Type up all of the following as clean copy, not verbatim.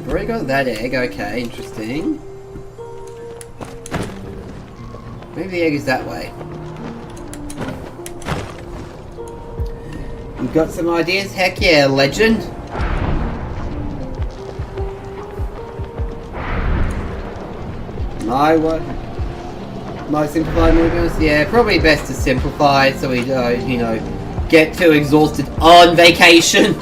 already got that egg, okay, interesting. Maybe the egg is that way. You got some ideas? Heck yeah, legend! My simplified movements? Yeah, probably best to simplify so we don't, you know, get too exhausted on vacation.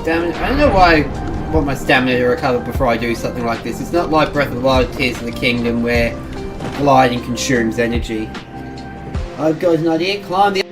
Stamina. I don't know why I want my stamina to recover before I do something like this. It's not like Breath of the Wild, Tears of the Kingdom where gliding consumes energy. I've got an idea. Climb the...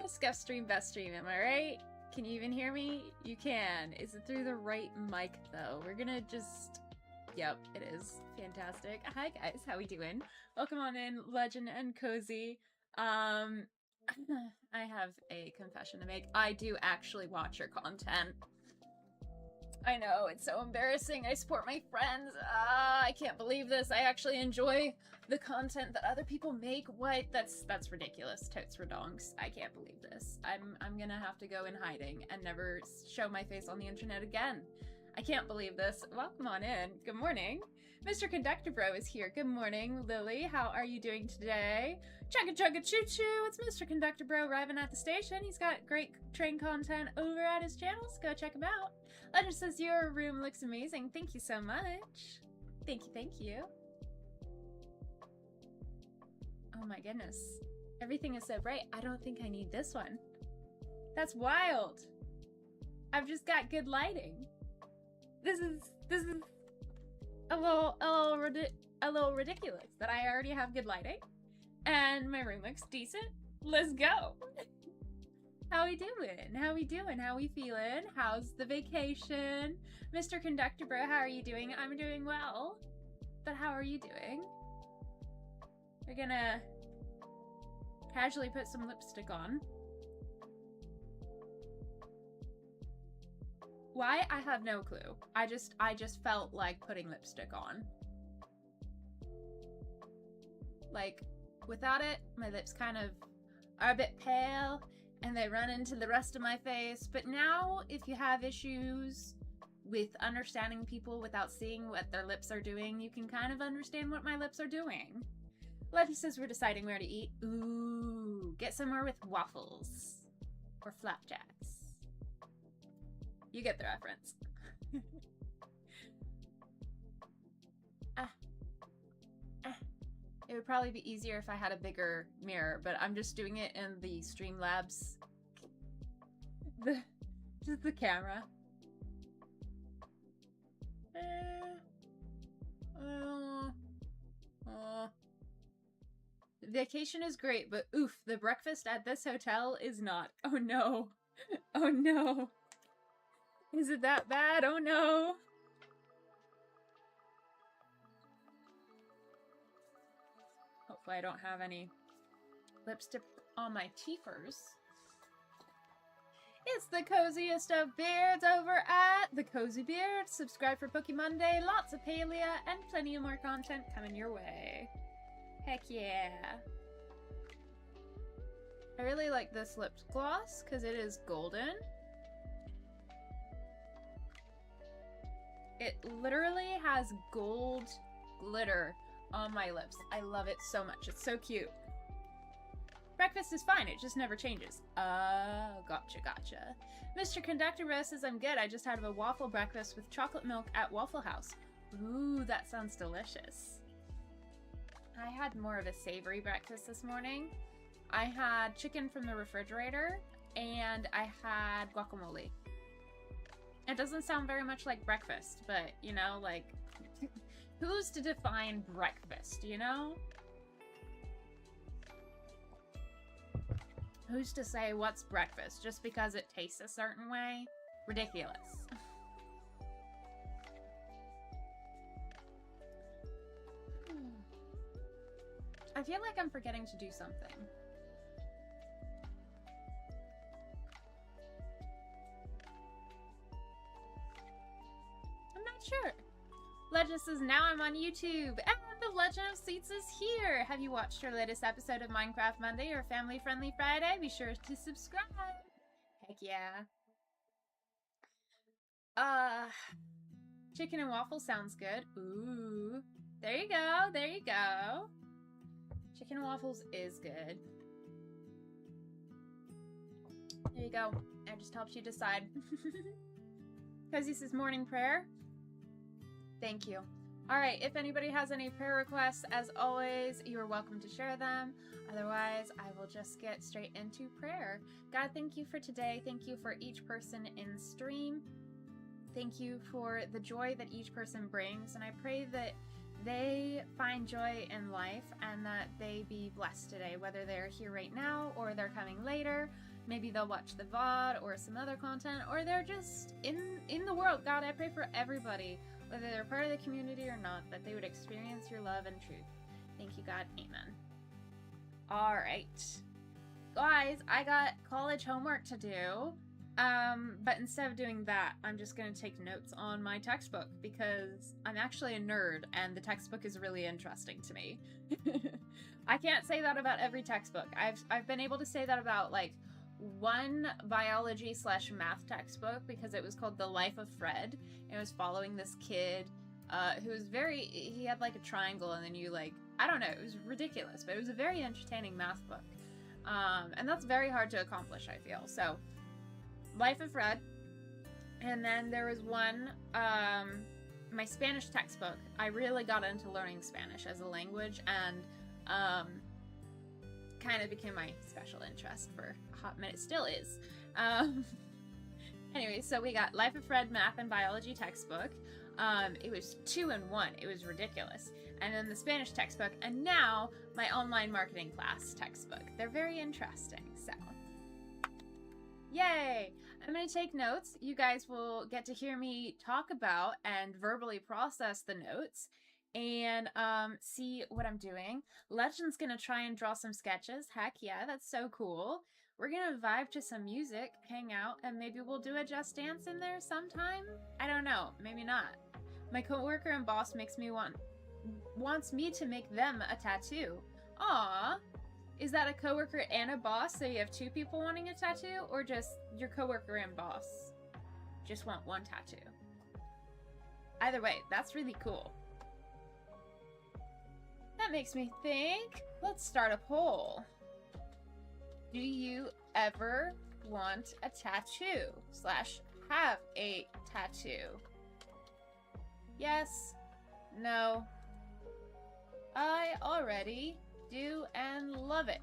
Scuff stream, best stream, am I right? Can you even hear me? You can. Is it through the right mic though? We're gonna just... Yep, it is. Fantastic. Hi guys, how we doing? Welcome on in, Legend and Cozy. I have a confession to make. I do actually watch your content. I know, it's so embarrassing. I support my friends. I can't believe this. I actually enjoy the content that other people make. What? That's ridiculous. Totes redonks. I can't believe this. I'm gonna have to go in hiding and never show my face on the internet again. I can't believe this. Welcome on in. Good morning. Mr. Conductor Bro is here. Good morning, Lily. How are you doing today? Chugga chugga choo choo. It's Mr. Conductor Bro arriving at the station. He's got great train content over at his channels. Go check him out. Legend says your room looks amazing. Thank you so much. Thank you, thank you. Oh my goodness. Everything is so bright. I don't think I need this one. That's wild. I've just got good lighting. This is a little ridiculous that I already have good lighting and my room looks decent. Let's go. How we doing? How we doing? How we feeling? How's the vacation? Mr. Conductor Bro, how are you doing? I'm doing well. But how are you doing? We're gonna casually put some lipstick on. Why? I have no clue. I just felt like putting lipstick on. Like, without it, my lips kind of are a bit pale and they run into the rest of my face. But now, if you have issues with understanding people without seeing what their lips are doing, you can kind of understand what my lips are doing. Legend says we're deciding where to eat. Ooh, get somewhere with waffles. Or flapjacks. You get the reference. It would probably be easier if I had a bigger mirror, but I'm just doing it in the Streamlabs. Just the camera. Vacation is great, but oof, the breakfast at this hotel is not. Oh no. Oh no. Is it that bad? Oh no. Hopefully I don't have any lipstick on my teethers. It's the coziest of beards over at The Cozy Beard. Subscribe for Pokemon Day, lots of Palia, and plenty of more content coming your way. Heck yeah. I really like this lip gloss because it is golden. It literally has gold glitter on my lips. I love it so much. It's so cute. Breakfast is fine. It just never changes. Oh, gotcha. Mr. Conductor Rose says, I'm good. I just had a waffle breakfast with chocolate milk at Waffle House. Ooh, that sounds delicious. I had more of a savory breakfast this morning. I had chicken from the refrigerator and I had guacamole. It doesn't sound very much like breakfast, but you know, like, who's to define breakfast, you know? Who's to say what's breakfast just because it tastes a certain way? Ridiculous. I feel like I'm forgetting to do something. I'm not sure. Legend says, now I'm on YouTube, and the Legend of Seats is here. Have you watched our latest episode of Minecraft Monday or Family Friendly Friday? Be sure to subscribe. Heck yeah. Chicken and waffle sounds good. Ooh. There you go. There you go. Chicken and waffles is good. There you go. I just helped you decide. Cozy says morning prayer. Thank you. Alright, if anybody has any prayer requests, as always, you're welcome to share them. Otherwise, I will just get straight into prayer. God, thank you for today. Thank you for each person in stream. Thank you for the joy that each person brings. And I pray that they find joy in life and that they be blessed today, whether they're here right now or they're coming later. Maybe they'll watch the VOD or some other content, or they're just in the world. God, I pray for everybody, whether they're part of the community or not, that they would experience your love and truth. Thank you, God. Amen. All right. Guys, I got college homework to do. But instead of doing that, I'm just going to take notes on my textbook because I'm actually a nerd and the textbook is really interesting to me. I can't say that about every textbook. I've been able to say that about like one biology/math textbook because it was called The Life of Fred. It was following this kid who was he had like a triangle and then you like, I don't know, it was ridiculous, but it was a very entertaining math book. And that's very hard to accomplish, I feel. So Life of Fred, and then there was one, my Spanish textbook. I really got into learning Spanish as a language and kind of became my special interest for a hot minute. Still is. Anyway, so we got Life of Fred math and biology textbook. It was 2-in-1. It was ridiculous. And then the Spanish textbook, and now my online marketing class textbook. They're very interesting, so yay! I'm going to take notes. You guys will get to hear me talk about and verbally process the notes and see what I'm doing. Legend's going to try and draw some sketches. Heck yeah, that's so cool. We're going to vibe to some music, hang out, and maybe we'll do a Just Dance in there sometime? I don't know. Maybe not. My coworker and boss wants me to make them a tattoo. Aww. Is that a coworker and a boss, so you have two people wanting a tattoo? Or just your coworker and boss just want one tattoo? Either way, that's really cool. That makes me think. Let's start a poll. Do you ever want a tattoo / have a tattoo? Yes. No. I already do and love it.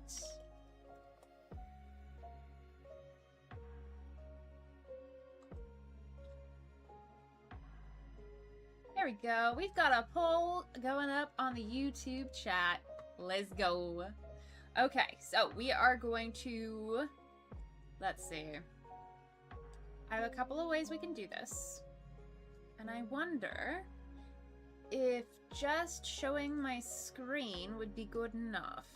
There we go. We've got a poll going up on the YouTube chat. Let's go. Okay, so we are going to... Let's see. I have a couple of ways we can do this. And I wonder if just showing my screen would be good enough.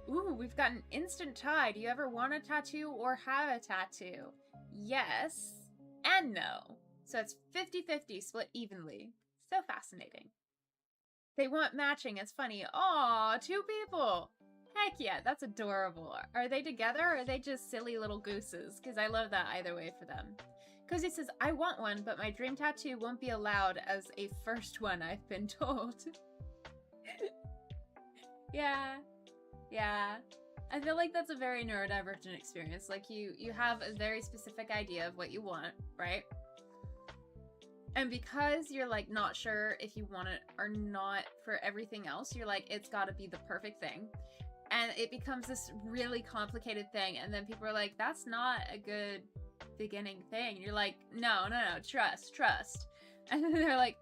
Ooh, we've got an instant tie. Do you ever want a tattoo or have a tattoo? Yes and no. So it's 50-50 split evenly. So fascinating. They want matching. It's funny. Aw, 2 people. Heck yeah, that's adorable. Are they together or are they just silly little gooses? Because I love that either way for them. Cozy says, I want one, but my dream tattoo won't be allowed as a first one, I've been told. Yeah. Yeah. I feel like that's a very neurodivergent experience. Like, you have a very specific idea of what you want, right? And because you're, like, not sure if you want it or not for everything else, you're like, it's gotta be the perfect thing. And it becomes this really complicated thing. And then people are like, that's not a good beginning thing. And you're like, no, trust. And then they're like,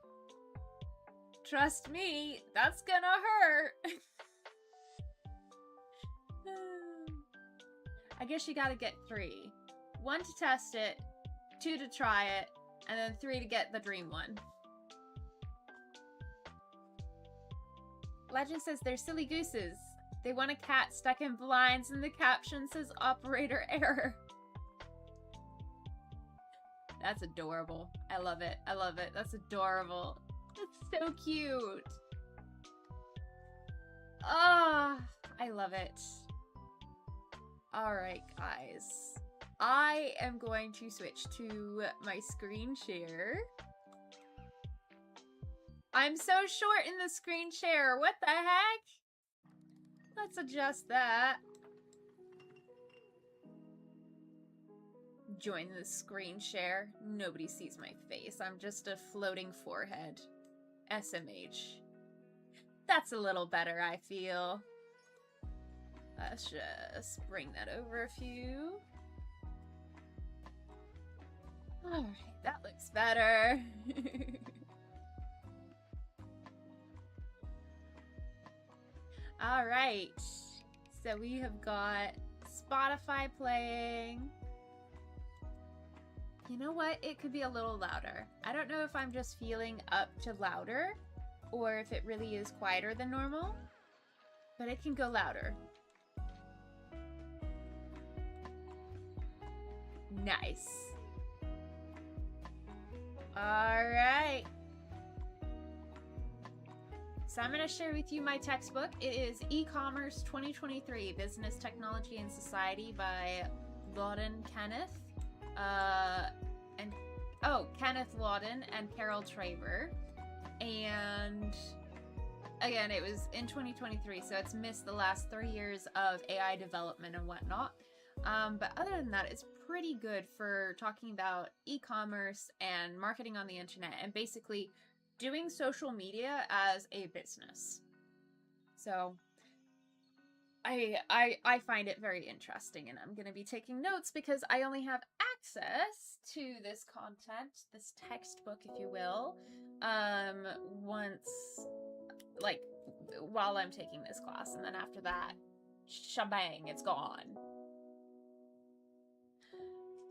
trust me, that's gonna hurt. I guess you gotta get 3. 1 to test it, 2 to try it, and then 3 to get the dream one. Legend says they're silly gooses. They want a cat stuck in blinds and the caption says operator error. That's adorable. I love it. I love it. That's adorable. That's so cute. Ah, I love it. Alright, guys. I am going to switch to my screen share. I'm so short in the screen share. What the heck? Let's adjust that. Join the screen share. Nobody sees my face. I'm just a floating forehead. SMH. That's a little better, I feel. Let's just bring that over a few. Alright, that looks better. Alright, so we have got Spotify playing. You know what? It could be a little louder. I don't know if I'm just feeling up to louder or if it really is quieter than normal, but it can go louder. Nice. Alright. So I'm going to share with you my textbook. It is E-Commerce 2023, Business, Technology, and Society by Lawden Kenneth. Kenneth Lawden and Carol Traver. And again, it was in 2023, so it's missed the last 3 years of AI development and whatnot. But other than that, it's pretty good for talking about e-commerce and marketing on the internet and basically doing social media as a business. So I find it very interesting, and I'm going to be taking notes because I only have access to this content, this textbook, if you will, once, like, while I'm taking this class, and then after that, shebang, it's gone.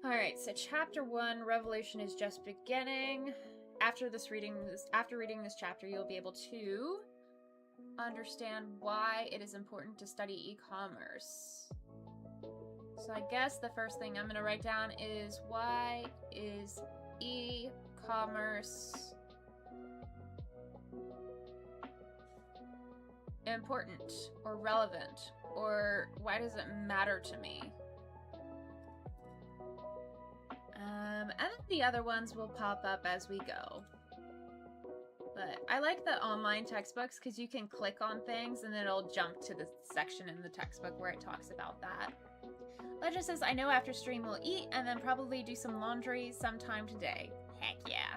Alright, so chapter 1, Revolution is just beginning. After reading this chapter, you'll be able to understand why it is important to study e-commerce. So I guess the first thing I'm going to write down is, why is e-commerce important or relevant, or why does it matter to me? And then the other ones will pop up as we go. But I like the online textbooks because you can click on things and then it'll jump to the section in the textbook where it talks about that. Ledger says, I know after stream we'll eat and then probably do some laundry sometime today. Heck yeah.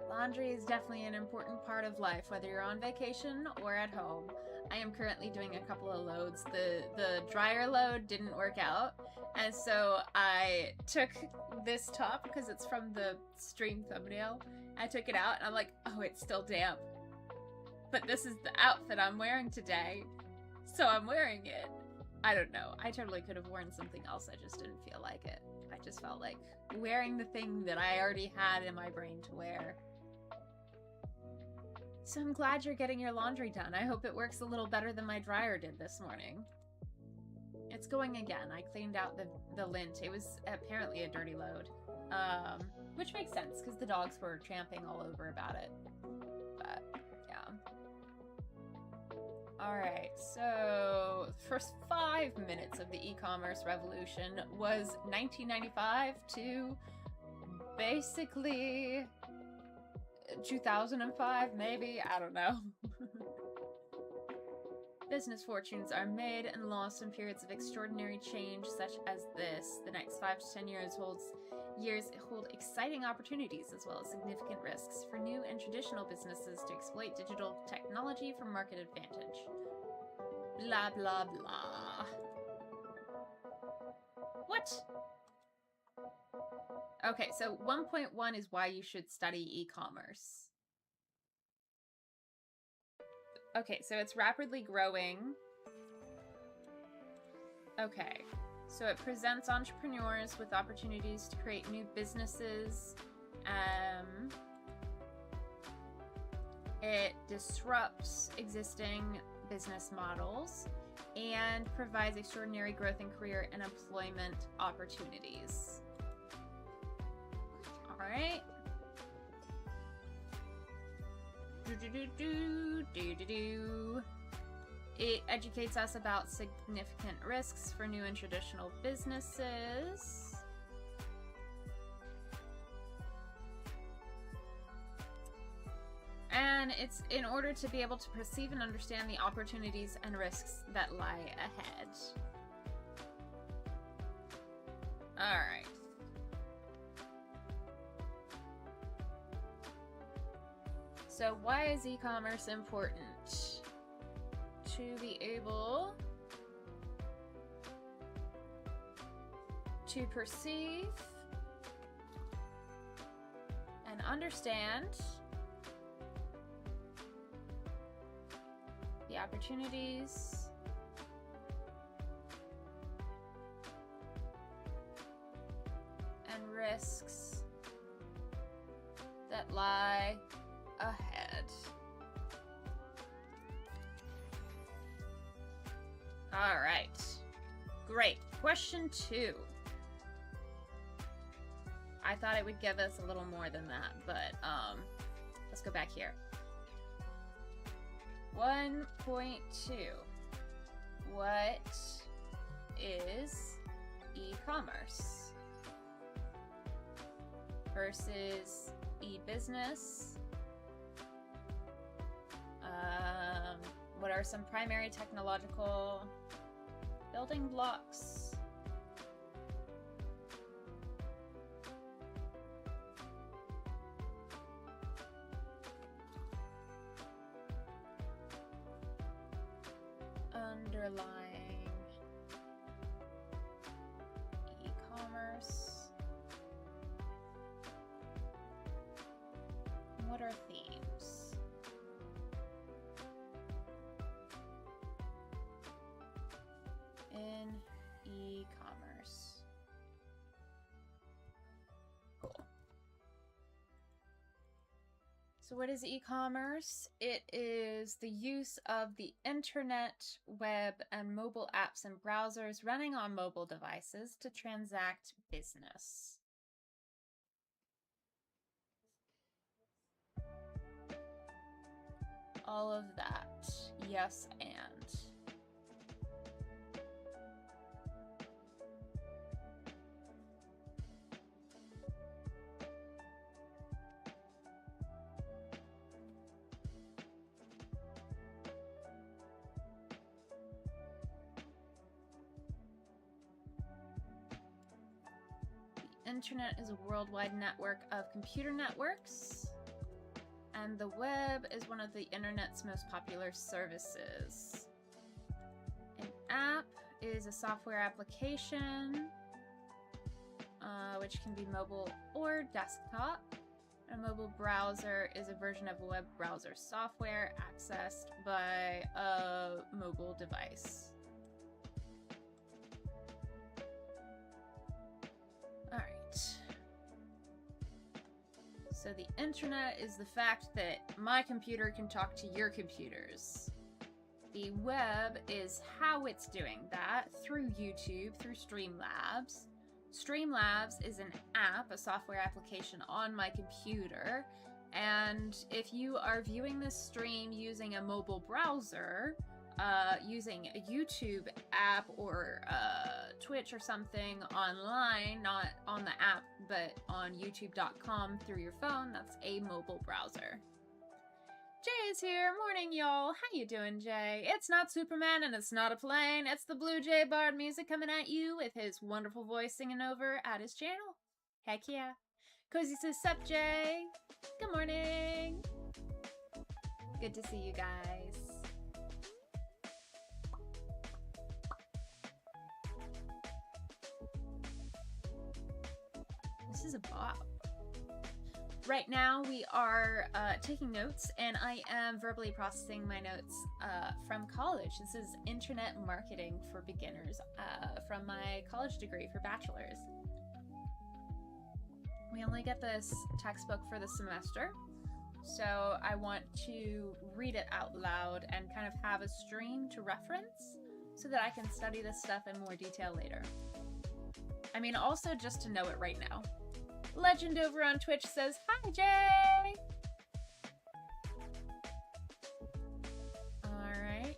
Laundry is definitely an important part of life, whether you're on vacation or at home. I am currently doing a couple of loads. The dryer load didn't work out, and so I took this top, because it's from the stream thumbnail. I took it out, and I'm like, oh, it's still damp. But this is the outfit I'm wearing today, so I'm wearing it. I don't know. I totally could have worn something else. I just didn't feel like it. I just felt like wearing the thing that I already had in my brain to wear. So I'm glad you're getting your laundry done. I hope it works a little better than my dryer did this morning. It's going again. I cleaned out the lint. It was apparently a dirty load. Which makes sense, because the dogs were tramping all over about it. But, yeah. Alright, so the first 5 minutes of the e-commerce revolution was 1995 to basically 2005, maybe? I don't know. Business fortunes are made and lost in periods of extraordinary change such as this. The next 5 to 10 years hold exciting opportunities as well as significant risks for new and traditional businesses to exploit digital technology for market advantage. Blah, blah, blah. What? Okay, so 1.1 is why you should study e-commerce. Okay, so it's rapidly growing. Okay, so it presents entrepreneurs with opportunities to create new businesses. It disrupts existing business models and provides extraordinary growth in career and employment opportunities. All right. It educates us about significant risks for new and traditional businesses. And it's in order to be able to perceive and understand the opportunities and risks that lie ahead. All right. So why is e-commerce important? To be able to perceive and understand the opportunities and risks that lie ahead. All right. Great. Question 2. I thought it would give us a little more than that, but let's go back here. 1.2. What is e-commerce versus e-business? What are some primary technological building blocks? Underlying e-commerce. What are themes? In e-commerce. Cool. So what is e-commerce? It is the use of the internet, web, and mobile apps and browsers running on mobile devices to transact business. All of that. Yes, and. internet is a worldwide network of computer networks, and the web is one of the internet's most popular services. An app is a software application, which can be mobile or desktop. A mobile browser is a version of a web browser software accessed by a mobile device. Alright. So the internet is the fact that my computer can talk to your computers. The web is how it's doing that through YouTube, through Streamlabs. Streamlabs is an app, a software application on my computer, and if you are viewing this stream using a mobile browser, using a YouTube app or Twitch or something online, not on the app, but on youtube.com through your phone, that's a mobile browser. Jay is here. Morning, y'all. How you doing, Jay? It's not Superman and it's not a plane. It's the Blue Jay Bard music coming at you with his wonderful voice singing over at his channel. Heck yeah. Cozy says, sup, Jay? Good morning. Good to see you guys. This is a bop. Right now we are taking notes, and I am verbally processing my notes from college. This is internet marketing for beginners from my college degree for bachelor's. We only get this textbook for the semester, so I want to read it out loud and kind of have a stream to reference so that I can study this stuff in more detail later. I mean, also just to know it right now. Legend over on Twitch says, hi, Jay! Alright.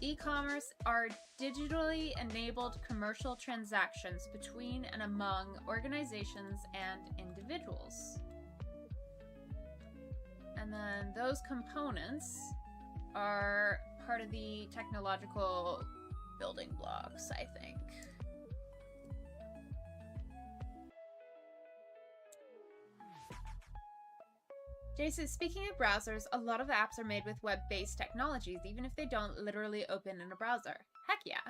E-commerce are digitally enabled commercial transactions between and among organizations and individuals. And then those components are part of the technological building blocks, I think. Jason, speaking of browsers, a lot of apps are made with web-based technologies, even if they don't literally open in a browser. Heck yeah.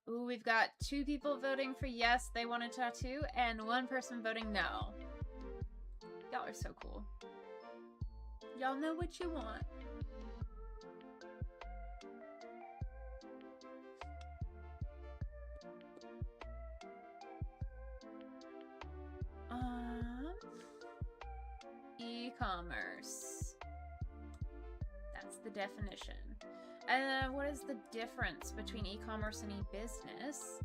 Ooh, we've got 2 people voting for yes, they want a tattoo, and 1 person voting no. Y'all are so cool. Y'all know what you want. E-commerce. That's the definition. And what is the difference between e-commerce and e-business?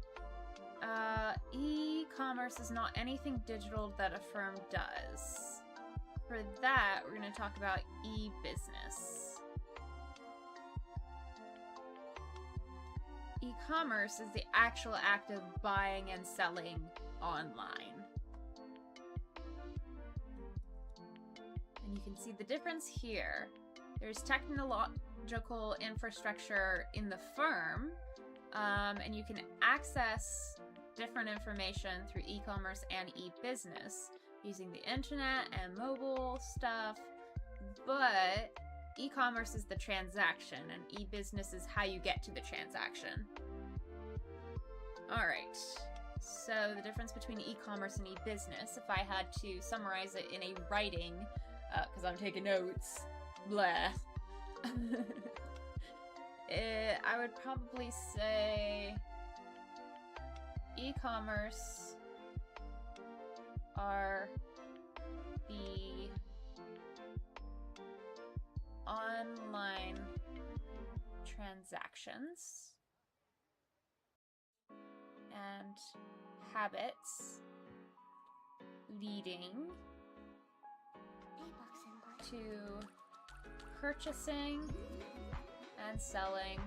E-commerce is not anything digital that a firm does. For that, we're going to talk about e-business. E-commerce is the actual act of buying and selling online. And you can see the difference here. There's technological infrastructure in the firm, and you can access different information through e-commerce and e-business using the internet and mobile stuff, but e-commerce is the transaction and e-business is how you get to the transaction. Alright, so the difference between e-commerce and e-business, if I had to summarize it in a writing, because I'm taking notes, blah. I would probably say e-commerce are the online transactions and habits leading to purchasing and selling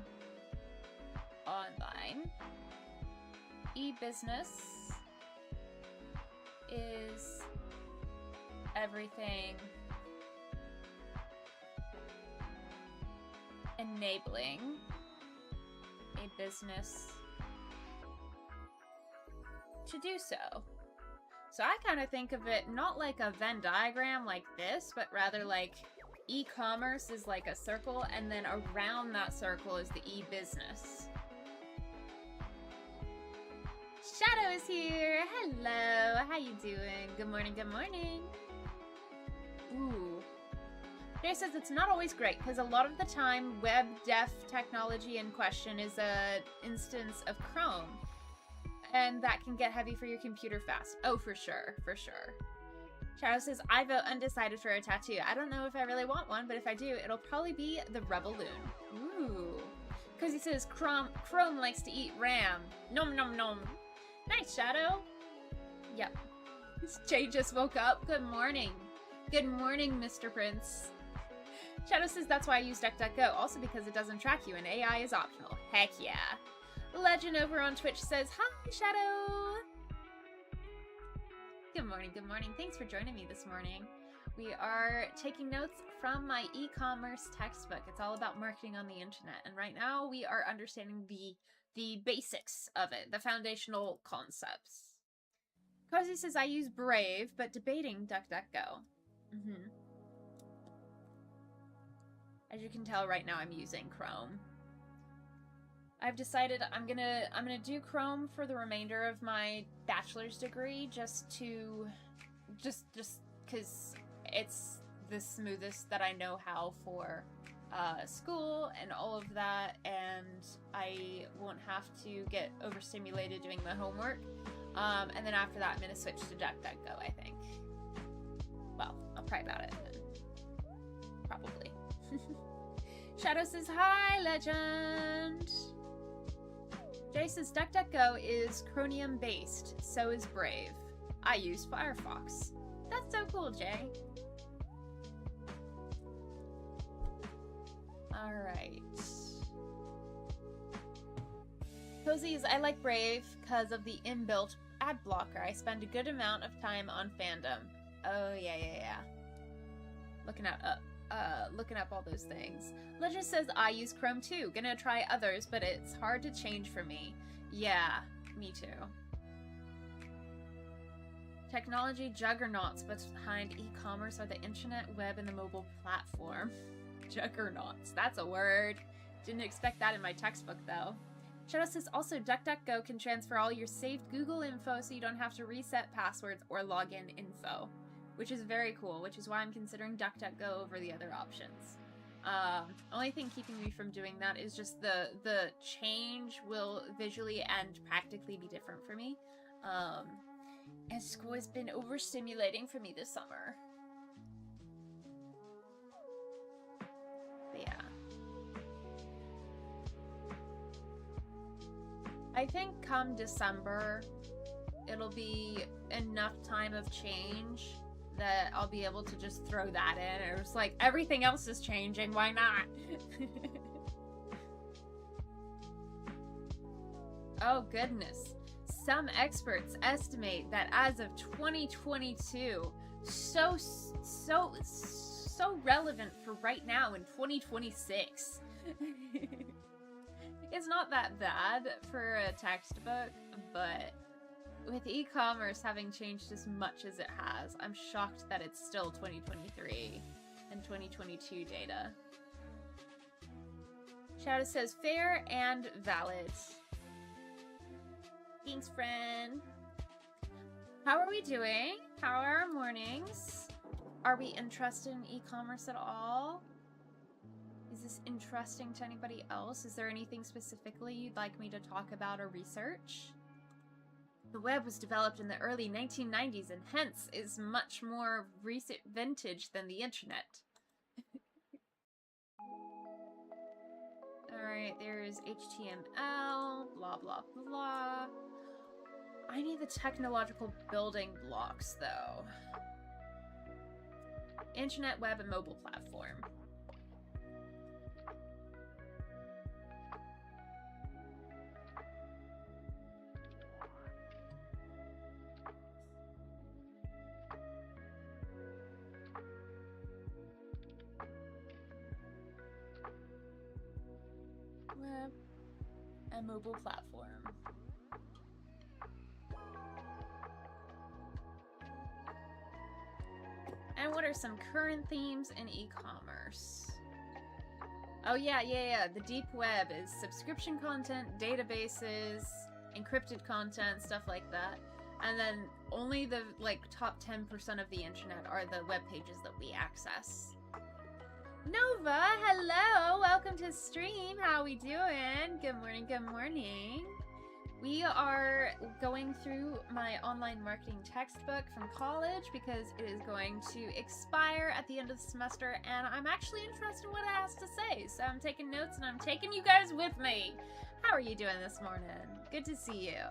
online. E-business is everything enabling a business to do so. So I kind of think of it not like a Venn diagram like this, but rather like e-commerce is like a circle, and then around that circle is the e-business. Shadow is here! Hello! How you doing? Good morning, good morning! Ooh. Jay says it's not always great, because a lot of the time web dev technology in question is an instance of Chrome. And that can get heavy for your computer fast. Oh, for sure, for sure. Shadow says, I vote undecided for a tattoo. I don't know if I really want one, but if I do, it'll probably be the Rebelloon. Ooh. Because he says Chrome likes to eat RAM. Nom nom nom. Nice, Shadow. Yep. Jay just woke up. Good morning. Good morning, Mr. Prince. Shadow says that's why I use DuckDuckGo, also because it doesn't track you and AI is optional. Heck yeah. Legend over on Twitch says, hi, Shadow! Good morning, good morning. Thanks for joining me this morning. We are taking notes from my e-commerce textbook. It's all about marketing on the internet. And right now we are understanding the basics of it, the foundational concepts. Cozy says, I use Brave, but debating DuckDuckGo. As you can tell right now, I'm using Chrome. I've decided I'm gonna do Chrome for the remainder of my bachelor's degree, just because it's the smoothest that I know how for school and all of that, and I won't have to get overstimulated doing my homework. And then after that, I'm gonna switch to DuckDuckGo, I think. Well, I'll pray about it then. Probably. Shadow says, hi, Legend! Jay says, DuckDuckGo is Chromium based, so is Brave. I use Firefox. That's so cool, Jay. Alright. Cozies, I like Brave because of the inbuilt ad blocker. I spend a good amount of time on fandom. Oh, yeah. Looking up all those things. Legend says, I use Chrome too. Gonna try others, but it's hard to change for me. Yeah, me too. Technology juggernauts, but behind e-commerce are the internet, web, and the mobile platform. Juggernauts, that's a word. Didn't expect that in my textbook, though. Shadow says, also, DuckDuckGo can transfer all your saved Google info so you don't have to reset passwords or login info. Which is very cool, which is why I'm considering DuckDuckGo over the other options. Only thing keeping me from doing that is just the change will visually and practically be different for me. And school has been overstimulating for me this summer. But yeah. I think come December, it'll be enough time of change that I'll be able to just throw that in. It was like, everything else is changing, why not? Oh goodness. Some experts estimate that as of 2022, so relevant for right now in 2026. It's not that bad for a textbook, but with e-commerce having changed as much as it has, I'm shocked that it's still 2023 and 2022 data. Shadow says, fair and valid. Thanks, friend. How are we doing? How are our mornings? Are we interested in e-commerce at all? Is this interesting to anybody else? Is there anything specifically you'd like me to talk about or research? The web was developed in the early 1990s and hence is much more recent vintage than the internet. Alright, there's HTML, blah blah blah. I need the technological building blocks though. Internet, web, and mobile platform. Web and mobile platform. are some current themes in e-commerce? Oh yeah. The deep web is subscription content, databases, encrypted content, stuff like that. And then only the like top 10% of the internet are the web pages that we access. Nova, hello! Welcome to stream. How we doing? Good morning, good morning. We are going through my online marketing textbook from college because it is going to expire at the end of the semester, and I'm actually interested in what it has to say. So I'm taking notes and I'm taking you guys with me. How are you doing this morning? Good to see you.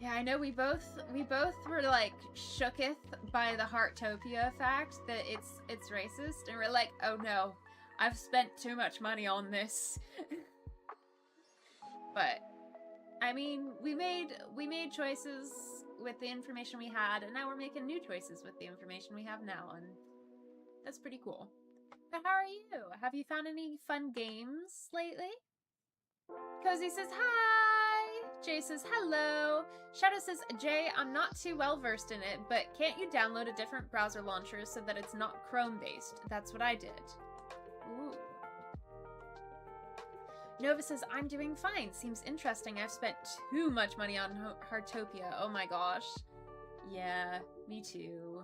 Yeah, I know we both were like shooketh by the Heartopia fact that it's racist, and we're like, oh no, I've spent too much money on this. But I mean, we made choices with the information we had, and now we're making new choices with the information we have now, and that's pretty cool. But how are you? Have you found any fun games lately? Cozy says hi. Jay says hello. Shadow says, Jay, I'm not too well versed in it, but can't you download a different browser launcher so that it's not Chrome based? That's what I did. Ooh. Nova says, I'm doing fine. Seems interesting. I've spent too much money on Heartopia. Oh my gosh. Yeah, me too.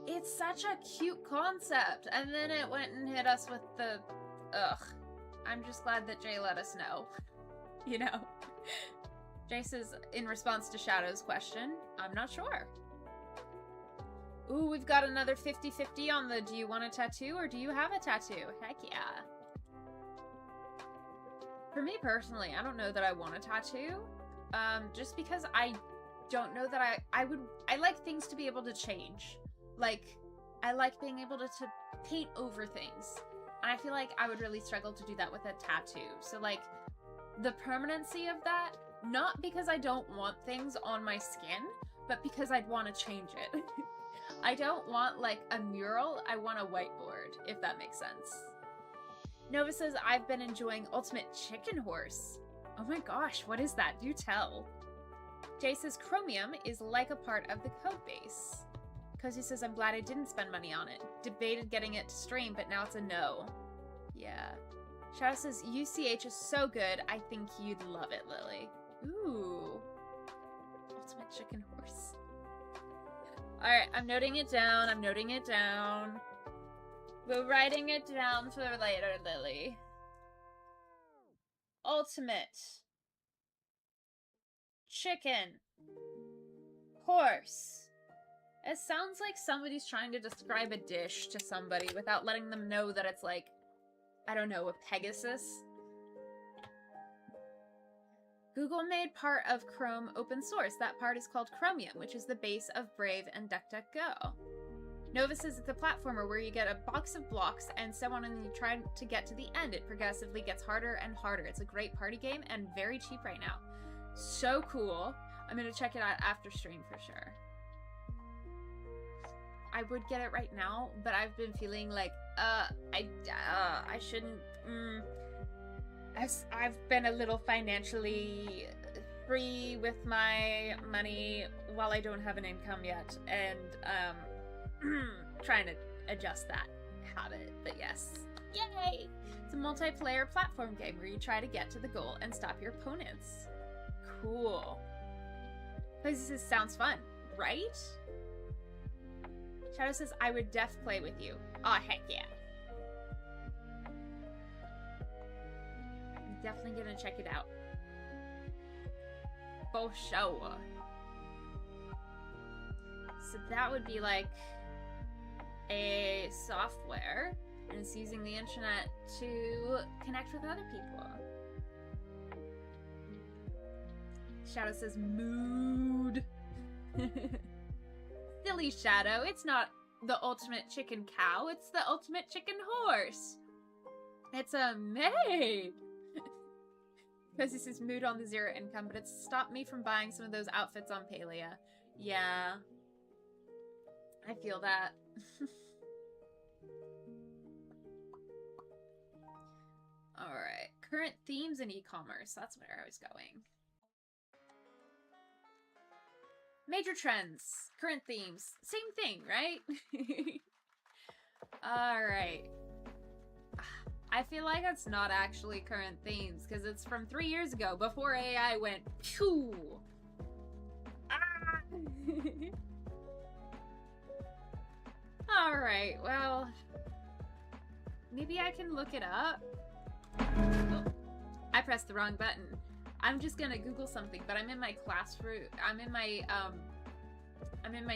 It's such a cute concept. And then it went and hit us with the... Ugh. I'm just glad that Jay let us know. You know? Jay says, in response to Shadow's question, I'm not sure. Ooh, we've got another 50-50 on the do you want a tattoo or do you have a tattoo? Heck yeah. For me personally, I don't know that I want a tattoo. Just because I don't know that I like things to be able to change. Like, I like being able to paint over things. And I feel like I would really struggle to do that with a tattoo. So like, the permanency of that, not because I don't want things on my skin, but because I'd want to change it. I don't want, like, a mural. I want a whiteboard, if that makes sense. Nova says, I've been enjoying Ultimate Chicken Horse. Oh my gosh, what is that? Do tell. Jay says, Chromium is like a part of the code base. Cozy says, I'm glad I didn't spend money on it. Debated getting it to stream, but now it's a no. Yeah. Shadow says, UCH is so good, I think you'd love it, Lily. Ooh. Ultimate Chicken Horse. Alright, I'm noting it down. I'm noting it down. We're writing it down for later, Lily. Ultimate. Chicken. Horse. It sounds like somebody's trying to describe a dish to somebody without letting them know that it's like, I don't know, a Pegasus. Google made part of Chrome open source. That part is called Chromium, which is the base of Brave and DuckDuckGo. Nova says it's a platformer where you get a box of blocks and so on, and you try to get to the end. It progressively gets harder and harder. It's a great party game and very cheap right now. So cool. I'm gonna check it out after stream for sure. I would get it right now, but I've been feeling like, I shouldn't, I've been a little financially free with my money while I don't have an income yet, and trying to adjust that habit, but yes. Yay! It's a multiplayer platform game where you try to get to the goal and stop your opponents. Cool. This sounds fun, right? Shadow says, I would def play with you. Aw, heck yeah. I'm definitely gonna check it out. For sure. So that would be like a software, and it's using the internet to connect with other people. Shadow says, mood. Silly Shadow, it's not the ultimate chicken cow, it's the ultimate chicken horse. It's a maid. Because this is mood on the zero income, but it's stopped me from buying some of those outfits on Palia. Yeah. I feel that. Alright. Current themes in e-commerce. That's where I was going. Major trends, current themes, same thing, right? Alright. I feel like it's not actually current themes, because it's from 3 years ago, before AI went phew! Ah! Alright, well... maybe I can look it up? Oh, I pressed the wrong button. I'm just gonna Google something, but I'm in my classroom. I'm in my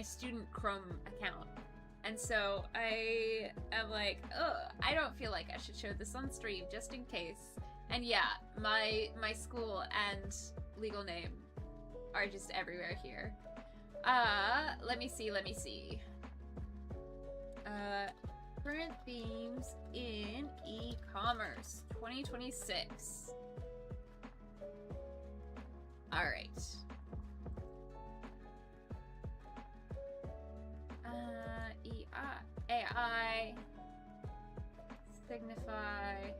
student Chrome account. And so I am like, oh, I don't feel like I should show this on stream just in case. And yeah, my school and legal name are just everywhere here. Let me see. Current themes in e-commerce 2026. All right. AI, Signify,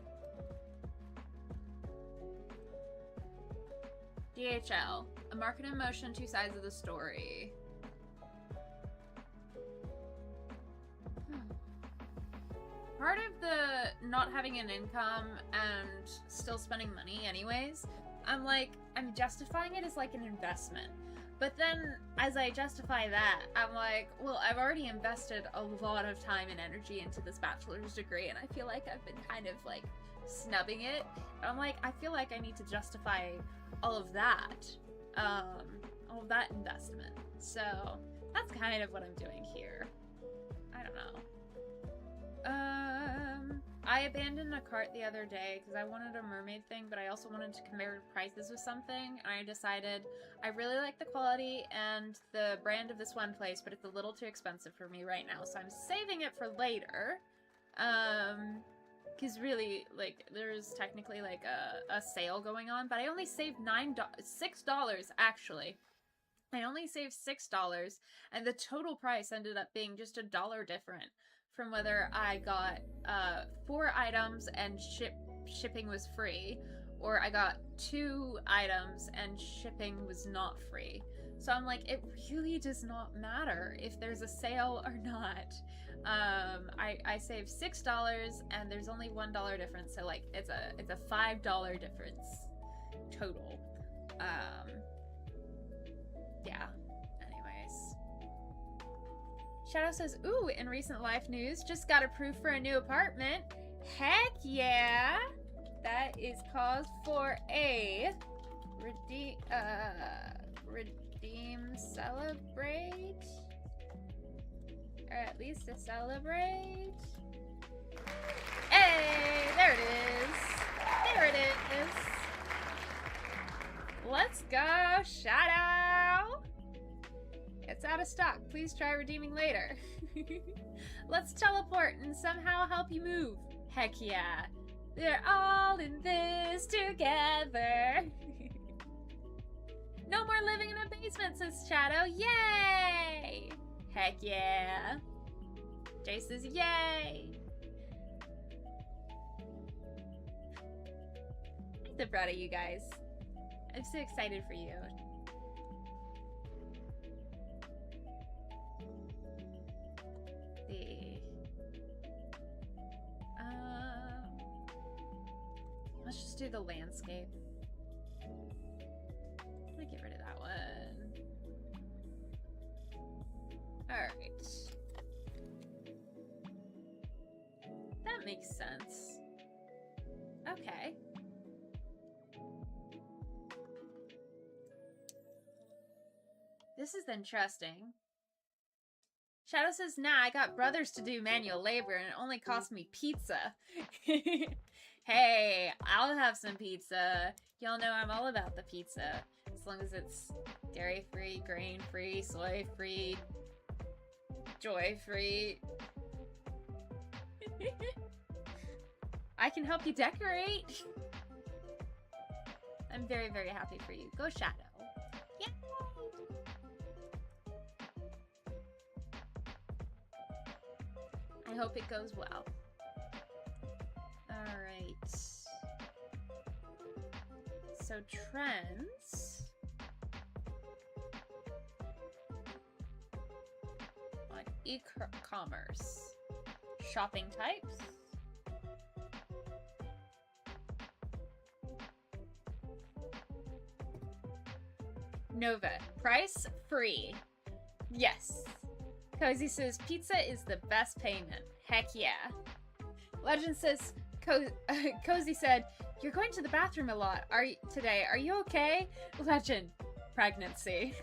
DHL, a market in motion, two sides of the story. Part of the not having an income and still spending money anyways, I'm justifying it as like an investment. But then, as I justify that, I'm like, well, I've already invested a lot of time and energy into this bachelor's degree, and I feel like I've been kind of, like, snubbing it. And I'm like, I feel like I need to justify all of that investment. So, that's kind of what I'm doing here. I don't know. I abandoned a cart the other day because I wanted a mermaid thing, but I also wanted to compare prices with something, and I decided I really like the quality and the brand of this one place, but it's a little too expensive for me right now, so I'm saving it for later. Because really, like, there's technically, like, a sale going on, but I only saved $6, actually. I only saved $6, and the total price ended up being just $1 different from whether I got 4 items and shipping was free, or I got 2 items and shipping was not free. So I'm like, it really does not matter if there's a sale or not. I saved $6 and there's only $1 difference, so like it's a $5 difference total. Yeah. Shadow says, ooh, in recent life news, just got approved for a new apartment. Heck yeah! That is cause for a redeem, celebrate? Or at least a celebrate? Hey, there it is. There it is. Let's go, Shadow! It's out of stock. Please try redeeming later. Let's teleport and somehow help you move. Heck yeah. They're all in this together. No more living in a basement, says Shadow. Yay! Heck yeah. Jay says yay. I'm so proud of you guys. I'm so excited for you. Let's just do the landscape. I'm gonna get rid of that one. Alright. That makes sense. Okay. This is interesting. Shadow says, nah, I got brothers to do manual labor and it only cost me pizza. Hey, I'll have some pizza. Y'all know I'm all about the pizza. As long as it's dairy-free, grain-free, soy-free, joy-free. I can help you decorate. I'm very, very happy for you. Go Shadow. Yay! I hope it goes well. Alright. So trends. e-commerce. Shopping types. Nova, price free. Yes. Cozy says pizza is the best payment. Heck yeah. Legend says Cozy said, "You're going to the bathroom a lot today. Are you okay?" Legend, pregnancy.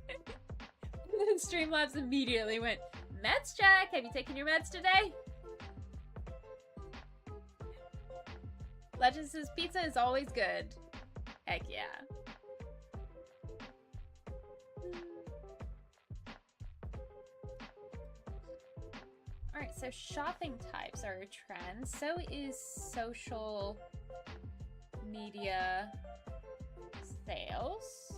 And then Streamlabs immediately went, "Meds check. Have you taken your meds today?" Legend says pizza is always good. Heck yeah. Alright, so shopping types are a trend. So is social media sales.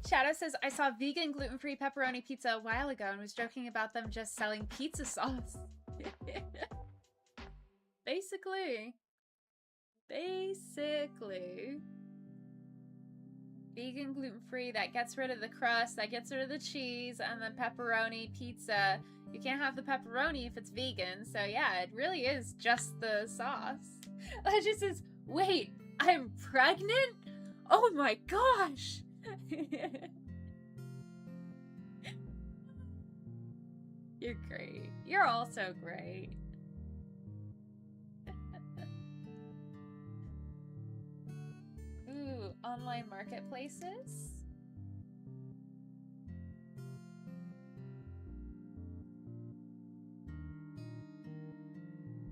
Shadow says, I saw vegan gluten-free pepperoni pizza a while ago and was joking about them just selling pizza sauce. Basically. Vegan, gluten-free, that gets rid of the crust, that gets rid of the cheese, and then pepperoni pizza. You can't have the pepperoni if it's vegan, so yeah, it really is just the sauce. Legend says, wait, I'm pregnant? Oh my gosh! You're great. You're also great. Ooh, online marketplaces?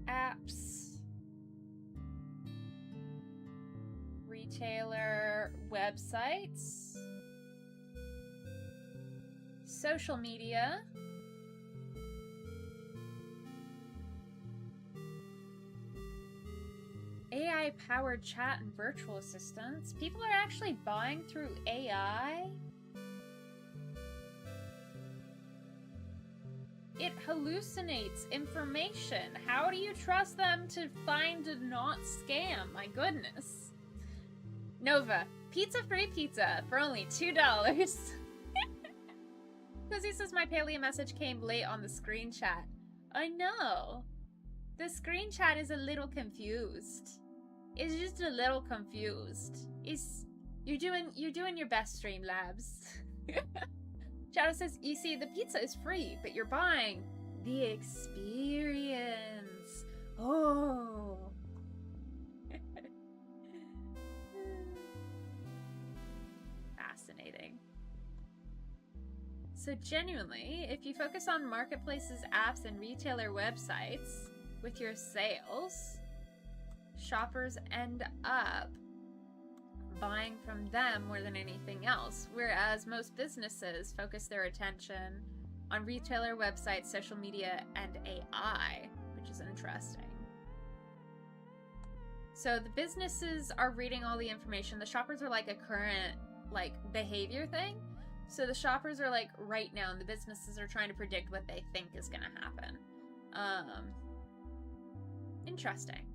Apps. Retailer websites. Social media. AI-powered chat and virtual assistants. People are actually buying through AI? It hallucinates information. How do you trust them to find a not scam? My goodness. Nova, pizza-free pizza for only $2. Lizzie says my paleo message came late on the screen chat. I know. The screen chat is a little confused. It's just a little confused. You're doing your best, Streamlabs. Shadow says, you see, the pizza is free, but you're buying the experience. Oh. Fascinating. So genuinely, if you focus on marketplaces, apps, and retailer websites with your sales, shoppers end up buying from them more than anything else, whereas most businesses focus their attention on retailer websites, social media, and AI, which is interesting. So the businesses are reading all the information. The shoppers are like a current behavior thing. So the shoppers are like right now, and the businesses are trying to predict what they think is going to happen. Interesting.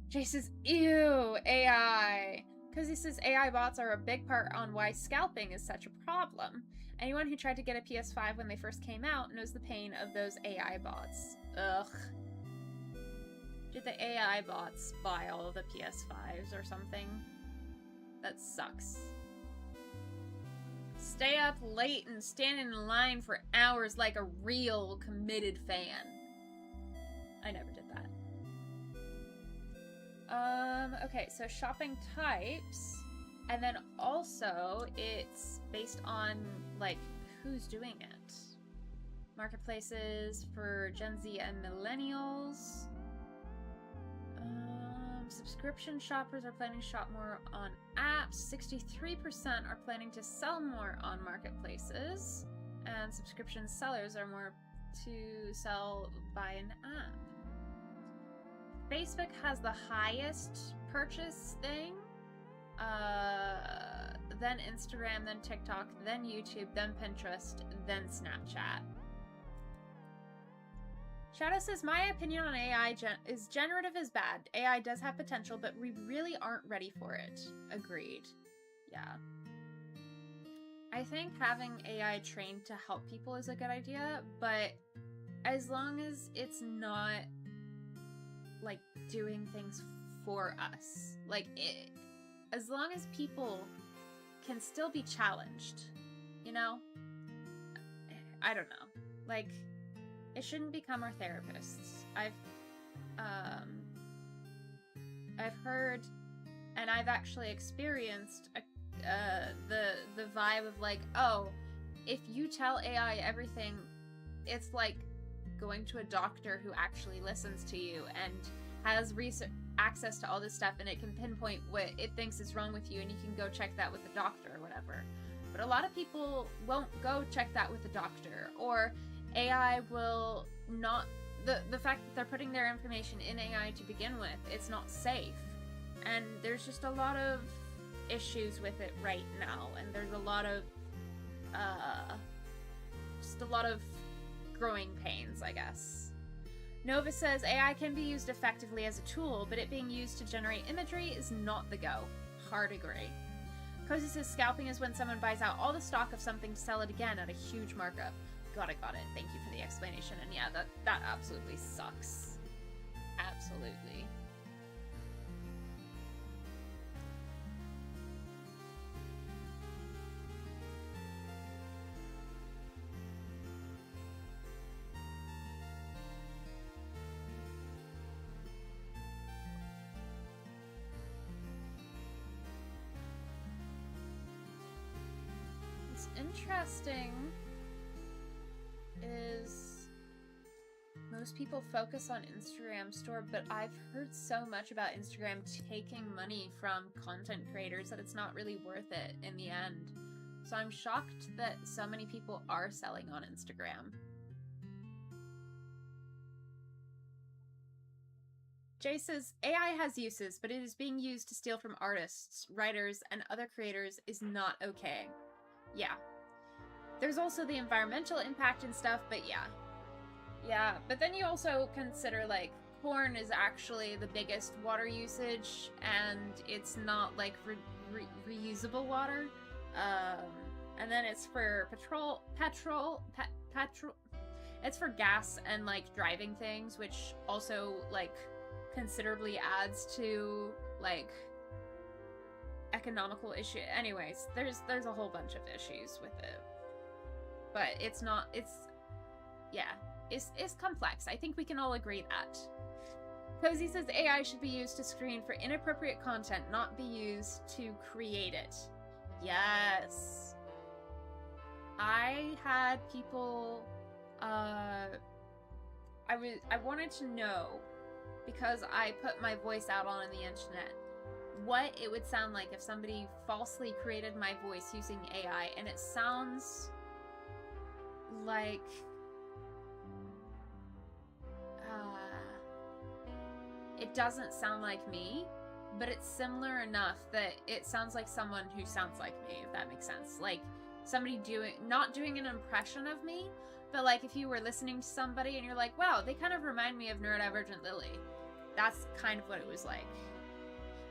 Jay says, ew, AI. Because he says AI bots are a big part on why scalping is such a problem. Anyone who tried to get a PS5 when they first came out knows the pain of those AI bots. Ugh. Did the AI bots buy all of the PS5s or something? That sucks. Stay up late and stand in line for hours like a real committed fan. I never did that. Okay, so shopping types, and then also it's based on, like, who's doing it. Marketplaces for Gen Z and millennials. Subscription shoppers are planning to shop more on apps. 63% are planning to sell more on marketplaces. And subscription sellers are more to sell by an app. Facebook has the highest purchase thing. Then Instagram, then TikTok, then YouTube, then Pinterest, then Snapchat. Shadow says, my opinion on AI is generative is bad. AI does have potential, but we really aren't ready for it. Agreed. Yeah. I think having AI trained to help people is a good idea, but as long as it's not, like, doing things for us. Like, as long as people can still be challenged, you know? I don't know. Like, it shouldn't become our therapists. I've heard, and I've actually experienced the vibe of like, oh, if you tell AI everything, it's like going to a doctor who actually listens to you and has access to all this stuff, and it can pinpoint what it thinks is wrong with you, and you can go check that with the doctor or whatever. But a lot of people won't go check that with the doctor, or AI will not. The fact that they're putting their information in AI to begin with, it's not safe. And there's just a lot of issues with it right now, and there's a lot of just a lot of growing pains, I guess. Nova says AI can be used effectively as a tool, but it being used to generate imagery is not the go. Hard agree. Cozy says scalping is when someone buys out all the stock of something to sell it again at a huge markup. Got it. Thank you for the explanation. And yeah, that absolutely sucks. Absolutely. What's interesting is most people focus on Instagram store, but I've heard so much about Instagram taking money from content creators that it's not really worth it in the end. So I'm shocked that so many people are selling on Instagram. Jay says, AI has uses, but it is being used to steal from artists, writers, and other creators is not okay. Yeah. There's also the environmental impact and stuff, but yeah. Yeah, but then you also consider, like, corn is actually the biggest water usage, and it's not, like, reusable water. And then it's for petrol, it's for gas and, like, driving things, which also, like, considerably adds to, like, economical issue. Anyways, there's a whole bunch of issues with it. But it's not, it's complex. I think we can all agree that. Cozy says AI should be used to screen for inappropriate content, not be used to create it. Yes. I had people, I wanted to know, because I put my voice out on the internet, what it would sound like if somebody falsely created my voice using AI, and it sounds like it doesn't sound like me, but it's similar enough that it sounds like someone who sounds like me, if that makes sense. Like somebody not doing an impression of me, but like if you were listening to somebody and you're like, wow, they kind of remind me of Neurodivergent Lily. That's kind of what it was like.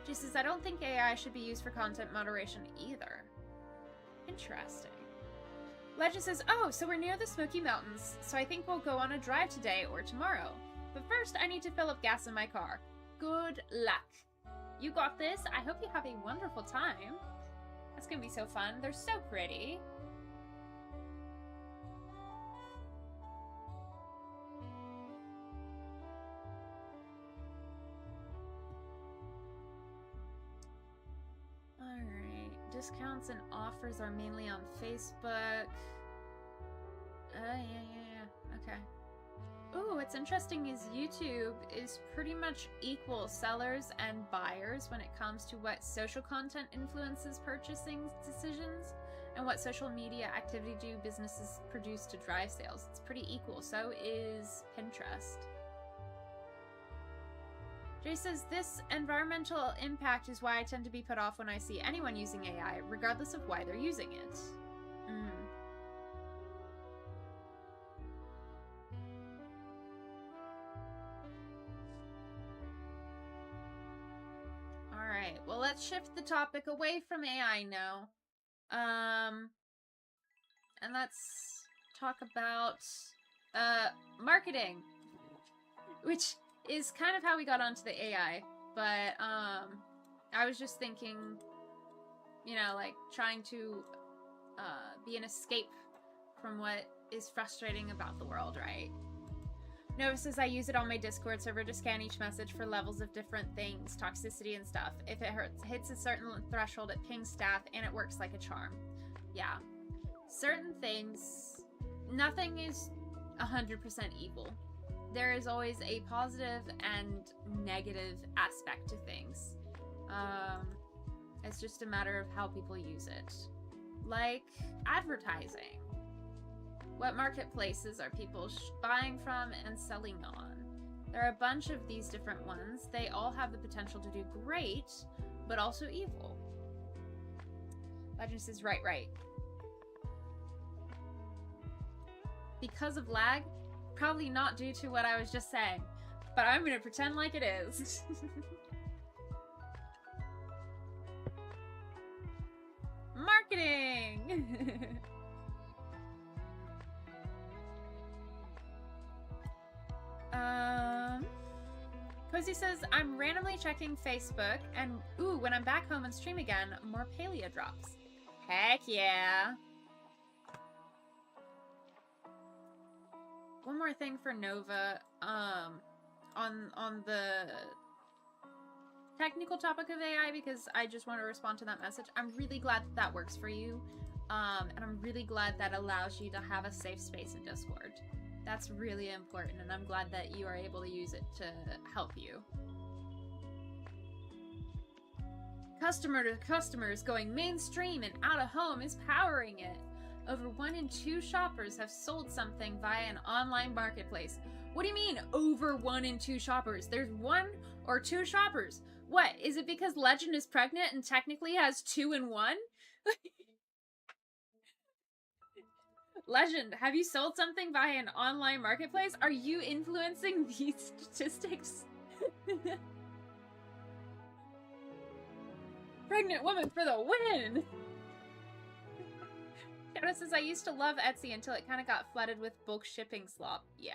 She says, I don't think AI should be used for content moderation either. Interesting. Legend says, oh, so we're near the Smoky Mountains, so I think we'll go on a drive today or tomorrow. But first, I need to fill up gas in my car. Good luck. You got this. I hope you have a wonderful time. That's gonna be so fun. They're so pretty. Alright. Discounts and offers are mainly on Facebook. Yeah. Okay. Ooh, what's interesting is YouTube is pretty much equal sellers and buyers when it comes to what social content influences purchasing decisions and what social media activity do businesses produce to drive sales. It's pretty equal. So is Pinterest. Jay says, this environmental impact is why I tend to be put off when I see anyone using AI, regardless of why they're using it. Alright, well let's shift the topic away from AI now. And let's talk about marketing, which is kind of how we got onto the AI. But I was just thinking, you know, like trying to be an escape from what is frustrating about the world, right? Notices I use it on my Discord server to scan each message for levels of different things, toxicity and stuff. If it hits a certain threshold, it pings staff and it works like a charm. Yeah. Certain things, nothing is 100% evil. There is always a positive and negative aspect to things. It's just a matter of how people use it. Like advertising. What marketplaces are people buying from and selling on? There are a bunch of these different ones. They all have the potential to do great, but also evil. Legend says, right. Because of lag? Probably not due to what I was just saying, but I'm gonna pretend like it is. Marketing! Cozy says, I'm randomly checking Facebook, and ooh, when I'm back home and stream again, more Paleo drops. Heck yeah! One more thing for Nova, on the technical topic of AI, because I just want to respond to that message. I'm really glad that that works for you, and I'm really glad that allows you to have a safe space in Discord. That's really important, and I'm glad that you are able to use it to help you. Customer to customers going mainstream and out of home is powering it. Over 1 in 2 shoppers have sold something via an online marketplace. What do you mean, over 1 in 2 shoppers? There's 1 or 2 shoppers. What, is it because Legend is pregnant and technically has 2 in 1? Legend, have you sold something via an online marketplace? Are you influencing these statistics? Pregnant woman for the win! Shadow says, I used to love Etsy until it kind of got flooded with bulk shipping slop. Yeah.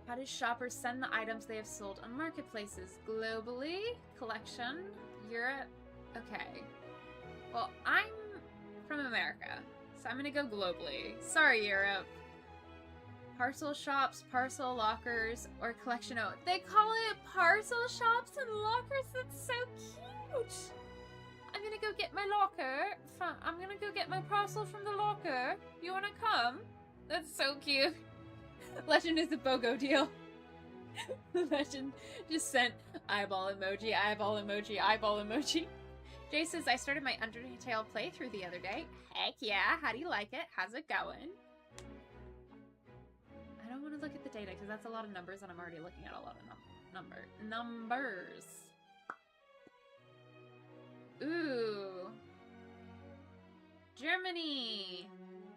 How do shoppers send the items they have sold on marketplaces? Globally? Collection? Europe? Okay. Well, I'm from America, so I'm gonna go globally. Sorry, Europe. Parcel shops, parcel lockers, or collection. Oh, they call it parcel shops and lockers? That's so cute! I'm gonna go get my locker. I'm gonna go get my parcel from the locker. You wanna come? That's so cute. Legend is a BOGO deal. Legend just sent eyeball emoji, eyeball emoji, eyeball emoji. Jay says, I started my Undertale playthrough the other day. Heck yeah, how do you like it? How's it going? I don't want to look at the data because that's a lot of numbers and I'm already looking at a lot of numbers. Ooh. Germany.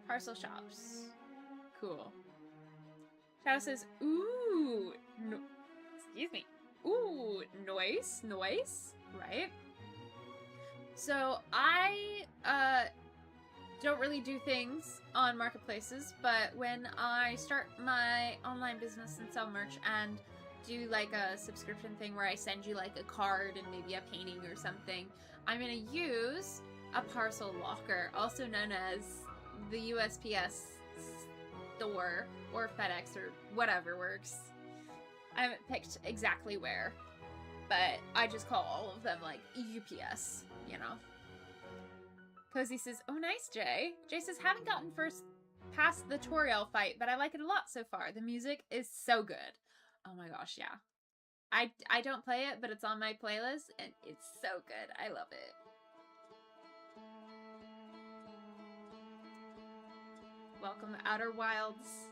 Parcel shops. Cool. Shadow says, ooh. No, excuse me. Ooh, noise. Right? So, I, don't really do things on marketplaces, but when I start my online business and sell merch and do like a subscription thing where I send you like a card and maybe a painting or something, I'm gonna use a parcel locker, also known as the USPS store or FedEx or whatever works. I haven't picked exactly where, but I just call all of them like UPS, you know. Cozy says, oh nice, Jay. Jay says, haven't gotten past the Toriel fight, but I like it a lot so far. The music is so good. Oh my gosh, yeah. I don't play it, but it's on my playlist, and it's so good. I love it. Welcome, Outer Wilds.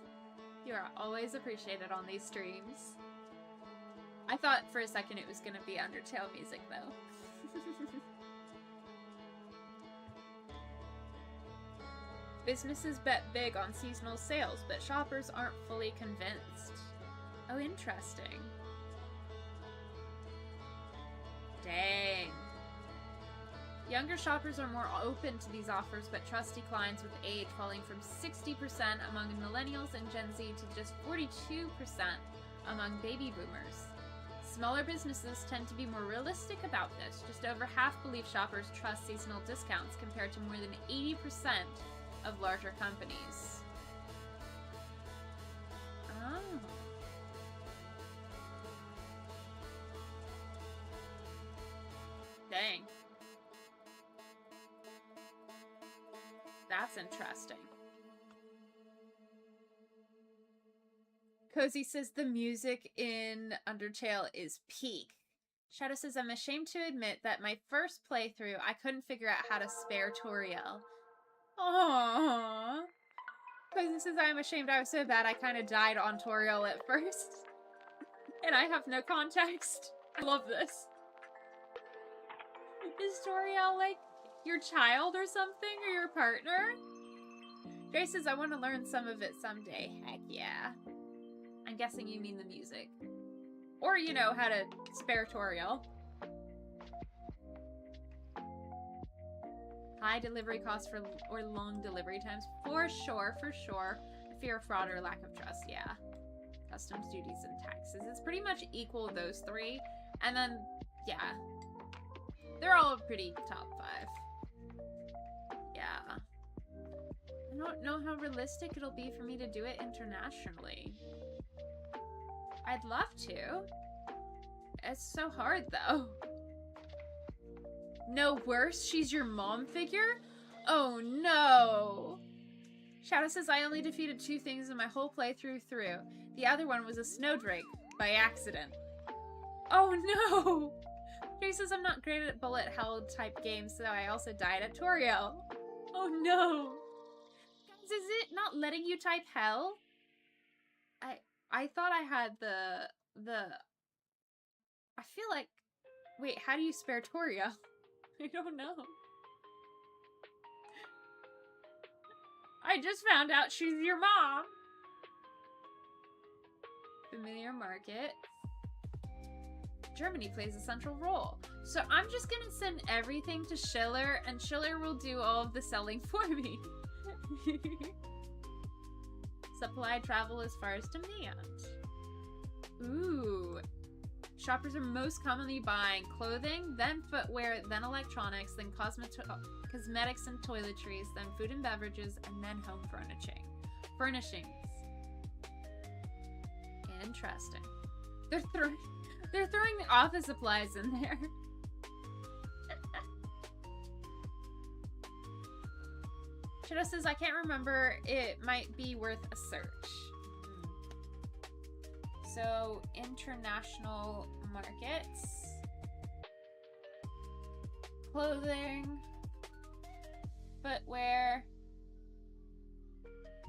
You are always appreciated on these streams. I thought for a second it was going to be Undertale music, though. Businesses bet big on seasonal sales, but shoppers aren't fully convinced. Oh, interesting. Younger shoppers are more open to these offers, but trust declines with age, falling from 60% among millennials and Gen Z to just 42% among baby boomers. Smaller businesses tend to be more realistic about this. Just over half believe shoppers trust seasonal discounts compared to more than 80% of larger companies. Oh. Dang. That's interesting. Cozy says the music in Undertale is peak. Shadow says, I'm ashamed to admit that my first playthrough, I couldn't figure out how to spare Toriel. Aww. Cozy says, I'm ashamed I was so bad I kind of died on Toriel at first. And I have no context. I love this. Is Toriel like your child or something, or your partner? Grace says, I want to learn some of it someday. Heck yeah. I'm guessing you mean the music. Or, you know, how to spare Toriel. High delivery costs or long delivery times. For sure, for sure. Fear of fraud or lack of trust, yeah. Customs, duties, and taxes. It's pretty much equal those three. And then, yeah. They're all pretty top 5. Yeah. I don't know how realistic it'll be for me to do it internationally. I'd love to. It's so hard, though. No worse, she's your mom figure? Oh, no. Shadow says, I only defeated 2 things in my whole playthrough through. The other one was a snowdrake, by accident. Oh, no. Jay says, I'm not great at bullet hell type games, so I also died at Toriel. Oh, no. Guys, is it not letting you type hell? I thought I had the... I feel like... Wait, how do you spare Toriel? I don't know. I just found out she's your mom. Familiar market. Germany plays a central role. So I'm just gonna send everything to Schiller, and Schiller will do all of the selling for me. Supply travel as far as demand. Ooh. Shoppers are most commonly buying clothing, then footwear, then electronics, then cosmetics and toiletries, then food and beverages, and then home furnishings. Interesting. They're throwing the office supplies in there. Shadow says, I can't remember. It might be worth a search. So, international markets. Clothing. Footwear.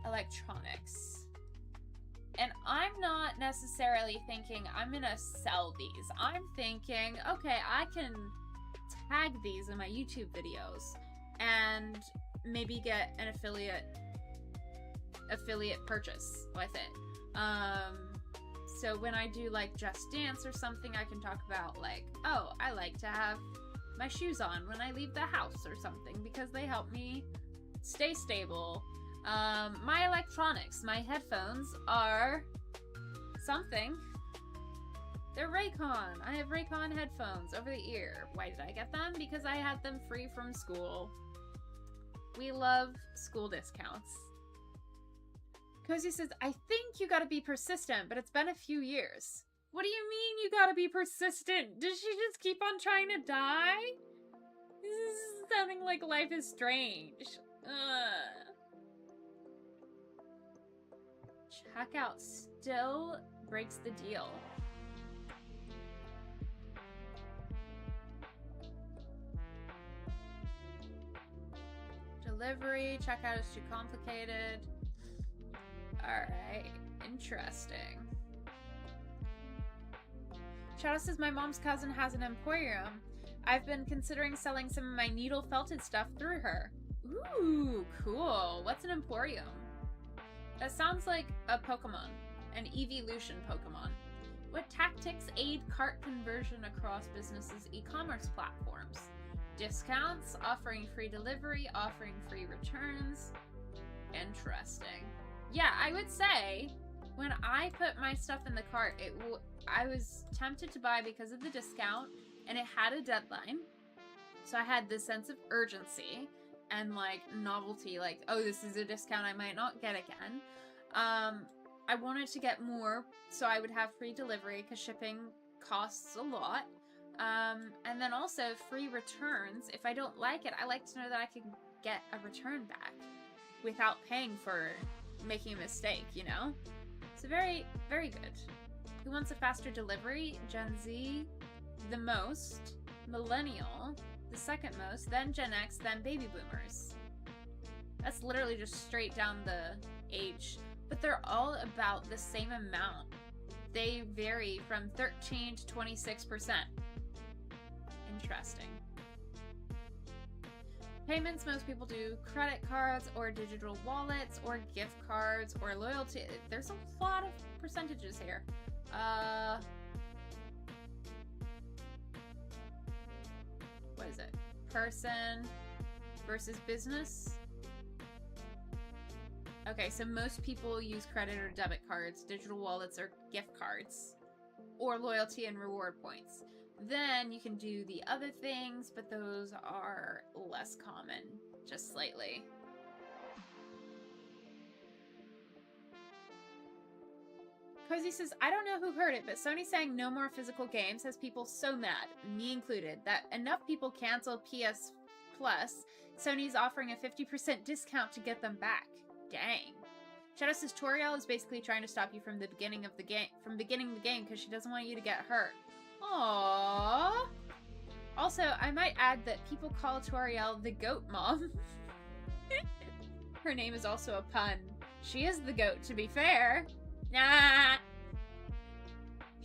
Electronics. And I'm not necessarily thinking I'm gonna sell these. I'm thinking, okay, I can tag these in my YouTube videos and maybe get an affiliate purchase with it. So when I do like Just Dance or something, I can talk about like, oh, I like to have my shoes on when I leave the house or something because they help me stay stable. My electronics, my headphones are something. They're Raycon. I have Raycon headphones over the ear. Why did I get them? Because I had them free from school. We love school discounts. Cozy says, I think you gotta be persistent, but it's been a few years. What do you mean you gotta be persistent? Does she just keep on trying to die? This is sounding like Life is Strange. Checkout still breaks the deal. Delivery, checkout is too complicated. Alright, interesting. Shadow says, my mom's cousin has an emporium. I've been considering selling some of my needle felted stuff through her. Ooh, cool. What's an emporium? That sounds like a Pokemon. An evolution Pokemon. What tactics aid cart conversion across businesses' e-commerce platforms? discounts, offering free delivery, offering free returns. Interesting. Yeah, I would say when I put my stuff in the cart, I was tempted to buy because of the discount, and it had a deadline. So I had this sense of urgency and like novelty, like, oh, this is a discount I might not get again. I wanted to get more so I would have free delivery because shipping costs a lot. And then also free returns. If I don't like it, I like to know that I can get a return back without paying for making a mistake, you know? So very, very good. Who wants a faster delivery? Gen Z, the most. Millennial, the second most. Then Gen X, then baby boomers. That's literally just straight down the age. But they're all about the same amount. They vary from 13 to 26%. Interesting. Payments, most people do credit cards or digital wallets or gift cards or loyalty. There's a lot of percentages here. What is it? Person versus business. Okay, so most people use credit or debit cards, digital wallets or gift cards, or loyalty and reward points. Then you can do the other things, but those are less common, just slightly. Cozy says, I don't know who heard it, but Sony saying no more physical games has people so mad, me included, that enough people cancel PS Plus, Sony's offering a 50% discount to get them back. Dang. Shadow says Toriel is basically trying to stop you from the beginning of the game, because she doesn't want you to get hurt. Aww. Also, I might add that people call Toriel the goat mom. Her name is also a pun. She is the goat, to be fair. Nah.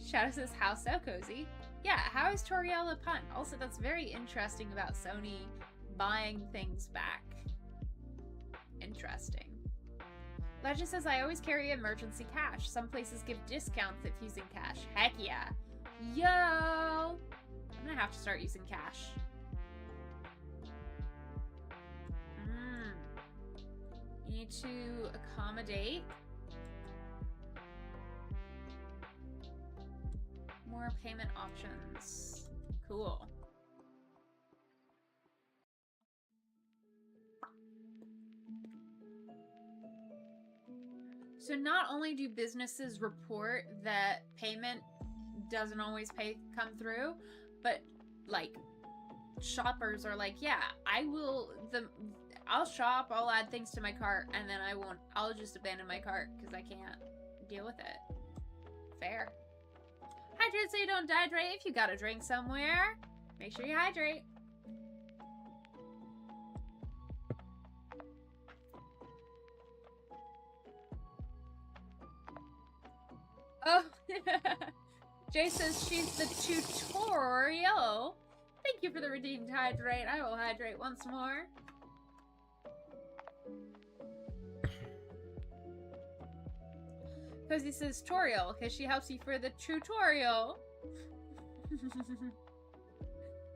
Shadow says, how so, Cozy? Yeah, how is Toriel a pun? Also, that's very interesting about Sony buying things back. Interesting. Legend says, I always carry emergency cash. Some places give discounts if using cash. Heck yeah. Yo! I'm gonna have to start using cash. You need to accommodate more payment options. Cool. So not only do businesses report that payment doesn't always come through, but like shoppers are like, yeah, I'll shop, I'll add things to my cart, and then I'll just abandon my cart because I can't deal with it. Fair. Hydrate so you don't dehydrate. If you got a drink somewhere, make sure you hydrate. Oh, Jay says she's the tutorial. Thank you for the redeemed hydrate. I will hydrate once more. Cozy says tutorial because she helps you for the tutorial.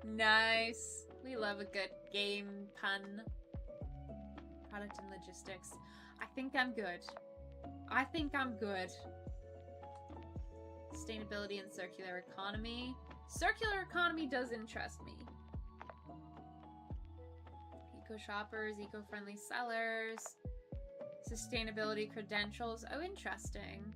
Nice. We love a good game pun. Product and logistics. I think I'm good. I think I'm good. Sustainability and circular economy. Circular economy does interest me. Eco shoppers, eco-friendly sellers. Sustainability credentials. Oh, interesting.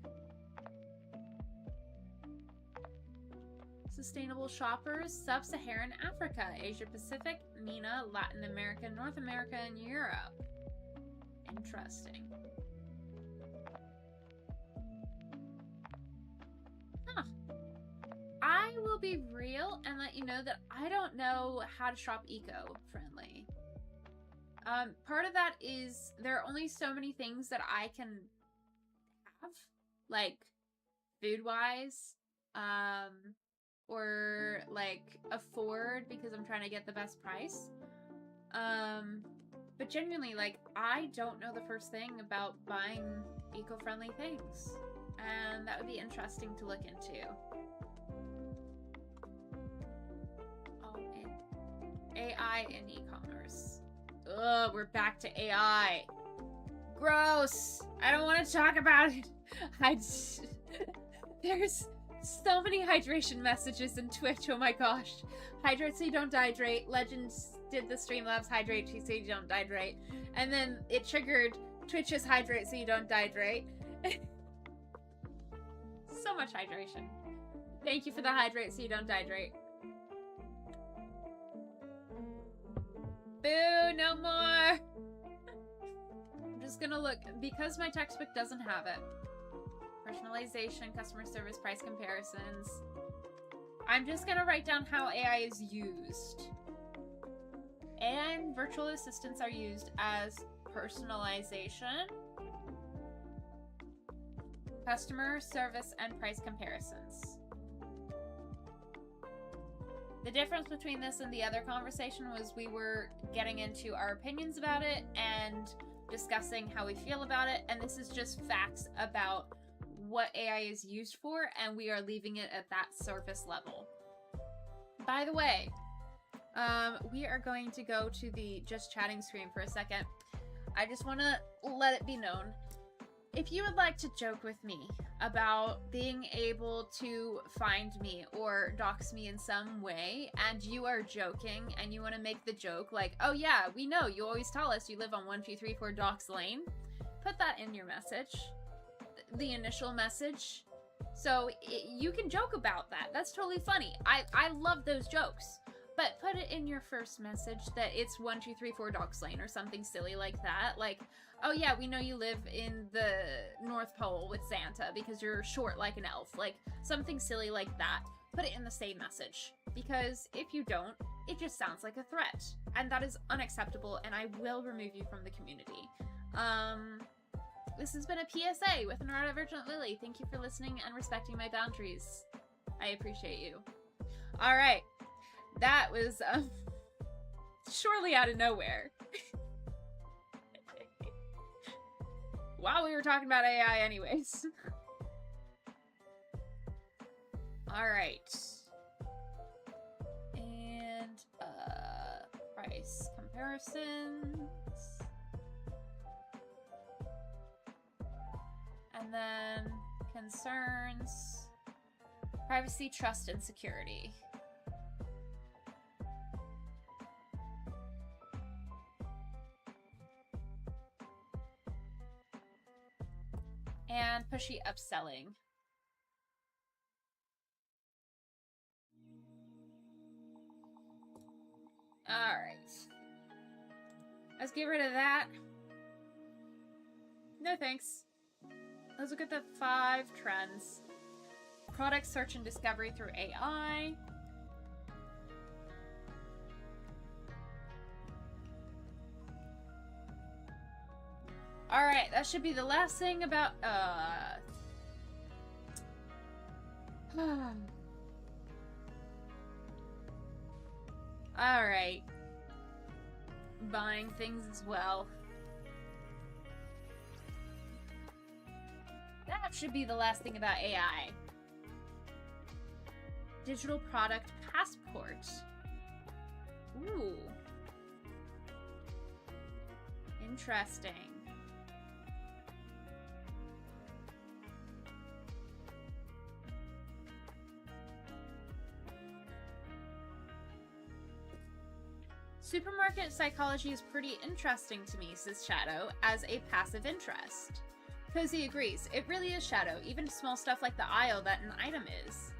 Sustainable shoppers. Sub-Saharan Africa, Asia Pacific, MENA, Latin America, North America, and Europe. Interesting. Huh. I will be real and let you know that I don't know how to shop eco-friendly. Part of that is there are only so many things that I can have, like food-wise, or like afford because I'm trying to get the best price. But genuinely, like, I don't know the first thing about buying eco-friendly things, and that would be interesting to look into. AI AI in e-commerce. Ugh, we're back to AI. Gross. I don't want to talk about it. There's so many hydration messages in Twitch. Oh my gosh. Hydrate so you don't dehydrate. Legends did the Streamlabs hydrate so you don't dehydrate. And then it triggered Twitch's hydrate so you don't dehydrate. So much hydration. Thank you for the hydrate so you don't dehydrate. Boo, no more. I'm just gonna look, because my textbook doesn't have it. Personalization, customer service, price comparisons. I'm just gonna write down how AI is used. AI and virtual assistants are used as personalization, customer service, and price comparisons. The difference between this and the other conversation was we were getting into our opinions about it and discussing how we feel about it, and this is just facts about what AI is used for, and we are leaving it at that surface level. By the way, we are going to go to the just chatting screen for a second. I just want to let it be known, if you would like to joke with me about being able to find me or dox me in some way, and you are joking and you want to make the joke like, oh yeah, we know, you always tell us you live on 1234 Dox Lane, put that in your message, the initial message, so you can joke about that. That's totally funny. I love those jokes. But put it in your first message that it's 1234 Dox Lane or something silly like that. Like, oh yeah, we know you live in the North Pole with Santa because you're short like an elf. Like, something silly like that. Put it in the same message. Because if you don't, it just sounds like a threat. And that is unacceptable, and I will remove you from the community. This has been a PSA with Neurodivergent Lily. Thank you for listening and respecting my boundaries. I appreciate you. Alright. That was, surely out of nowhere. While we were talking about AI anyways. Alright. And, price comparisons. And then, concerns. Privacy, trust, and security. And pushy upselling. Alright. Let's get rid of that. No thanks. Let's look at the 5 trends. Product search and discovery through AI. Alright, that should be the last thing about, Alright. Buying things as well. That should be the last thing about AI. Digital product passport. Ooh. Interesting. Supermarket psychology is pretty interesting to me, says Shadow, as a passive interest. Cozy agrees. It really is, Shadow, even small stuff like the aisle that an item is.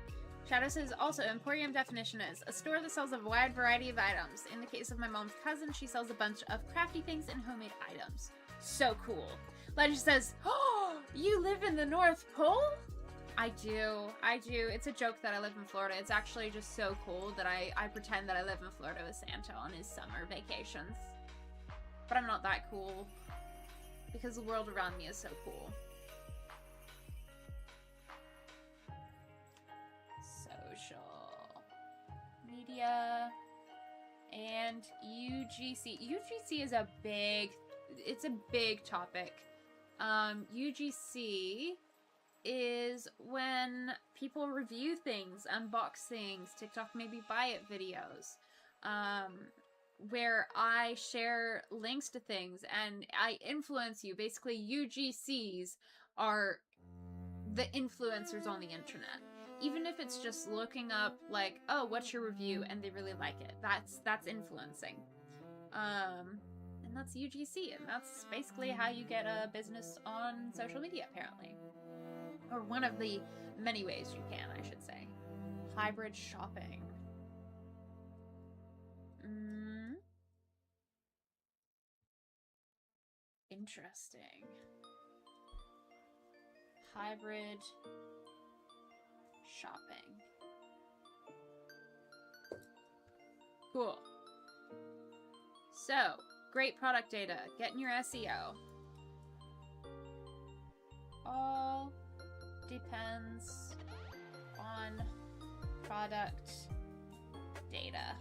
Shadow says also, Emporium definition is a store that sells a wide variety of items. In the case of my mom's cousin, she sells a bunch of crafty things and homemade items. So cool. Legend says, oh, you live in the North Pole? I do. It's a joke that I live in Florida. It's actually just so cool that I pretend that I live in Florida with Santa on his summer vacations. But I'm not that cool. Because the world around me is so cool. Social. Media. And UGC. UGC is a big topic. UGC is when people review things, unbox things, TikTok maybe buy it videos. where I share links to things and I influence you. Basically, UGCs are the influencers on the internet. Even if it's just looking up like, oh, what's your review, and they really like it. That's influencing. And that's UGC, and that's basically how you get a business on social media, apparently. Or one of the many ways you can, I should say. Hybrid shopping. Interesting. Hybrid shopping. Cool. So, great product data. Getting your SEO. All depends on product data.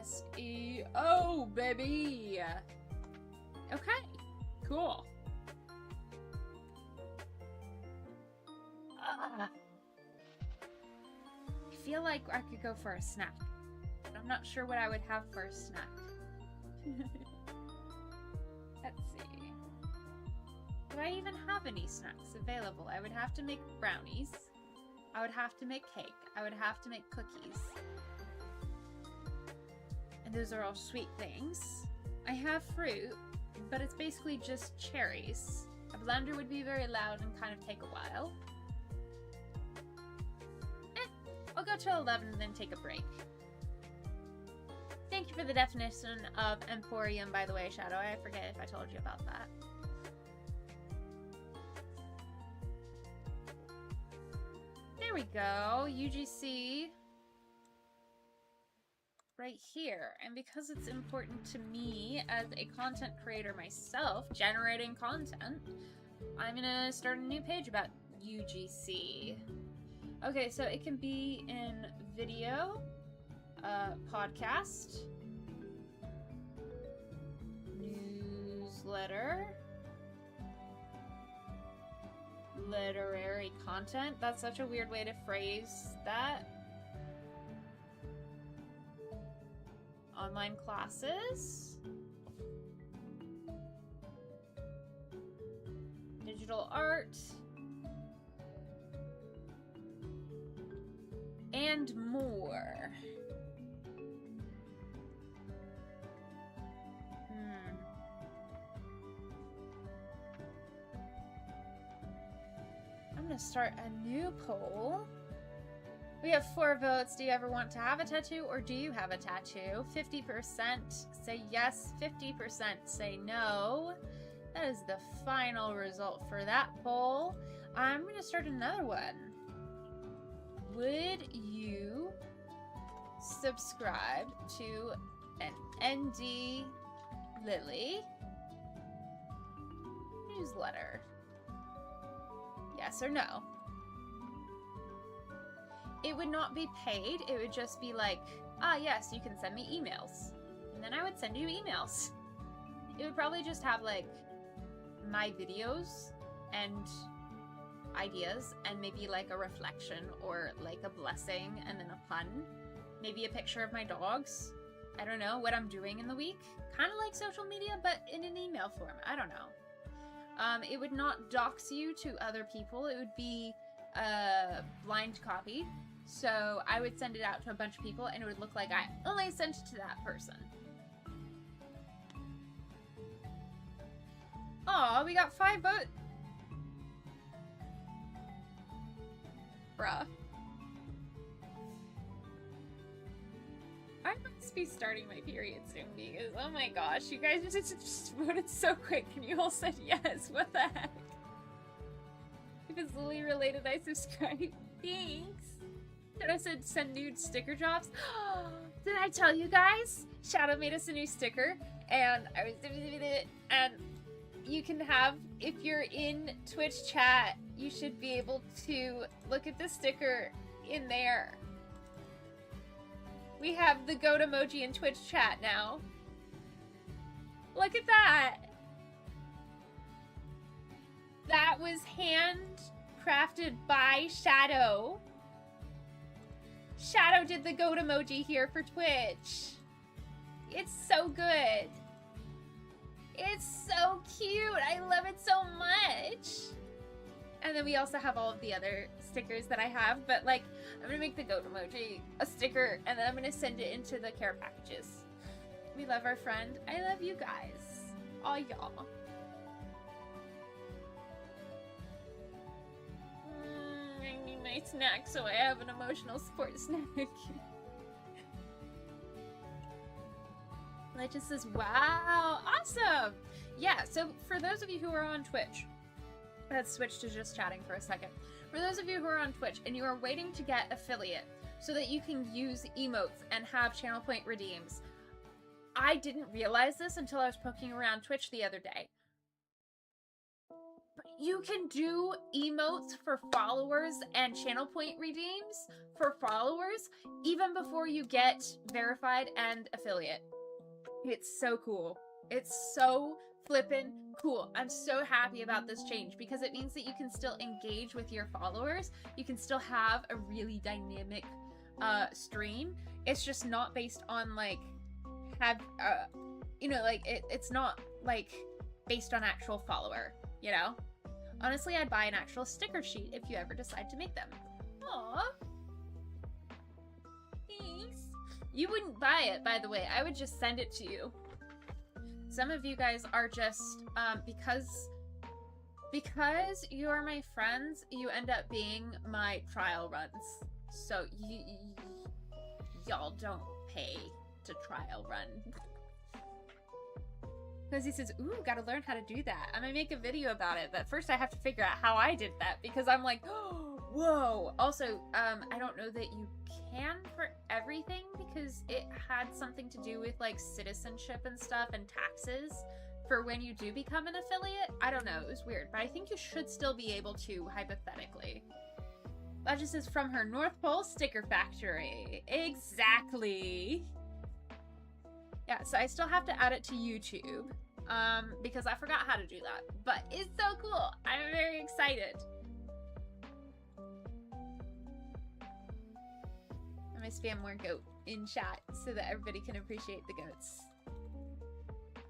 SEO, baby! Okay, cool. I feel like I could go for a snack. But I'm not sure what I would have for a snack. Let's see. Do I even have any snacks available? I would have to make brownies. I would have to make cake. I would have to make cookies. And those are all sweet things. I have fruit, but it's basically just cherries. A blender would be very loud and kind of take a while. I'll go till 11 and then take a break. Thank you for the definition of emporium, by the way, Shadow. I forget if I told you about that. There we go. UGC. Right here. And because it's important to me as a content creator myself, generating content, I'm gonna start a new page about UGC. Okay, so it can be in video, podcast, newsletter, literary content. That's such a weird way to phrase that. Online classes. Digital art. And more. I'm gonna start a new poll. We have 4 votes. Do you ever want to have a tattoo, or do you have a tattoo? 50% say yes, 50% say no. That is the final result for that poll. I'm gonna start another one. Would you subscribe to an ND Lily newsletter? Yes or no? It would not be paid. It would just be like, ah, yes, you can send me emails. And then I would send you emails. It would probably just have like my videos and ideas and maybe like a reflection or like a blessing and then a pun. Maybe a picture of my dogs. I don't know what I'm doing in the week. Kind of like social media, but in an email form. I don't know. It would not dox you to other people. It would be a blind copy. So I would send it out to a bunch of people and it would look like I only sent it to that person. Aw, we got 5 votes. Bruh. I must be starting my period soon because, oh my gosh, you guys just voted so quick and you all said yes. What the heck? If it's Lily related, I subscribe. Thanks. Should I said send nude sticker drops? Did I tell you guys? Shadow made us a new sticker and I was doing it, and you can have, if you're in Twitch chat, you should be able to look at the sticker in there. We have the goat emoji in Twitch chat now. Look at that. That was handcrafted by Shadow. Shadow did the goat emoji here for Twitch. It's so good. It's so cute. I love it so much. And then we also have all of the other stickers that I have, but like, I'm gonna make the goat emoji a sticker, and then I'm gonna send it into the care packages. We love our friend. I love you guys. All y'all. I need my snack, so I have an emotional support snack. Legend says, wow, awesome. Yeah, so for those of you who are on Twitch, let's switch to just chatting for a second. For those of you who are on Twitch and you are waiting to get affiliate so that you can use emotes and have channel point redeems, I didn't realize this until I was poking around Twitch the other day. But you can do emotes for followers and channel point redeems for followers even before you get verified and affiliate. It's so cool. It's so flippin' cool. I'm so happy about this change because it means that you can still engage with your followers. You can still have a really dynamic stream. It's just not based on like you know, like it's not like based on actual follower, you know? Honestly, I'd buy an actual sticker sheet if you ever decide to make them. Aww. Thanks. You wouldn't buy it, by the way. I would just send it to you. Some of you guys are just, because you are my friends, you end up being my trial runs. So y'all don't pay to trial run. Because he says, ooh, gotta learn how to do that. I'm gonna make a video about it, but first I have to figure out how I did that, because I'm like, oh, whoa. Also, I don't know that you can for everything, because it had something to do with like citizenship and stuff and taxes for when you do become an affiliate. I don't know, it was weird, but I think you should still be able to, hypothetically. That just is from her North Pole sticker factory. Exactly. Yeah, so I still have to add it to YouTube, because I forgot how to do that. But it's so cool. I'm very excited. I'm gonna spam more goat in chat so that everybody can appreciate the goats.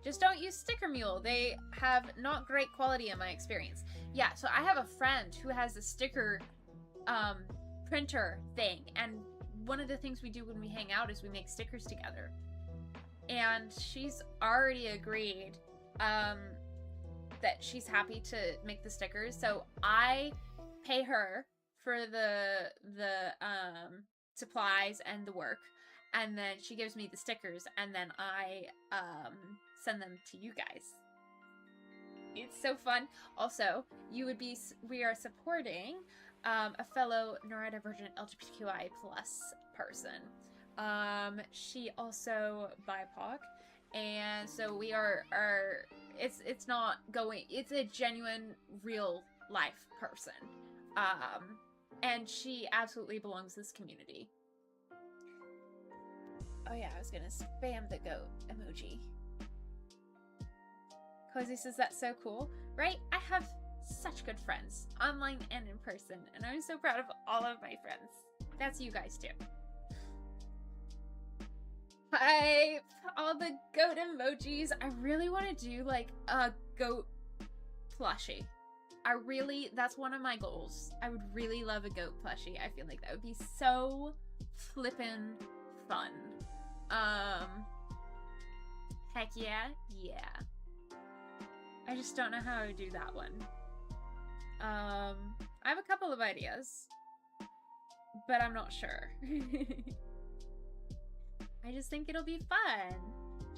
Just don't use Sticker Mule. They have not great quality in my experience. Yeah, so I have a friend who has a sticker printer thing, and one of the things we do when we hang out is we make stickers together. And she's already agreed that she's happy to make the stickers. So I pay her for the supplies and the work, and then she gives me the stickers, and then I send them to you guys. It's so fun. Also, we are supporting a fellow neurodivergent LGBTQI+ person. She also BIPOC, and so we are it's not going, it's a genuine real life person, and she absolutely belongs to this community. Oh yeah, I was gonna spam the goat emoji. Cozy says that's so cool, right? I have such good friends, online and in person, and I'm so proud of all of my friends. That's you guys too. Hi, all the goat emojis. I really want to do like a goat plushie. That's one of my goals. I would really love a goat plushie. I feel like that would be so flippin' fun. Heck yeah, yeah. I just don't know how to do that one. I have a couple of ideas, but I'm not sure. I just think it'll be fun.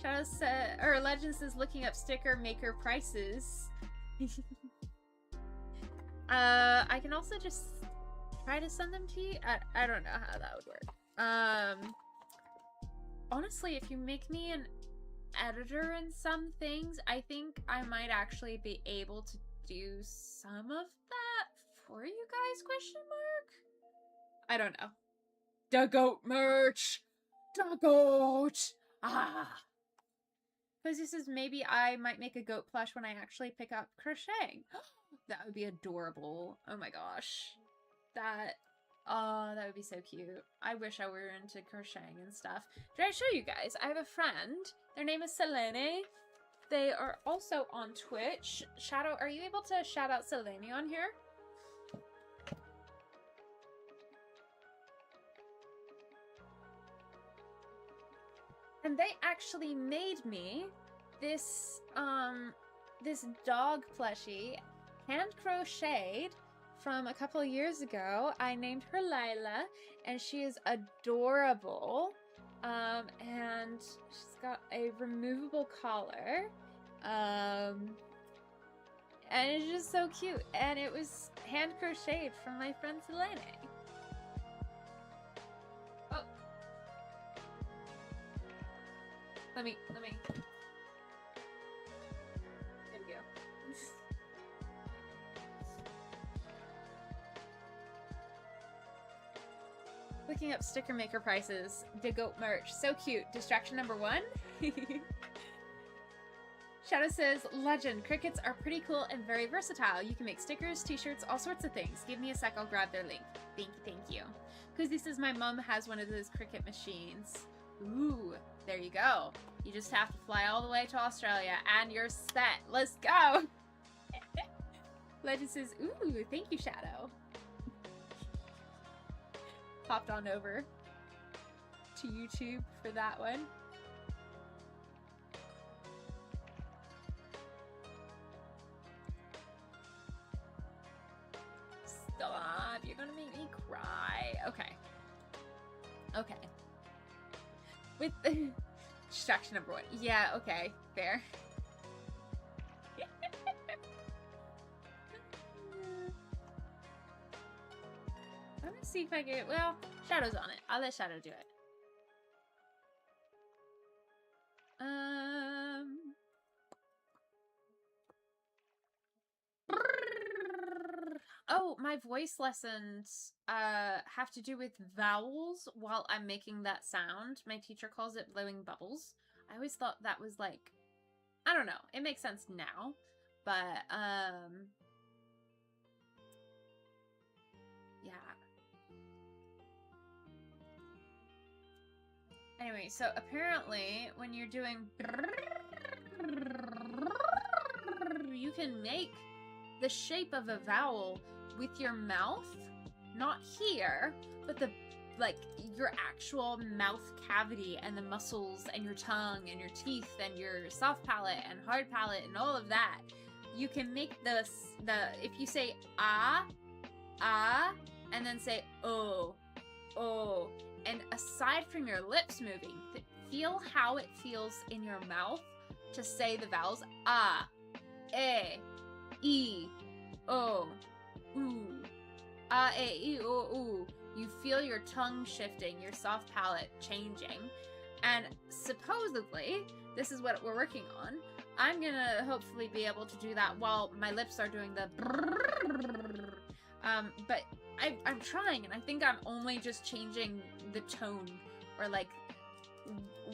Shadow said, or Legend says, looking up sticker maker prices. I can also just try to send them to you. I don't know how that would work. Honestly, if you make me an editor in some things, I think I might actually be able to do some of that for you guys, question mark? I don't know. The goat merch! The goat! Ah! Because this is, maybe I might make a goat plush when I actually pick up crocheting. That would be adorable. Oh my gosh. That Oh, that would be so cute. I wish I were into crocheting and stuff. Did I show you guys? I have a friend. Their name is Selene. They are also on Twitch. Shadow, are you able to shout out Selene on here? And they actually made me this this dog plushie, hand crocheted from a couple of years ago. I named her Lila, and she is adorable. And she's got a removable collar. And it's just so cute. And it was hand crocheted from my friend Selene. Oh. Let me. There we go. Looking up sticker maker prices. The goat merch. So cute. Distraction number 1. Shadow says, legend. Crickets are pretty cool and very versatile. You can make stickers, t-shirts, all sorts of things. Give me a sec. I'll grab their link. Thank you. Because this is my mom has one of those Cricut machines. Ooh, there you go. You just have to fly all the way to Australia and you're set. Let's go. Legend says, ooh, thank you, Shadow. Popped on over to YouTube for that one. Stop, you're gonna make me cry. Okay. Okay. With the distraction number 1. Yeah, okay, fair. I'm gonna see if I get, well, Shadow's on it. I'll let Shadow do it. Oh, my voice lessons have to do with vowels while I'm making that sound. My teacher calls it blowing bubbles. I always thought that was like, I don't know. It makes sense now, but yeah. Anyway, so apparently when you're doing, you can make the shape of a vowel with your mouth, not here, but the, like, your actual mouth cavity and the muscles and your tongue and your teeth and your soft palate and hard palate and all of that. You can make if you say ah, and then say oh, and aside from your lips moving, feel how it feels in your mouth to say the vowels ah, e, o, oo, ah, e, o, oo. You feel your tongue shifting, your soft palate changing, and supposedly, this is what we're working on. I'm gonna hopefully be able to do that while my lips are doing the but I'm trying, and I think I'm only just changing the tone, or like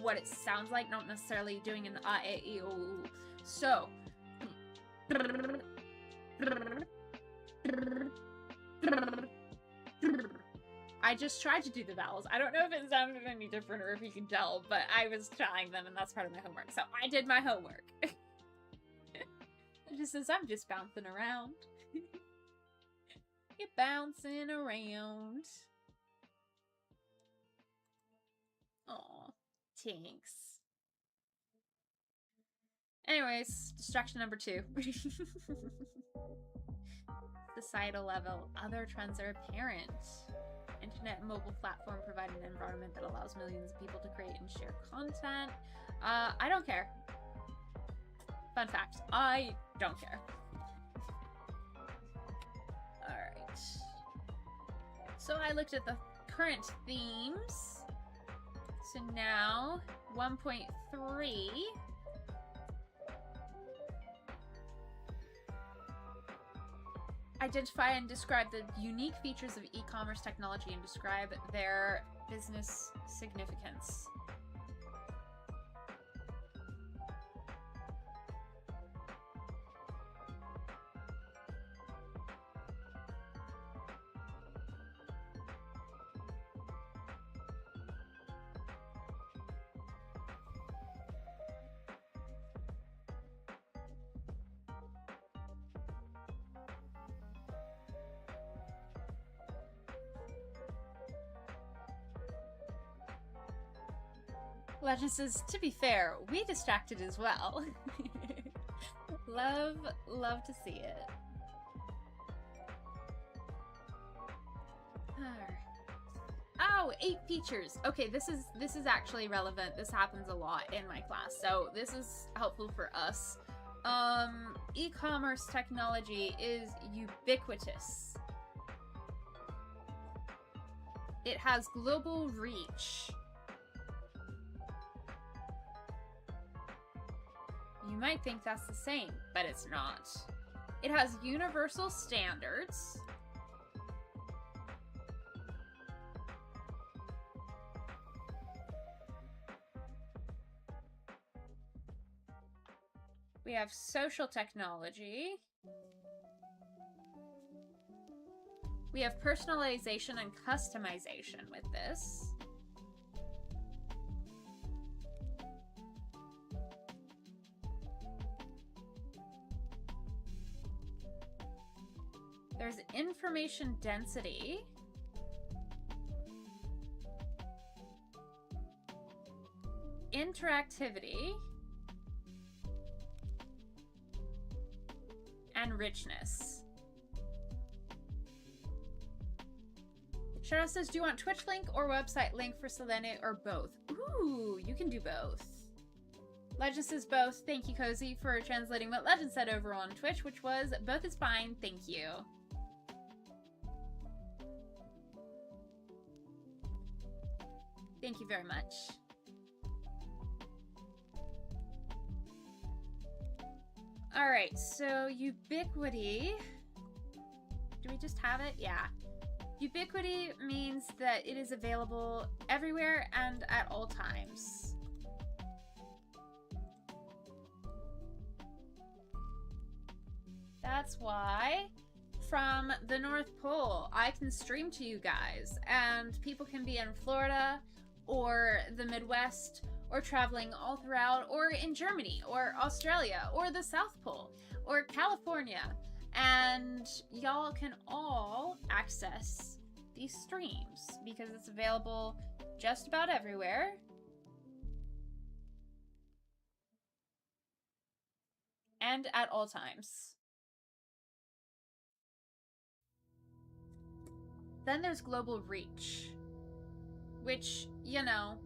what it sounds like, not necessarily doing an ah, e, o, oo. So, I just tried to do the vowels. I don't know if it sounded any different or if you can tell, but I was trying them, and that's part of my homework. So I did my homework. It just says I'm just bouncing around. You're bouncing around. Aw, thanks. Anyways, distraction number 2. Societal level. Other trends are apparent. Internet and mobile platform provide an environment that allows millions of people to create and share content. I don't care. Fun fact, I don't care. Alright. So I looked at the current themes. So now, 1.3. Identify and describe the unique features of e-commerce technology and describe their business significance. Legend says, to be fair, we distracted as well. love to see it. Alright. Oh, 8 features. Okay, this is actually relevant. This happens a lot in my class, so this is helpful for us. E-commerce technology is ubiquitous. It has global reach. You might think that's the same, but it's not. It has universal standards. We have social technology. We have personalization and customization with this. There's information density. Interactivity. And richness. Shadow says, do you want Twitch link or website link for Selene or both? Ooh, you can do both. Legend says both. Thank you, Cozy, for translating what Legend said over on Twitch, which was, both is fine, thank you. Thank you very much. Alright, so ubiquity. Do we just have it? Yeah. Ubiquity means that it is available everywhere and at all times. That's why from the North Pole, I can stream to you guys, and people can be in Florida or the Midwest or traveling all throughout, or in Germany, or Australia, or the South Pole, or California. And y'all can all access these streams because it's available just about everywhere. And at all times. Then there's global reach, which, you know,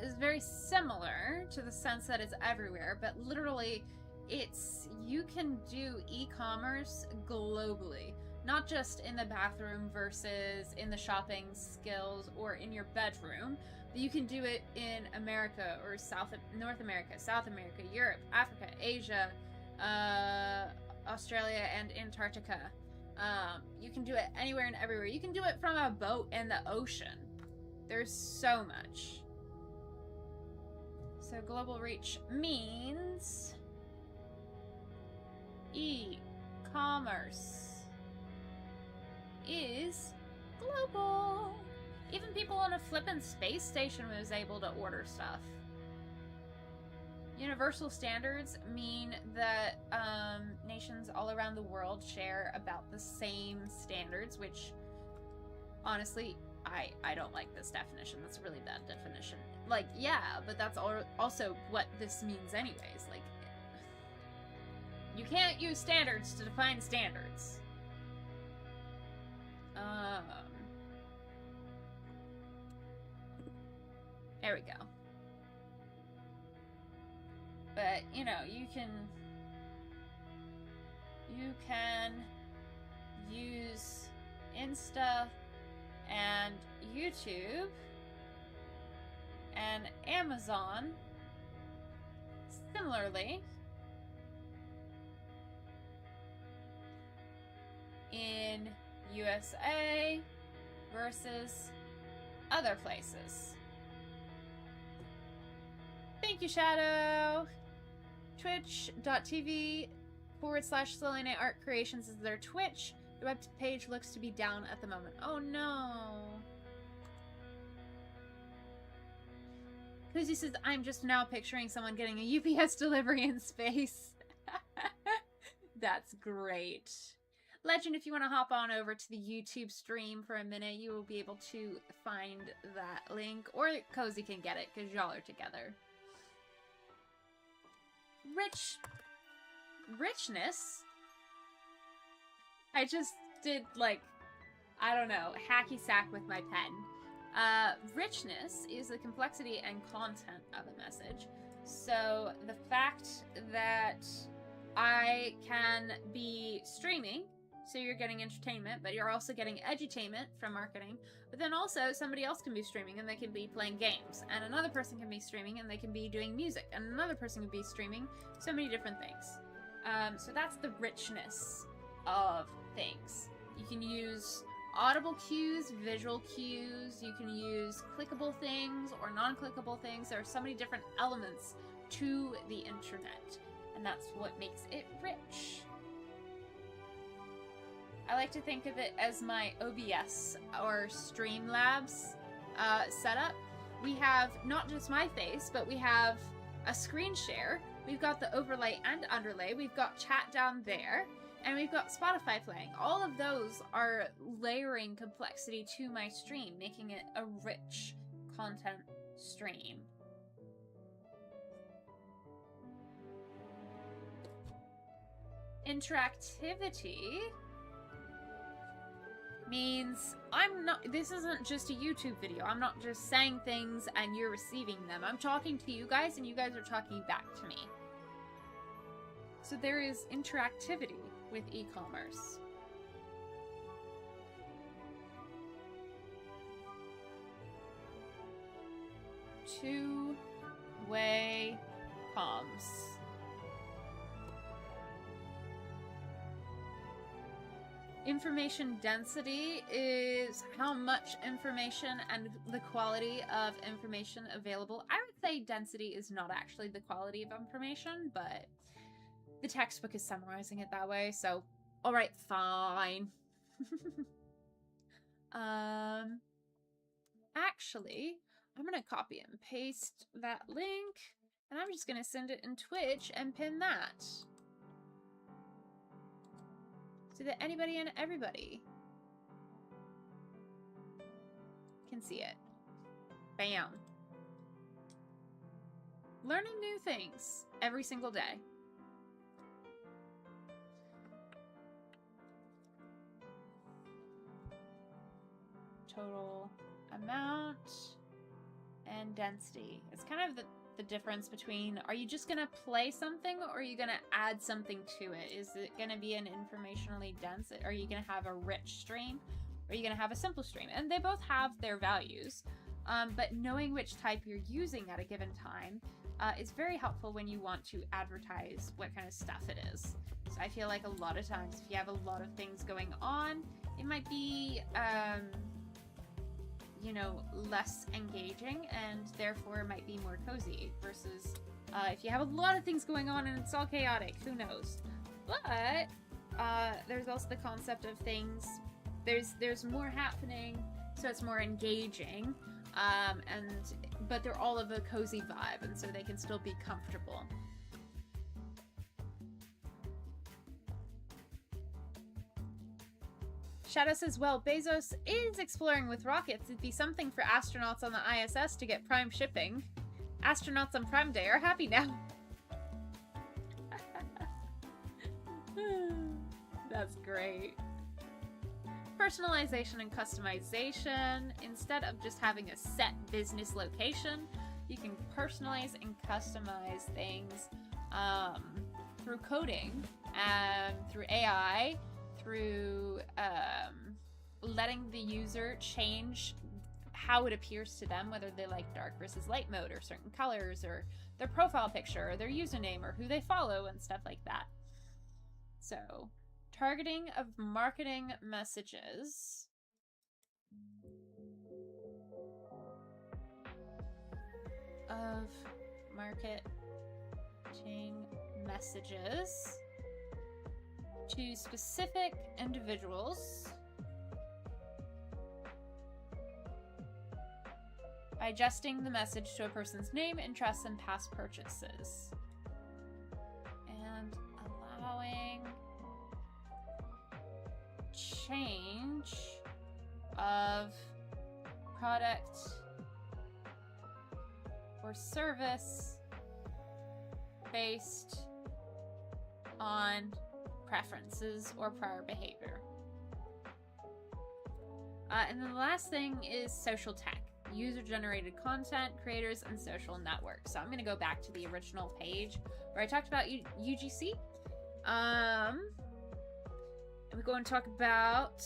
is very similar to the sense that it's everywhere, but literally you can do e-commerce globally, not just in the bathroom versus in the shopping skills or in your bedroom, but you can do it in America or North America, South America, Europe, Africa, Asia, Australia, and Antarctica. You can do it anywhere and everywhere. You can do it from a boat in the ocean. There's so much. So global reach means e-commerce is global. Even people on a flippin' space station was able to order stuff. Universal standards mean that nations all around the world share about the same standards, which honestly, I don't like this definition. That's a really bad definition. Like, yeah, but that's also what this means anyways. Like, you can't use standards to define standards. There we go. But, you know, you can use Insta and YouTube and Amazon similarly in USA versus other places. Thank you, Shadow. Twitch.tv/Selene Art Creations is their Twitch. The web page looks to be down at the moment. Oh no. Kuzi says, I'm just now picturing someone getting a UPS delivery in space. That's great. Legend, if you want to hop on over to the YouTube stream for a minute, you will be able to find that link. Or Cozy can get it, because y'all are together. Richness? I just did, like, I don't know, hacky sack with my pen. Richness is the complexity and content of a message. So the fact that I can be streaming, so you're getting entertainment, but you're also getting edutainment from marketing, but then also somebody else can be streaming and they can be playing games, and another person can be streaming and they can be doing music, and another person can be streaming so many different things. So that's the richness of things. You can use audible cues, visual cues, you can use clickable things or non-clickable things. There are so many different elements to the internet, and that's what makes it rich. I like to think of it as my OBS or Streamlabs setup. We have not just my face, but we have a screen share. We've got the overlay and underlay. We've got chat down there. And we've got Spotify playing. All of those are layering complexity to my stream, making it a rich content stream. Interactivity means this isn't just a YouTube video. I'm not just saying things and you're receiving them. I'm talking to you guys and you guys are talking back to me. So there is interactivity with e-commerce. Two-way comms. Information density is how much information and the quality of information available. I would say density is not actually the quality of information, but the textbook is summarizing it that way, so alright, fine. Actually, I'm gonna copy and paste that link, and I'm just gonna send it in Twitch and pin that. So that anybody and everybody can see it. Bam. Learning new things every single day. Total amount and density. It's kind of the difference between, are you just gonna play something or are you gonna add something to it? Is it gonna be an informationally dense? Are you gonna have a rich stream? Or are you gonna have a simple stream? And they both have their values, but knowing which type you're using at a given time is very helpful when you want to advertise what kind of stuff it is. So I feel like a lot of times if you have a lot of things going on, it might be you know, less engaging and therefore might be more cozy versus if you have a lot of things going on and it's all chaotic, who knows? But there's also the concept of things, there's more happening, so it's more engaging, but they're all of a cozy vibe, and so they can still be comfortable. Shadow says, well, Bezos is exploring with rockets. It'd be something for astronauts on the ISS to get Prime shipping. Astronauts on Prime Day are happy now. That's great. Personalization and customization. Instead of just having a set business location, you can personalize and customize things through coding, through AI, through letting the user change how it appears to them, whether they like dark versus light mode or certain colors or their profile picture or their username or who they follow and stuff like that. So, targeting of marketing messages. Of marketing messages to specific individuals by adjusting the message to a person's name, interests, and past purchases. And allowing change of product or service based on preferences or prior behavior. And then the last thing is social tech, user-generated content, creators, and social networks. So I'm going to go back to the original page where I talked about UGC. We're going to talk about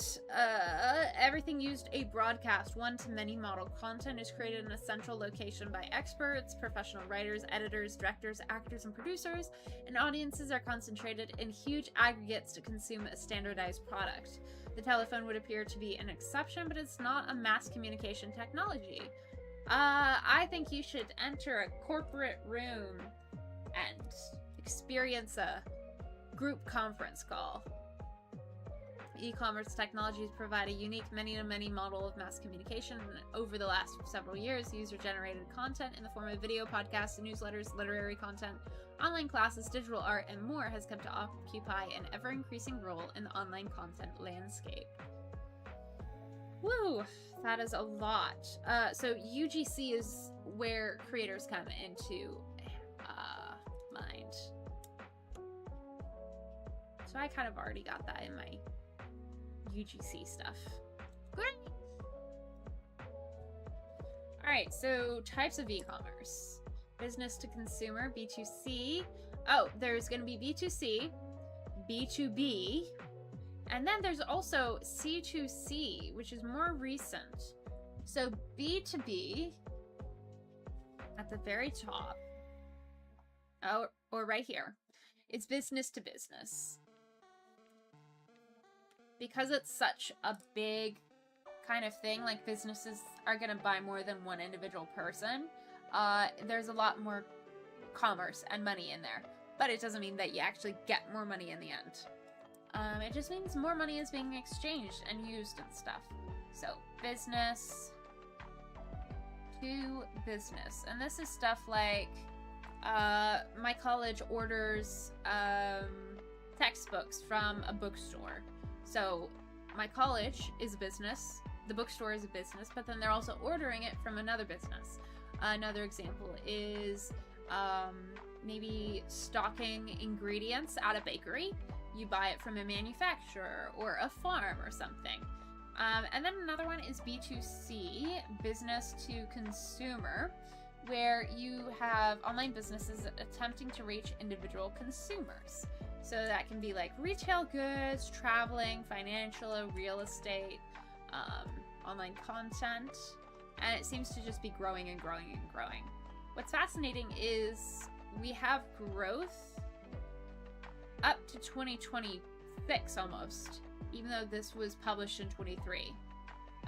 everything used a broadcast one-to-many model. Content is created in a central location by experts, professional writers, editors, directors, actors, and producers, and audiences are concentrated in huge aggregates to consume a standardized product. The telephone would appear to be an exception, but it's not a mass communication technology. I think you should enter a corporate room and experience a group conference call. E-commerce technologies provide a unique many-to-many model of mass communication. Over the last several years, user-generated content in the form of video, podcasts, newsletters, literary content, online classes, digital art, and more has come to occupy an ever-increasing role in the online content landscape. Woo! That is a lot. So UGC is where creators come into mind. So I kind of already got that in my UGC stuff. Great! Alright, so types of e-commerce. Business to consumer, B2C. Oh, there's going to be B2C, B2B, and then there's also C2C, which is more recent. So B2B at the very top, or right here, it's business to business. Because it's such a big kind of thing, like businesses are going to buy more than one individual person, there's a lot more commerce and money in there. But it doesn't mean that you actually get more money in the end. It just means more money is being exchanged and used and stuff. So, business to business. And this is stuff like, my college orders textbooks from a bookstore. So my college is a business, the bookstore is a business, but then they're also ordering it from another business. Another example is maybe stocking ingredients at a bakery. You buy it from a manufacturer or a farm or something. And then another one is B2C, business to consumer, where you have online businesses attempting to reach individual consumers. So that can be like retail goods, traveling, financial, real estate, online content, and it seems to just be growing and growing and growing. What's fascinating is we have growth up to 2026 almost, even though this was published in 23.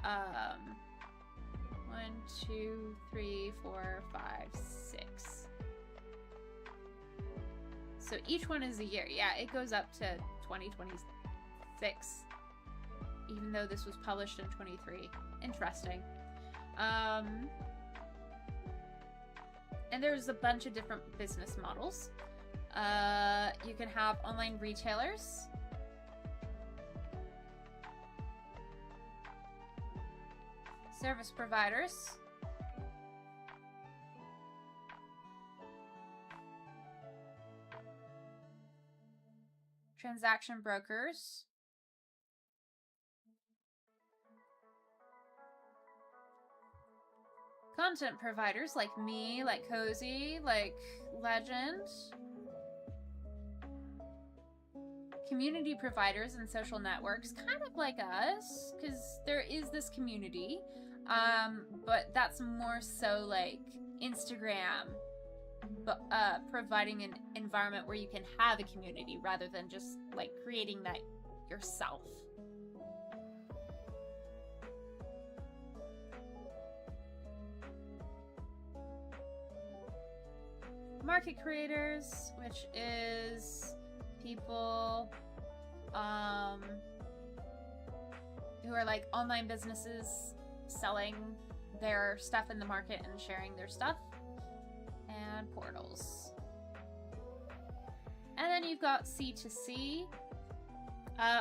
1, 2, 3, 4, 5, 6. So each one is a year. Yeah, it goes up to 2026, even though this was published in 23. Interesting. And there's a bunch of different business models. You can have online retailers. Service providers. Transaction brokers. Content providers like me, like Cozy, like Legend. Community providers and social networks, kind of like us, because there is this community, but that's more so like Instagram, but providing an environment where you can have a community rather than just like creating that yourself. Market creators, which is people who are like online businesses selling their stuff in the market and sharing their stuff. And portals. And then you've got C2C,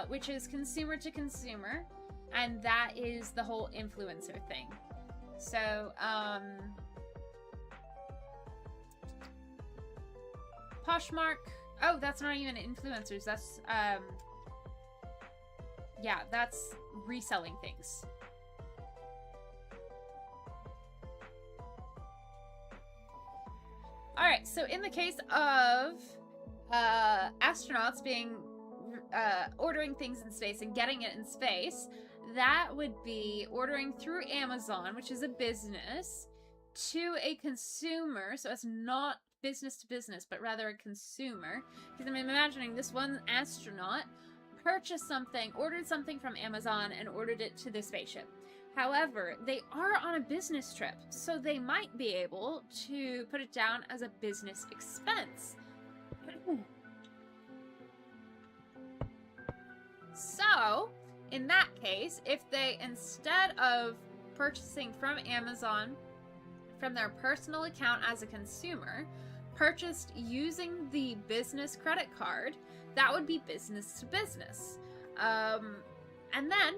which is consumer to consumer, and that is the whole influencer thing. So, Poshmark, oh, that's not even influencers, that's, yeah, that's reselling things. Alright, so in the case of astronauts ordering things in space and getting it in space, that would be ordering through Amazon, which is a business, to a consumer, so it's not business to business, but rather a consumer. Because I'm imagining this one astronaut purchased something, ordered something from Amazon, and ordered it to the spaceship. However, they are on a business trip, so they might be able to put it down as a business expense. So, in that case, if they, instead of purchasing from Amazon, from their personal account as a consumer, purchased using the business credit card, that would be business to business. And then,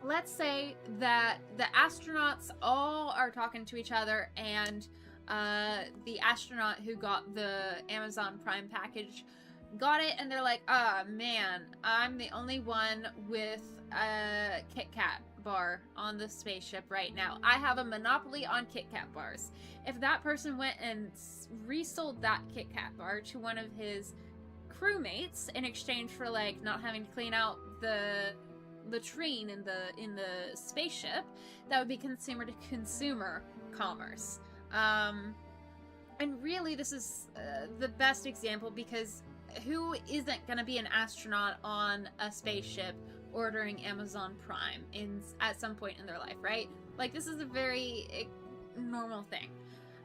let's say that the astronauts all are talking to each other, and the astronaut who got the Amazon Prime package got it, and they're like, ah, man, I'm the only one with a Kit Kat bar on the spaceship right now. I have a monopoly on Kit Kat bars. If that person went and resold that Kit Kat bar to one of his crewmates in exchange for, like, not having to clean out the latrine in the spaceship, that would be consumer to consumer commerce. And really, this is the best example, because who isn't going to be an astronaut on a spaceship ordering Amazon Prime at some point in their life, right? Like, this is a very normal thing.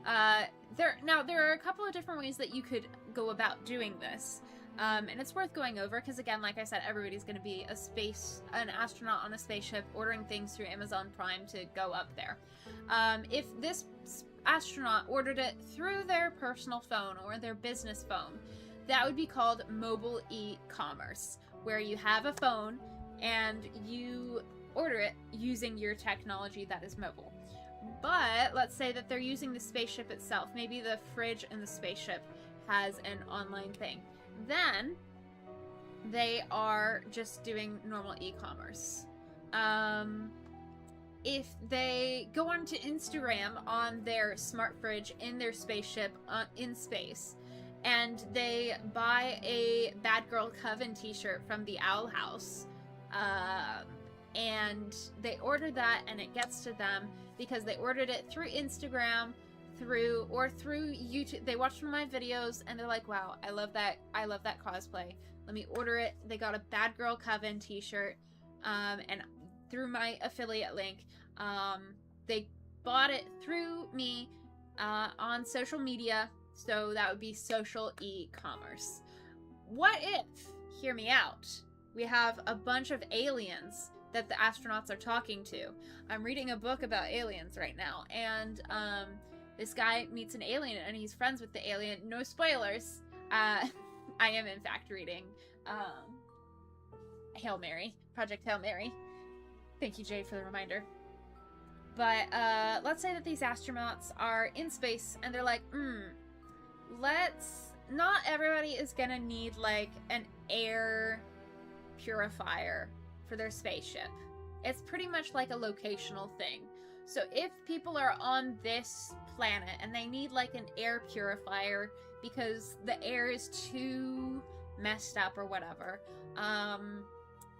There are a couple of different ways that you could go about doing this. And it's worth going over, because again, like I said, everybody's going to be an astronaut on a spaceship ordering things through Amazon Prime to go up there. If this astronaut ordered it through their personal phone or their business phone, that would be called mobile e-commerce, where you have a phone and you order it using your technology that is mobile. But let's say that they're using the spaceship itself. Maybe the fridge in the spaceship has an online thing. Then they are just doing normal e-commerce. If they go onto Instagram on their smart fridge in their spaceship in space, and they buy a Bad Girl Coven t-shirt from the Owl House, and they order that, and it gets to them because they ordered it through Instagram, through YouTube. They watched one of my videos and they're like, wow, I love that cosplay, let me order it. They got a Bad Girl Coven t-shirt, and through my affiliate link, they bought it through me on social media, so that would be social e-commerce. What if, hear me out, we have a bunch of aliens that the astronauts are talking to? I'm reading a book about aliens right now, and this guy meets an alien and he's friends with the alien. No spoilers. I am in fact reading Hail Mary, Project Hail Mary. Thank you, Jay, for the reminder. But let's say that these astronauts are in space and they're like, not everybody is gonna need like an air purifier for their spaceship. It's pretty much like a locational thing. So if people are on this planet and they need like an air purifier because the air is too messed up or whatever,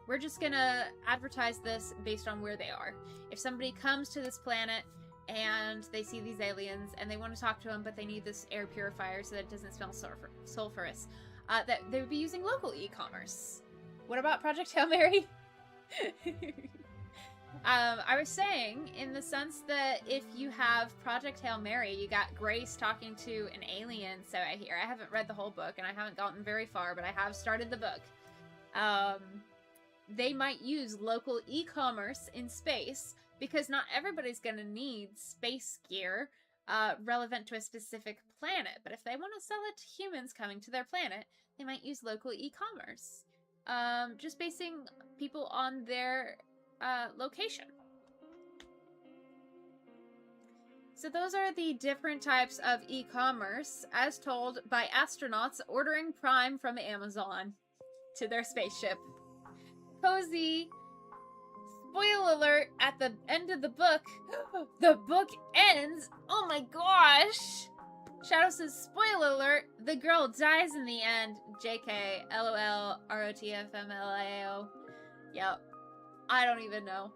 we're just gonna advertise this based on where they are. If somebody comes to this planet and they see these aliens and they want to talk to them, but they need this air purifier so that it doesn't smell sulfurous, that they would be using local e-commerce. What about Project Hail Mary? I was saying, in the sense that if you have Project Hail Mary, you got Grace talking to an alien, so I hear. I haven't read the whole book, and I haven't gotten very far, but I have started the book. They might use local e-commerce in space, because not everybody's going to need space gear relevant to a specific planet. But if they want to sell it to humans coming to their planet, they might use local e-commerce. just basing people on their location. So those are the different types of e-commerce as told by astronauts ordering Prime from Amazon to their spaceship. Cozy. Spoiler alert, at the end of the book, the book ends. Oh my gosh. Shadow says, spoiler alert, the girl dies in the end. JK, LOL, ROTFMLAO. Yep. I don't even know.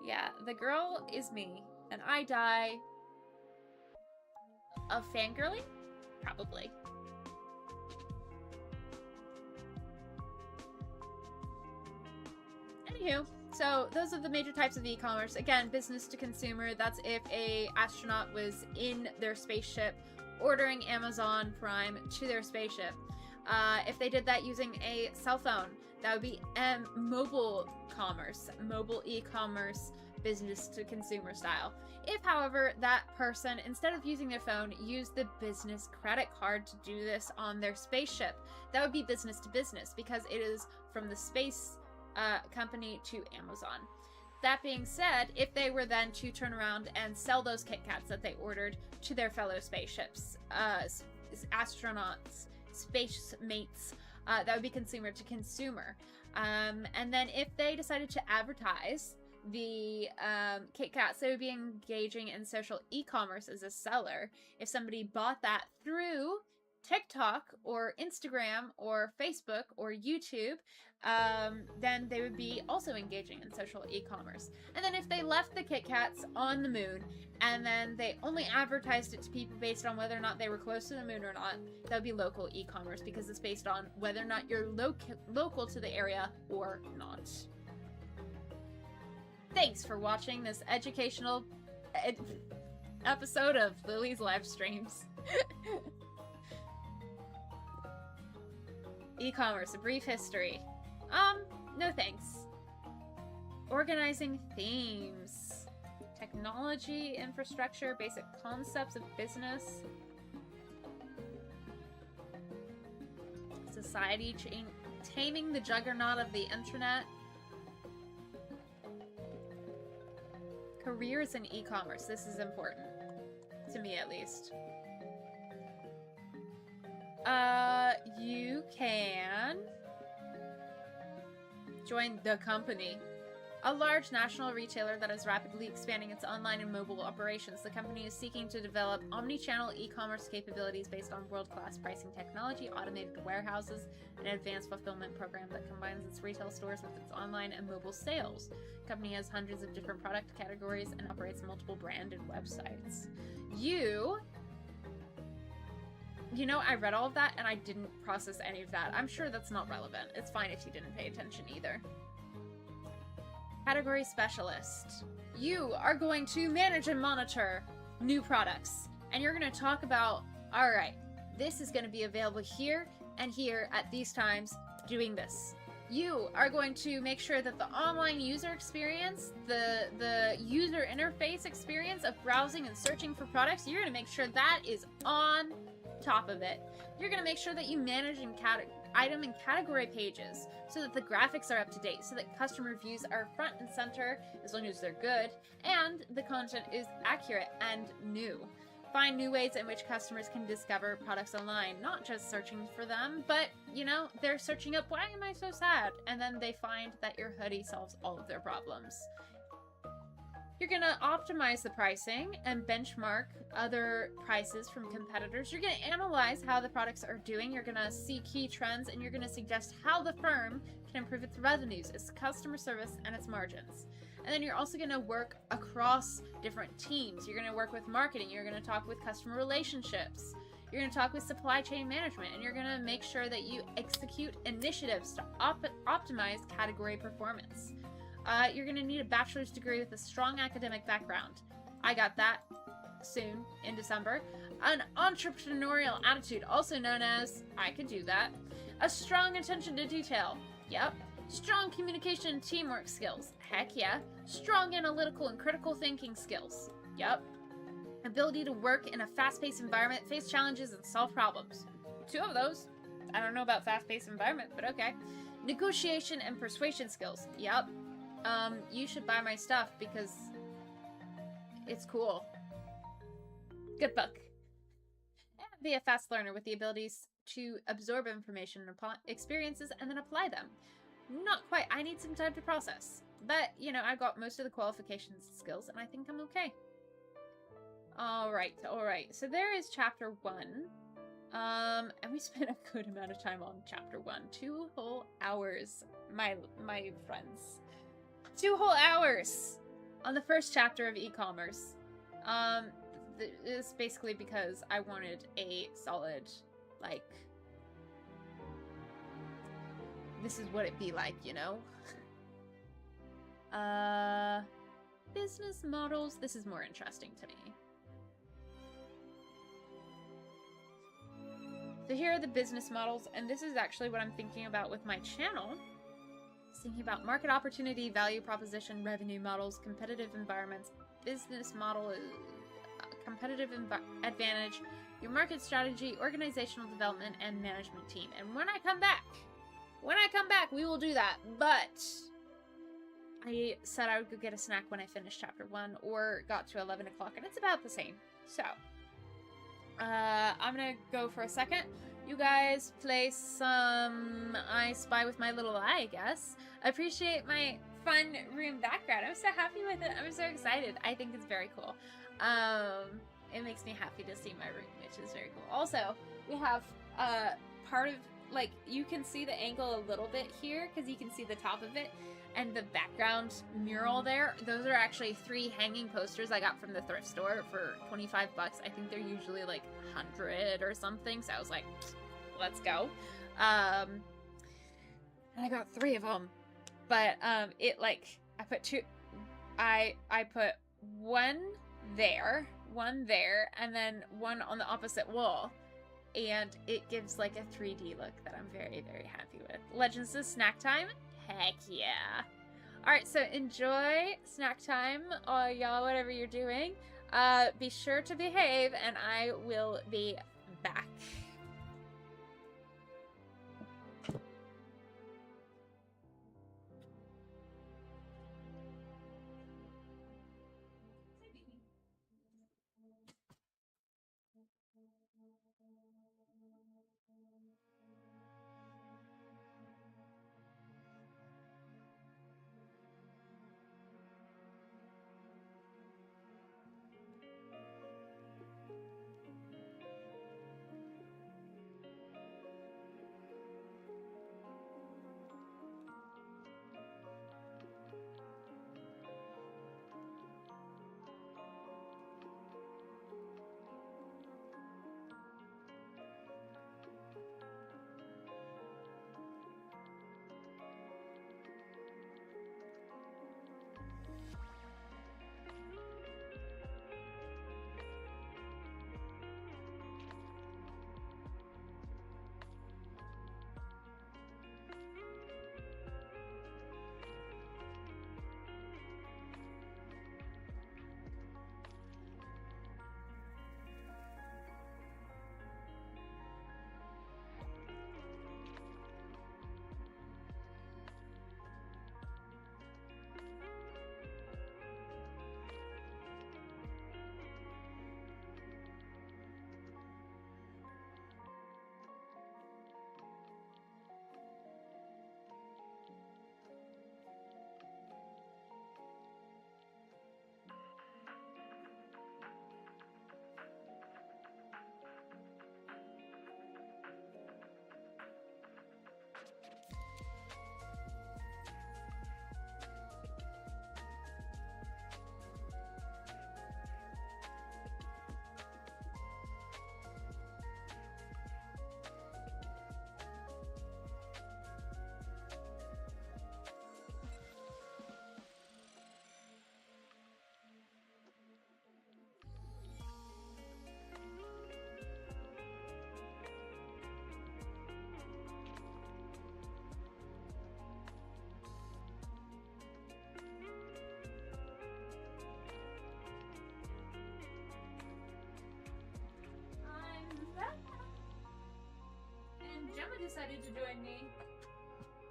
Yeah, the girl is me, and I die of fangirling? Probably. Anywho, so those are the major types of e-commerce. Again, business to consumer. That's if a astronaut was in their spaceship ordering Amazon Prime to their spaceship. If they did that using a cell phone, that would be mobile commerce, mobile e-commerce, business to consumer style. If, however, that person, instead of using their phone, used the business credit card to do this on their spaceship, that would be business to business because it is from the space company to Amazon. That being said, if they were then to turn around and sell those Kit Kats that they ordered to their fellow spaceships, astronauts, space mates, that would be consumer to consumer. And then if they decided to advertise the Kit Kats, they would be engaging in social e-commerce as a seller. If somebody bought that through TikTok or Instagram or Facebook or YouTube, then they would be also engaging in social e-commerce. And then if they left the Kit Kats on the moon and then they only advertised it to people based on whether or not they were close to the moon or not, that would be local e-commerce because it's based on whether or not you're local to the area or not. Thanks for watching this educational episode of Lily's live streams. E-commerce, a brief history. No thanks. Organizing themes. Technology, infrastructure, basic concepts of business. Society, taming the juggernaut of the internet. Careers in e-commerce. This is important. To me, at least. You can join the company. A large national retailer that is rapidly expanding its online and mobile operations. The company is seeking to develop omni-channel e-commerce capabilities based on world-class pricing technology, automated warehouses, and an advanced fulfillment program that combines its retail stores with its online and mobile sales. The company has hundreds of different product categories and operates multiple branded websites. You know, I read all of that and I didn't process any of that. I'm sure that's not relevant. It's fine if you didn't pay attention either. Category specialist. You are going to manage and monitor new products. And you're going to talk about, all right, this is going to be available here and here at these times doing this. You are going to make sure that the online user experience, the user interface experience of browsing and searching for products, you're going to make sure that is on top of it. You're going to make sure that you manage item and category pages so that the graphics are up to date, so that customer reviews are front and center as long as they're good, and the content is accurate and new. Find new ways in which customers can discover products online, not just searching for them, but, you know, they're searching up, why am I so sad? And then they find that your hoodie solves all of their problems. You're going to optimize the pricing and benchmark other prices from competitors. You're going to analyze how the products are doing. You're going to see key trends, and you're going to suggest how the firm can improve its revenues, its customer service, and its margins. And then you're also going to work across different teams. You're going to work with marketing. You're going to talk with customer relationships. You're going to talk with supply chain management, and you're going to make sure that you execute initiatives to optimize category performance. You're going to need a bachelor's degree with a strong academic background. I got that soon in December. An entrepreneurial attitude, also known as, I could do that. A strong attention to detail. Yep. Strong communication and teamwork skills. Heck yeah. Strong analytical and critical thinking skills. Yep. Ability to work in a fast-paced environment, face challenges, and solve problems. 2 of those. I don't know about fast-paced environment, but okay. Negotiation and persuasion skills. Yep. You should buy my stuff because it's cool. Good book. And be a fast learner with the abilities to absorb information and experiences and then apply them. Not quite. I need some time to process. But, you know, I got most of the qualifications and skills, and I think I'm okay. Alright. So there is chapter 1. And we spent a good amount of time on chapter 1. 2 whole hours, my friends. 2 whole hours on the first chapter of e-commerce. This is basically because I wanted a solid, like, this is what it'd be like, you know? Business models. This is more interesting to me. So here are the business models, and this is actually what I'm thinking about with my channel. Thinking about market opportunity, value proposition, revenue models, competitive environments, business model, competitive advantage, your market strategy, organizational development, and management team. And when I come back, we will do that. But I said I would go get a snack when I finished chapter 1 or got to 11 o'clock, and it's about the same. So, I'm gonna go for a second. You guys play some I Spy with my little eye, I guess. I appreciate my fun room background. I'm so happy with it. I'm so excited. I think it's very cool. It makes me happy to see my room, which is very cool. Also, we have part of, like, you can see the angle a little bit here because you can see the top of it. And the background mural there, those are actually 3 hanging posters I got from the thrift store for 25 bucks. I think they're usually like 100 or something. So I was like, let's go. And I got 3 of them. But it, like, I put 2, I put 1 there, and then 1 on the opposite wall. And it gives like a 3D look that I'm very, very happy with. Legends is snack time. Heck yeah. Alright, so enjoy snack time, y'all, whatever you're doing. Be sure to behave, and I will be back. decided to join me.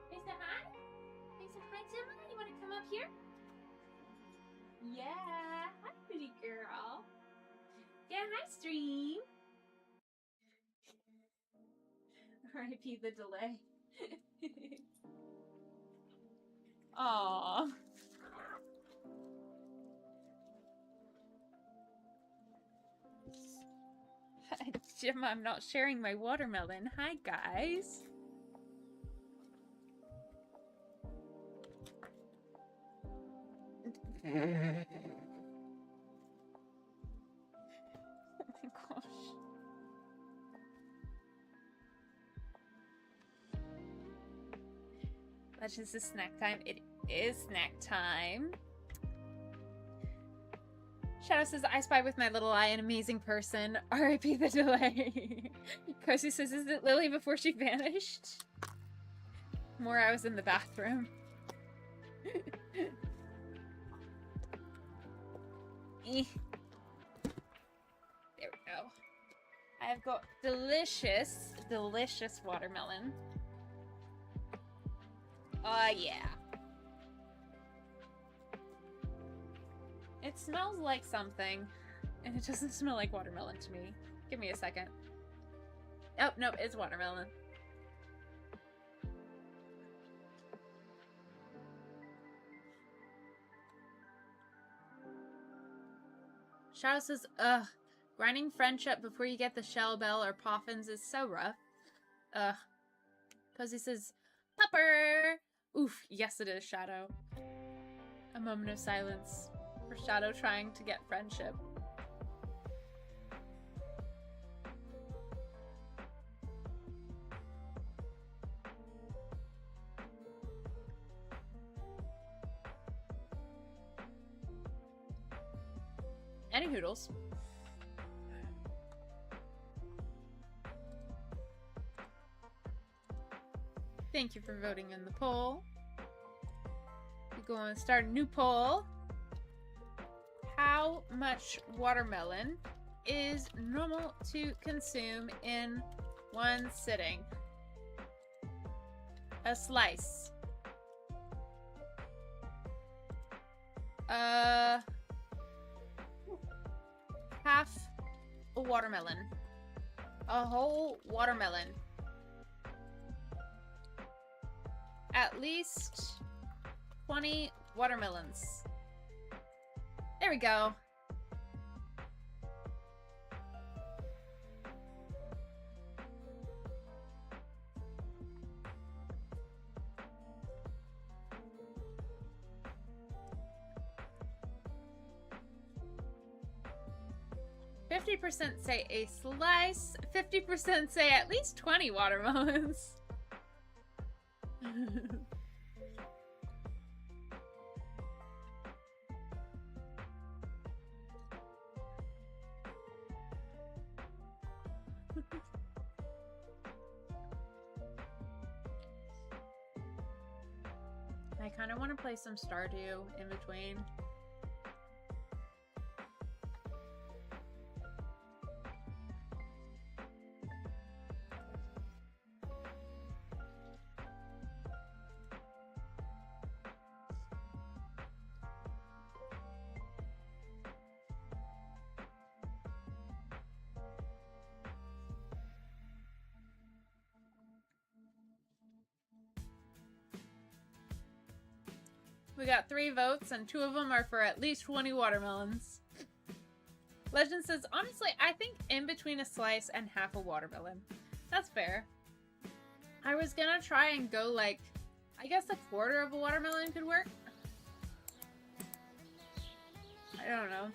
Hey, say hi. Hey, say hi, Gemma. You want to come up here? Yeah. Hi, pretty girl. Yeah, hi, Stream. R.I.P. the delay. Aww. Jim, I'm not sharing my watermelon. Hi, guys. Oh my gosh. Legends is snack time. It is snack time. Shadow says, I spy with my little eye an amazing person. R.I.P. the delay. Cozy says, is it Lily before she vanished? More, I was in the bathroom. There we go. I've got delicious, delicious watermelon. Oh, yeah. It smells like something, and it doesn't smell like watermelon to me. Give me a second. Oh, nope, it's watermelon. Shadow says, ugh, grinding friendship before you get the shell bell or poffins is so rough. Ugh. Cozy says, Pupper! Oof, yes it is, Shadow. A moment of silence for Shadow trying to get friendship. Any hoodles. Thank you for voting in the poll. We're going to start a new poll. How much watermelon is normal to consume in one sitting? A slice. Half a watermelon. A whole watermelon. At least 20 watermelons. There we go. %, say a slice. 50% say at least 20 watermelons. I kind of want to play some Stardew in between. We got 3 votes, and 2 of them are for at least 20 watermelons. Legend says, honestly, I think in between a slice and half a watermelon. That's fair. I was gonna try and go like, I guess a quarter of a watermelon could work. I don't know.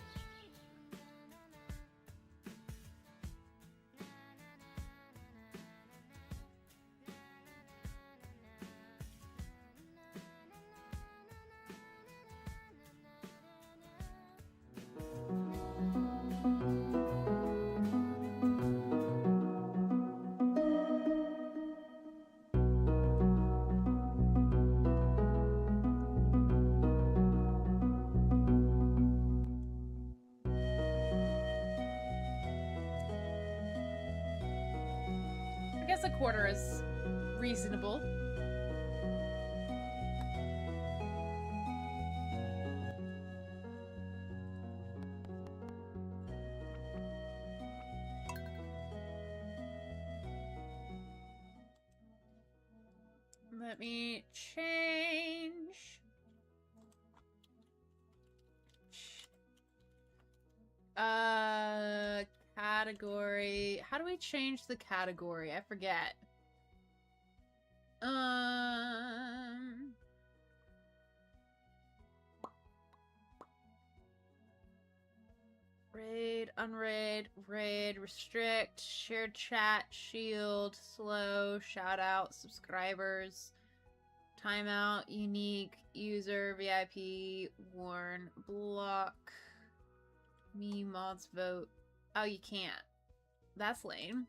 guess a quarter is reasonable. Let me change. Category. How do we change the category? I forget. Raid, unraid, raid, restrict, shared chat, shield, slow, shout out, subscribers, timeout, unique, user, VIP, warn, block, me, mods, vote. Oh, you can't. That's lame.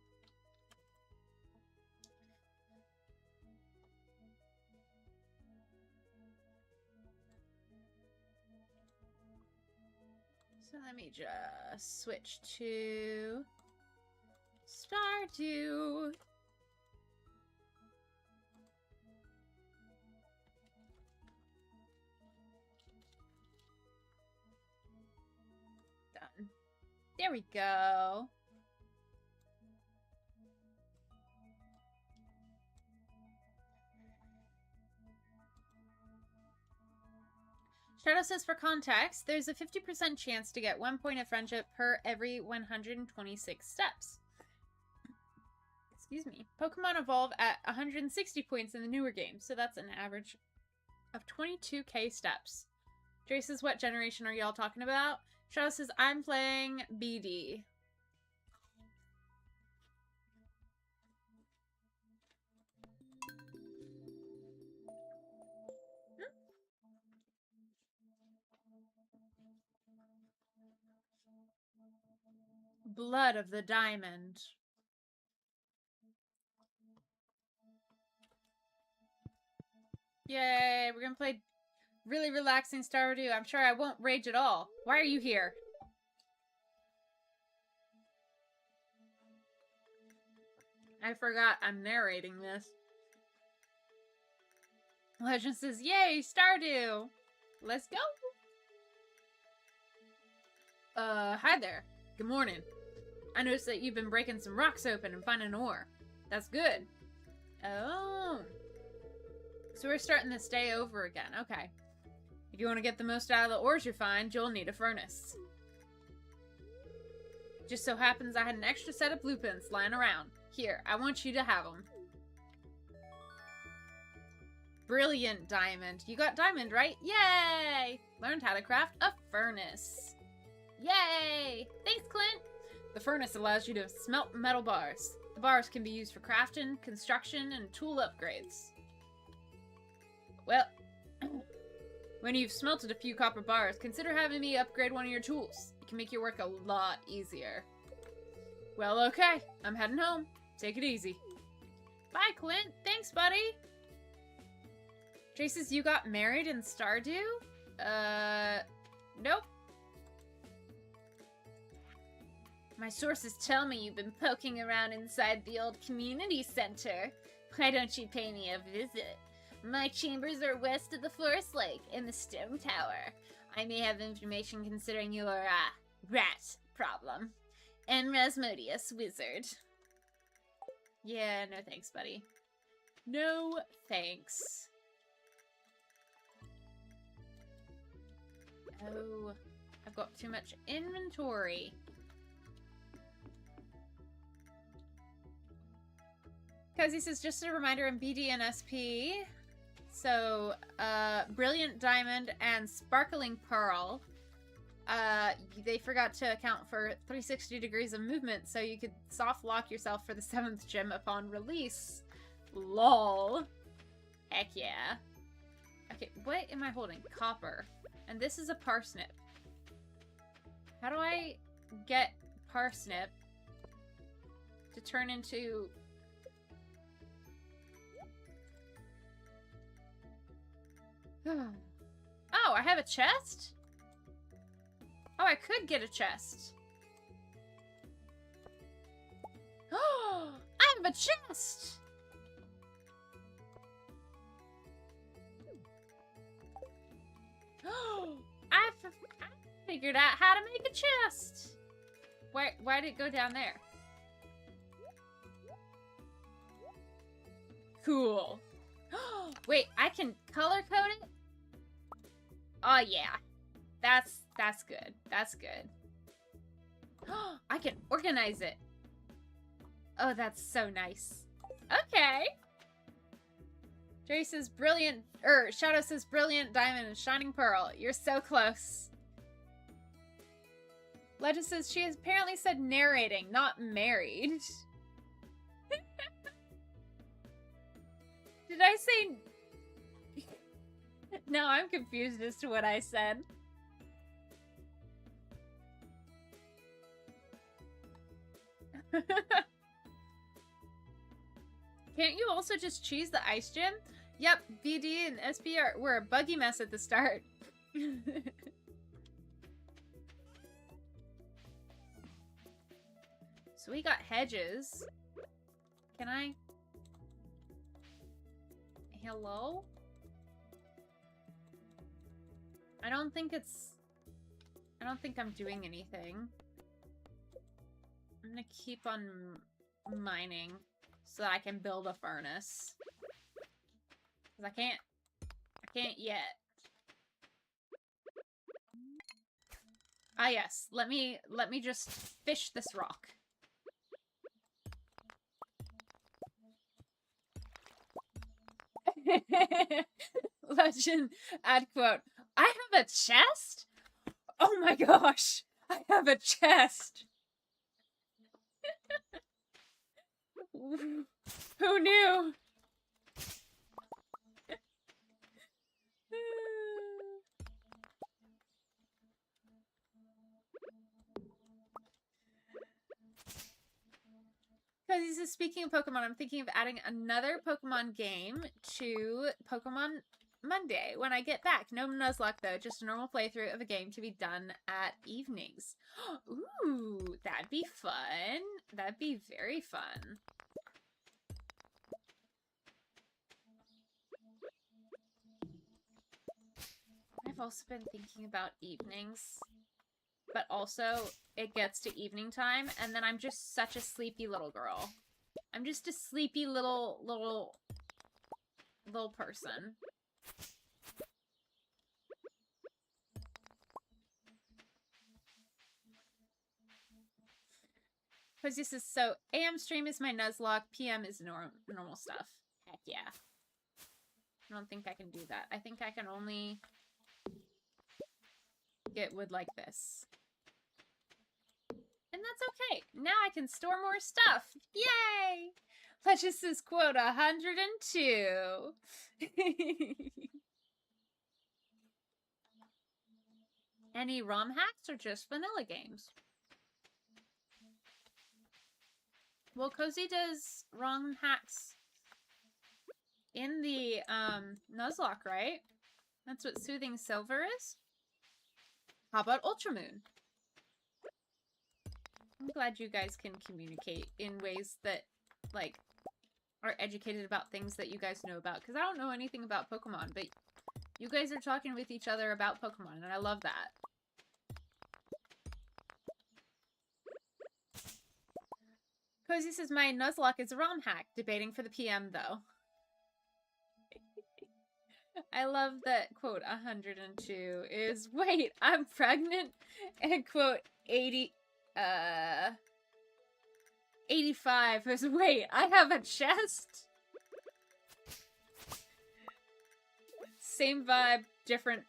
So let me just switch to Stardew. Done. There we go. Shadow says, for context, there's a 50% chance to get 1 point of friendship per every 126 steps. Excuse me. Pokemon evolve at 160 points in the newer games, so that's an average of 22k steps. Dre says, what generation are y'all talking about? Shadow says, I'm playing BD. Blood of the Diamond. Yay, we're gonna play really relaxing Stardew. I'm sure I won't rage at all. Why are you here? I forgot I'm narrating this. Legend says, yay, Stardew! Let's go! Hi there. Good morning. I noticed that you've been breaking some rocks open and finding ore. That's good. Oh. So we're starting this day over again. Okay. If you want to get the most out of the ores you find, you'll need a furnace. Just so happens I had an extra set of blueprints lying around. Here, I want you to have them. Brilliant, Diamond. You got Diamond, right? Yay! Learned how to craft a furnace. Yay! Thanks, Clint! The furnace allows you to smelt metal bars. The bars can be used for crafting, construction, and tool upgrades. Well, when you've smelted a few copper bars, consider having me upgrade one of your tools. It can make your work a lot easier. Well, okay. I'm heading home. Take it easy. Bye, Clint. Thanks, buddy. Jay says you got married in Stardew? Nope. My sources tell me you've been poking around inside the old community center. Why don't you pay me a visit? My chambers are west of the Forest Lake in the Stone Tower. I may have information considering your, rat problem. And Rasmodius, wizard. Yeah, no thanks, buddy. No thanks. Oh, I've got too much inventory. Cozy says, just a reminder in BD and SP. So, Brilliant Diamond and Sparkling Pearl. They forgot to account for 360 degrees of movement, so you could soft lock yourself for the 7th gem upon release. LOL. Heck yeah. Okay, what am I holding? Copper. And this is a parsnip. How do I get parsnip to turn into... Oh, I have a chest? Oh, I could get a chest. Oh, I'm have a chest! I figured out how to make a chest! Why did it go down there? Cool. Wait, I can color code it? Oh yeah. That's good. That's good. I can organize it. Oh, that's so nice. Okay. Jerry says brilliant, Shadow says brilliant diamond and shining pearl. You're so close. Legend says she has apparently said narrating, not married. Did I say... No, I'm confused as to what I said. Can't you also just choose the ice gym? Yep, BD and SB were a buggy mess at the start. So we got hedges. Can I? Hello? I don't think I'm doing anything. I'm gonna keep on mining so that I can build a furnace. 'Cause I can't yet. Ah yes, let me just fish this rock. Legend add quote. I have a chest? Oh my gosh! I have a chest! Who knew? Because he's just speaking of Pokemon, I'm thinking of adding another Pokemon game to Pokemon Monday when I get back. No Nuzlocke though, just a normal playthrough of a game to be done at evenings. Ooh, that'd be fun. That'd be very fun. I've also been thinking about evenings, but also it gets to evening time and then I'm just such a sleepy little girl. I'm just a sleepy little person. Because this is so AM stream is my Nuzlocke, PM is normal stuff. Heck yeah. I don't think I can do that. I think I can only get wood like this. And that's okay. Now I can store more stuff. Yay! Legis' quote 102. Any ROM hacks or just vanilla games? Well, Cozy does ROM hacks in the Nuzlocke, right? That's what Soothing Silver is. How about Ultramoon? I'm glad you guys can communicate in ways that, like, are educated about things that you guys know about. Because I don't know anything about Pokemon, but you guys are talking with each other about Pokemon, and I love that. Cozy says, my Nuzlocke is a ROM hack. Debating for the PM, though. I love that quote 102 is, wait, I'm pregnant? And quote 85 is, wait, I have a chest? Same vibe, different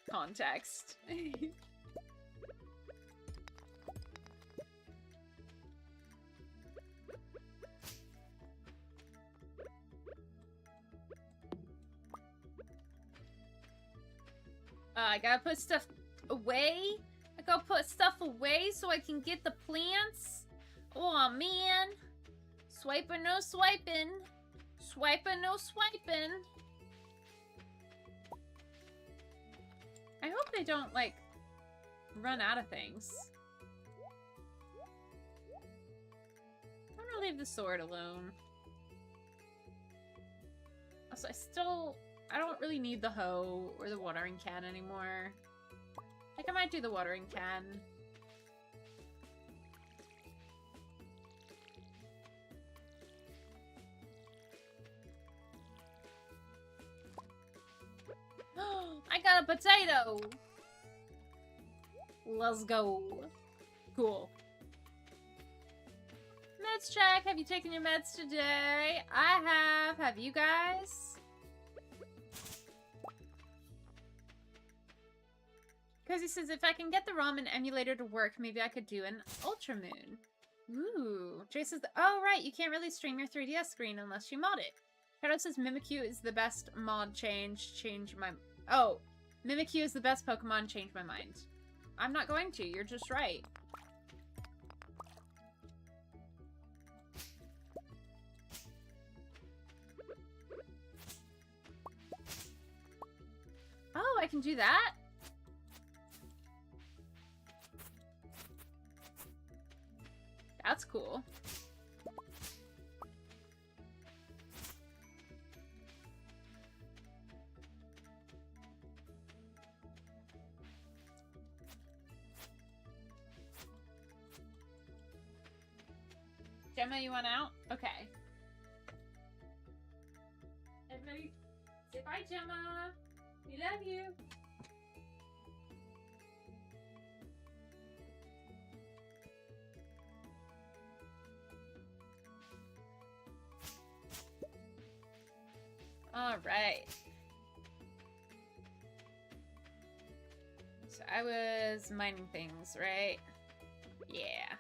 context. I gotta put stuff away. I gotta put stuff away so I can get the plants. Oh man. Swiping, no swiping. Swiping, no swiping. I hope they don't, like, run out of things. I don't gonna leave the sword alone. Also, I don't really need the hoe or the watering can anymore. I think I might do the watering can. I got a potato! Let's go. Cool. Meds check. Have you taken your meds today? I have. Have you guys? Cozy says, if I can get the ramen emulator to work, maybe I could do an Ultra Moon. Ooh. Jay says, oh, right. You can't really stream your 3DS screen unless you mod it. Shadow says, Mimikyu is the best mod change. Oh. Mimikyu is the best Pokemon. Change my mind. I'm not going to. You're just right. Oh, I can do that? That's cool. Gemma, you want out? Okay. Everybody, say bye, Gemma. We love you. All right. So I was mining things, right? Yeah.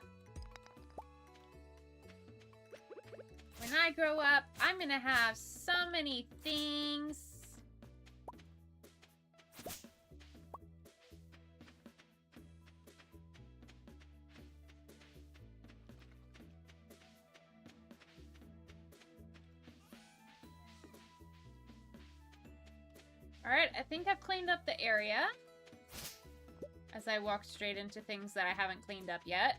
When I grow up, I'm gonna have so many things. Alright, I think I've cleaned up the area. As I walk straight into things that I haven't cleaned up yet.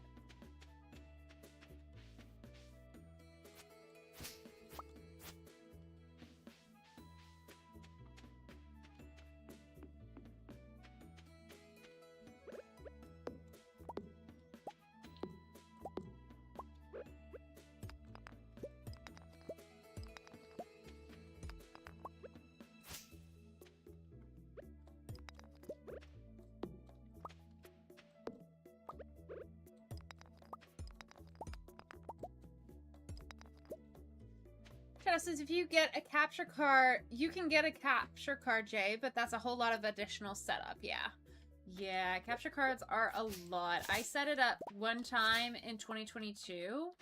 Says if you get a capture card, you can get a capture card, Jay, but that's a whole lot of additional setup. Yeah, capture cards are a lot. I set it up one time in 2022.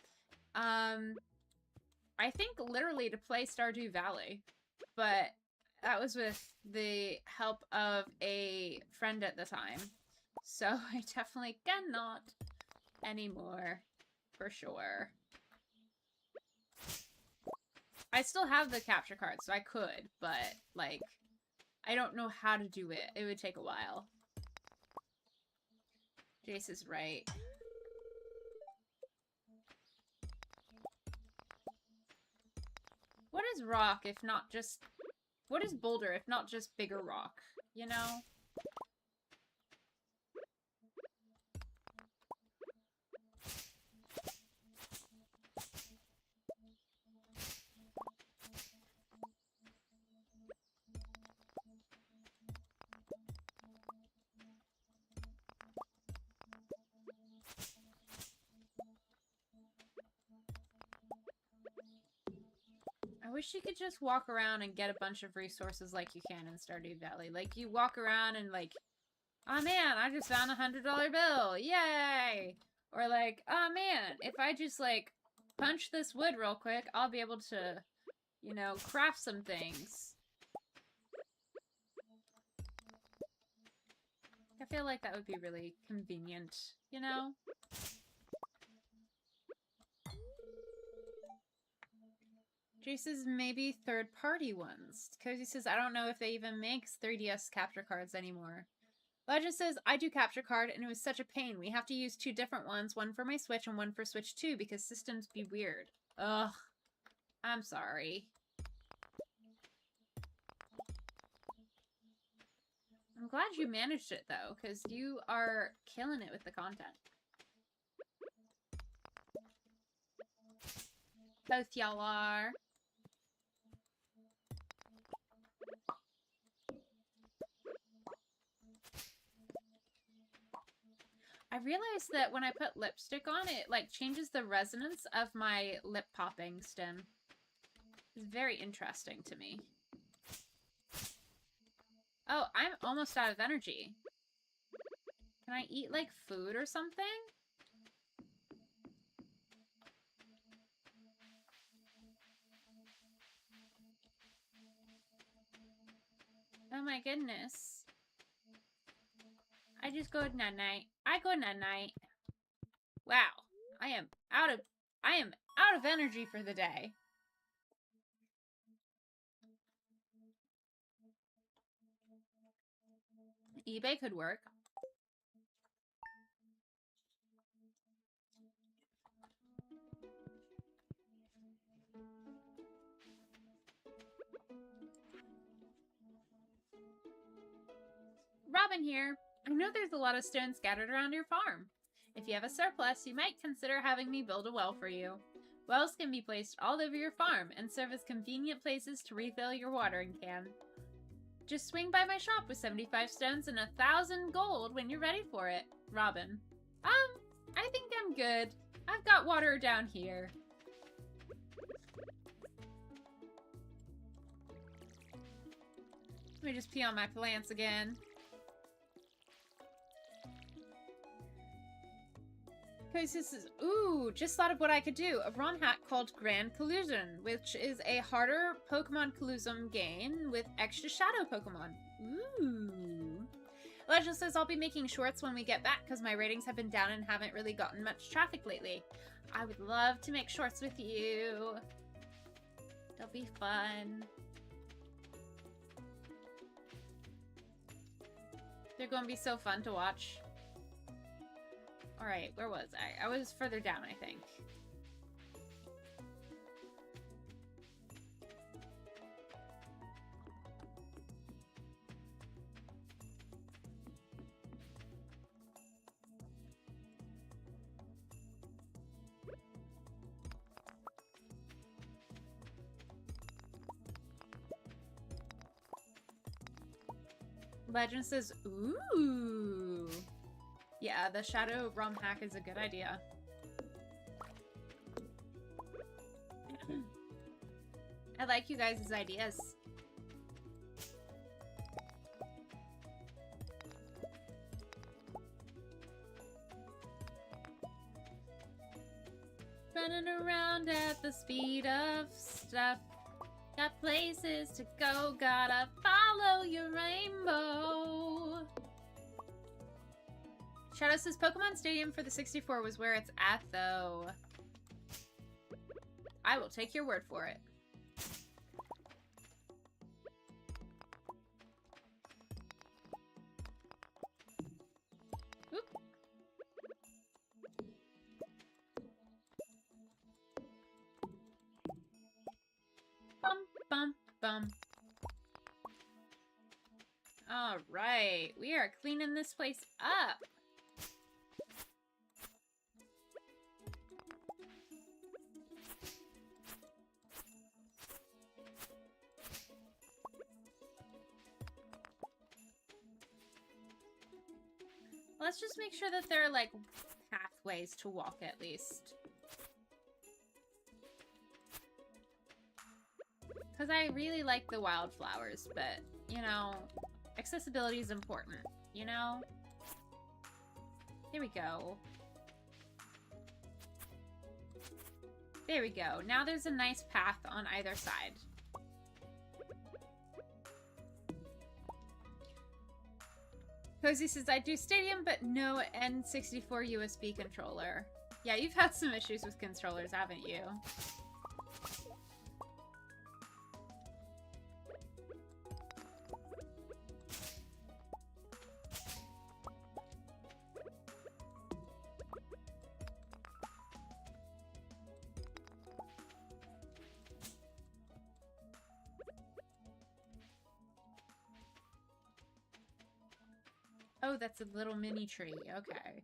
I think literally to play Stardew Valley, but that was with the help of a friend at the time. So I definitely cannot anymore, for sure. I still have the capture card, so I could, but, like, I don't know how to do it. It would take a while. Jace is right. What is rock if not just... What is boulder if not just bigger rock? You know? I wish you could just walk around and get a bunch of resources like you can in Stardew Valley. Like, you walk around and, like, oh man, I just found a $100 bill. Yay! Or like, oh man, if I just, like, punch this wood real quick, I'll be able to, you know, craft some things. I feel like that would be really convenient, you know? Jace says maybe third-party ones. Cozy says, I don't know if they even make 3DS capture cards anymore. Legend says, I do capture card, and it was such a pain. We have to use 2 different ones, one for my Switch and one for Switch 2, because systems be weird. Ugh. I'm sorry. I'm glad you managed it, though, because you are killing it with the content. Both y'all are. I realized that when I put lipstick on, it, like, changes the resonance of my lip popping stem. It's very interesting to me. Oh, I'm almost out of energy. Can I eat, like, food or something? Oh my goodness. I just go night-night. I go night-night. Wow. I am out of energy for the day. eBay could work. Robin here. I know there's a lot of stones scattered around your farm. If you have a surplus, you might consider having me build a well for you. Wells can be placed all over your farm and serve as convenient places to refill your watering can. Just swing by my shop with 75 stones and 1,000 gold when you're ready for it. Robin. I think I'm good. I've got water down here. Let me just pee on my plants again. This is, ooh, just thought of what I could do. A ROM hack called Grand Collusion, which is a harder Pokemon Collusion game with extra shadow Pokemon. Ooh. Legend says I'll be making shorts when we get back because my ratings have been down and haven't really gotten much traffic lately. I would love to make shorts with you. They'll be fun. They're going to be so fun to watch. Alright, where was I? I was further down, I think. Legend says, ooh. Yeah, the shadow ROM hack is a good idea. I like you guys' ideas. Running around at the speed of stuff. Got places to go, gotta follow your rainbow. Shadow says Pokemon Stadium for the 64 was where it's at, though. I will take your word for it. Oop. Bum, bum, bum. All right, we are cleaning this place up. Let's just make sure that there are, like, pathways to walk, at least. Because I really like the wildflowers, but, you know, accessibility is important, you know? There we go. There we go. Now there's a nice path on either side. Cozy says, I do Stadium, but no N64 USB controller. Yeah, you've had some issues with controllers, haven't you? Oh, that's a little mini tree. Okay.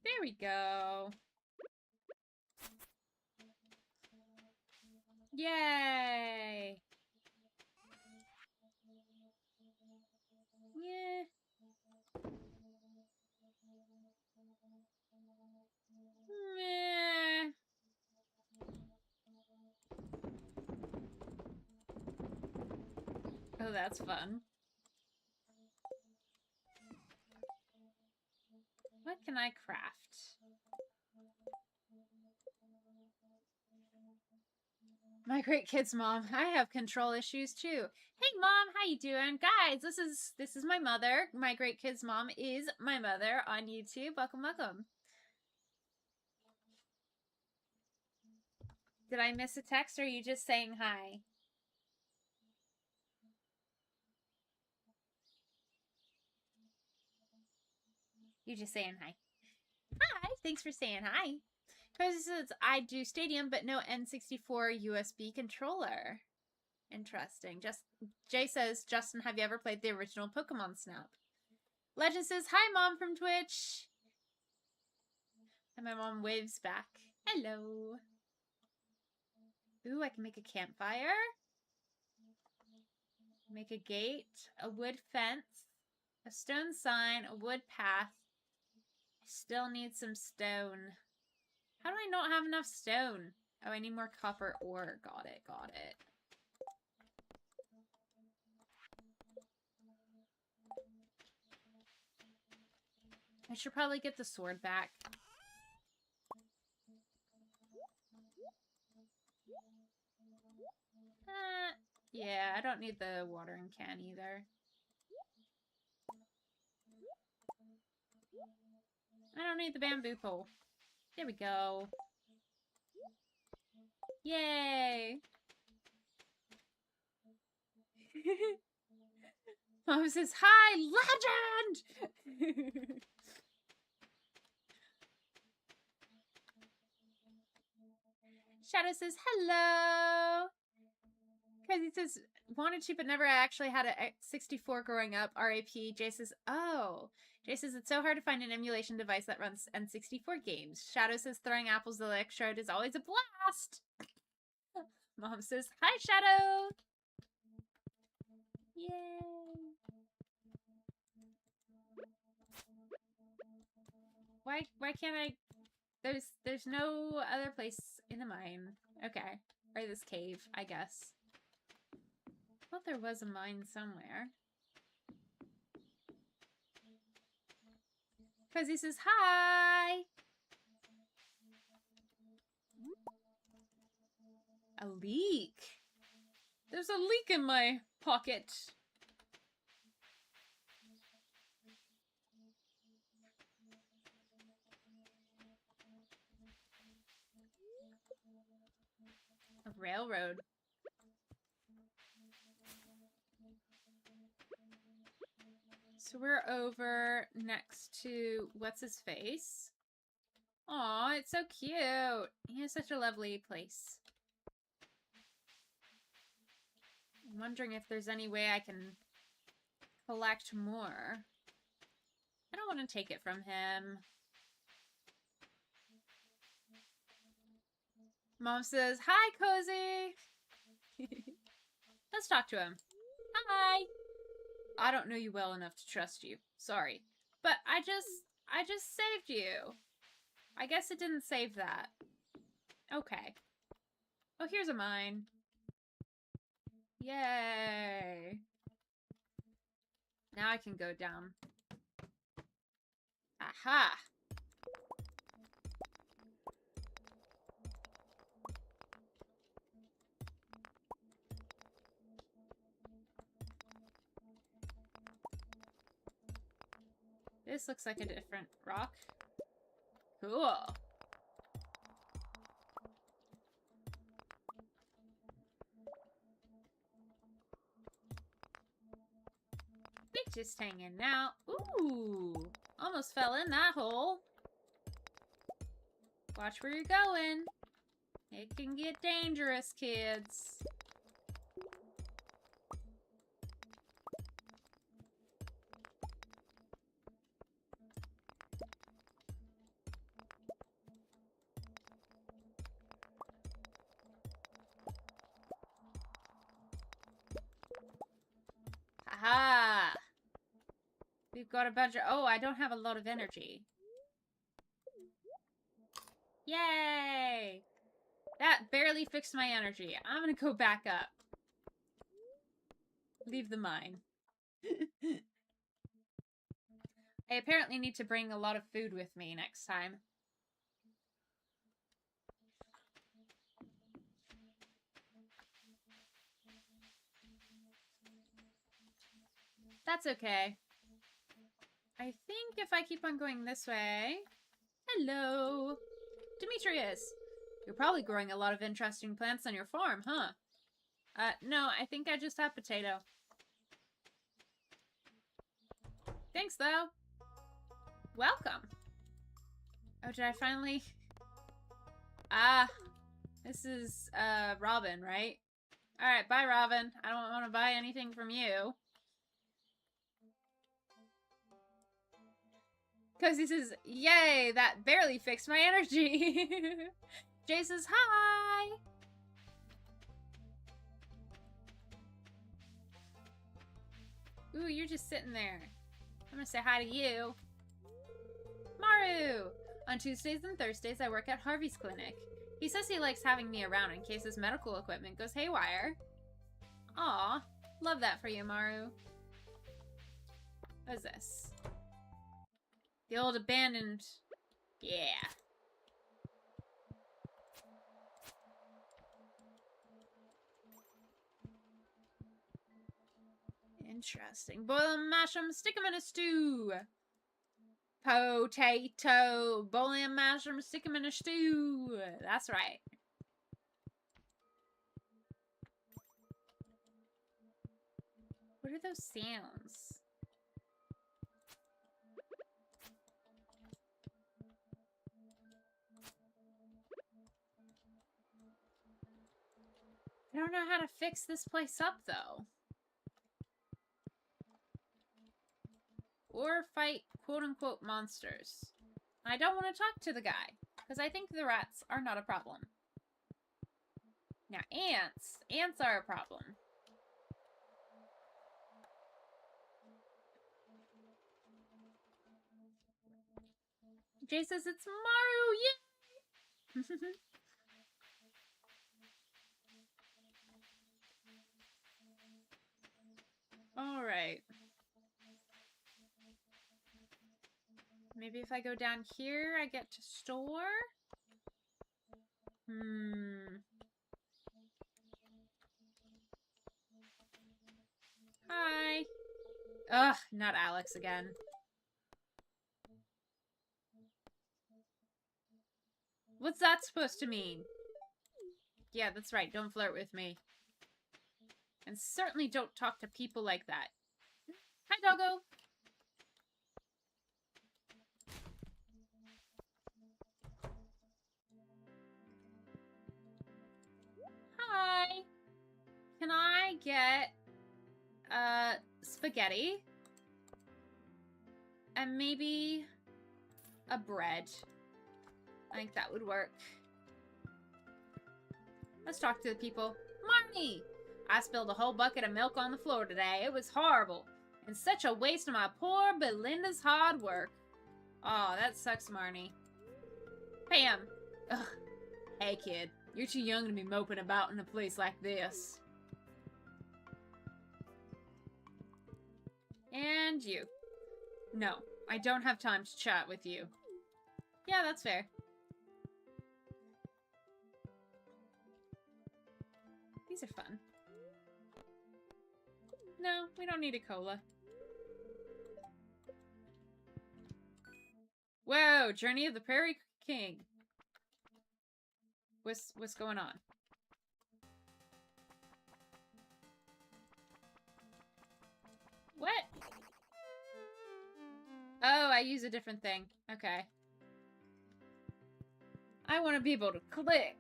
There we go. Yay! Yeah. Meh. Oh, that's fun. What can I craft? My great kid's mom. I have control issues too. Hey mom, how you doing? Guys, this is my mother. My great kid's mom is my mother on YouTube. Welcome, welcome. Did I miss a text or are you just saying hi? You just saying hi. Hi, thanks for saying hi. Because says I do Stadium, but no N64 USB controller. Interesting. Jay says, Justin, have you ever played the original Pokemon Snap? Legend says, hi, Mom from Twitch. And my mom waves back. Hello. Ooh, I can make a campfire. Make a gate, a wood fence, a stone sign, a wood path. I still need some stone. How do I not have enough stone? Oh, I need more copper ore. Got it, got it. I should probably get the sword back. Yeah, I don't need the watering can either. I don't need the bamboo pole. There we go. Yay! Mom says, hi, legend! Shadow says, hello! Because he says, wanted to, but never actually had a 64 growing up. RAP. Jay says, oh. Jay says, it's so hard to find an emulation device that runs N64 games. Shadow says, throwing apples to the electrode is always a blast. Mom says, hi, Shadow. Yay. Why can't I? There's no other place in the mine. Okay. Or this cave, I guess. I thought there was a mine somewhere. Because he says, hi! A leak! There's a leak in my pocket. A railroad. So we're over next to what's-his-face. Aw, it's so cute. He has such a lovely place. I'm wondering if there's any way I can collect more. I don't want to take it from him. Mom says, hi, Cozy. Let's talk to him. Hi. I don't know you well enough to trust you. Sorry. But I just saved you. I guess it didn't save that. Okay. Oh, here's a mine. Yay. Now I can go down. Aha! This looks like a different rock. Cool. We're just hanging out. Ooh! Almost fell in that hole. Watch where you're going. It can get dangerous, kids. Aha! We've got a bunch of... Oh, I don't have a lot of energy. Yay! That barely fixed my energy. I'm gonna go back up. Leave the mine. I apparently need to bring a lot of food with me next time. That's okay. I think if I keep on going this way... Hello! Demetrius! You're probably growing a lot of interesting plants on your farm, huh? No, I think I just have potato. Thanks, though. Welcome. Oh, did I finally... Ah, this is, Robin, right? Alright, bye, Robin. I don't want to buy anything from you. Because he says, yay, that barely fixed my energy. Jay says, hi. Ooh, you're just sitting there. I'm gonna say hi to you. Maru! On Tuesdays and Thursdays, I work at Harvey's clinic. He says he likes having me around in case his medical equipment goes haywire. Aw, love that for you, Maru. What is this? The old abandoned... Yeah. Interesting. Boil them, mash them, stick them in a stew. Potato. Boil them, mash them, stick them in a stew. That's right. What are those sounds? I don't know how to fix this place up, though. Or fight quote-unquote monsters. I don't want to talk to the guy, because I think the rats are not a problem. Now, ants. Ants are a problem. Jay says it's Maru! Yay! Alright. Maybe if I go down here, I get to store? Hi. Ugh, not Alex again. What's that supposed to mean? Yeah, that's right. Don't flirt with me. And certainly don't talk to people like that. Hi, doggo. Hi. Can I get spaghetti? And maybe a bread. I think that would work. Let's talk to the people. Marnie! I spilled a whole bucket of milk on the floor today. It was horrible. And such a waste of my poor Belinda's hard work. Aw, that sucks, Marnie. Pam. Ugh. Hey, kid. You're too young to be moping about in a place like this. And you. No, I don't have time to chat with you. Yeah, that's fair. These are fun. No, we don't need a cola. Whoa, Journey of the Prairie King. What's going on? What? Oh, I use a different thing. Okay. I want to be able to click.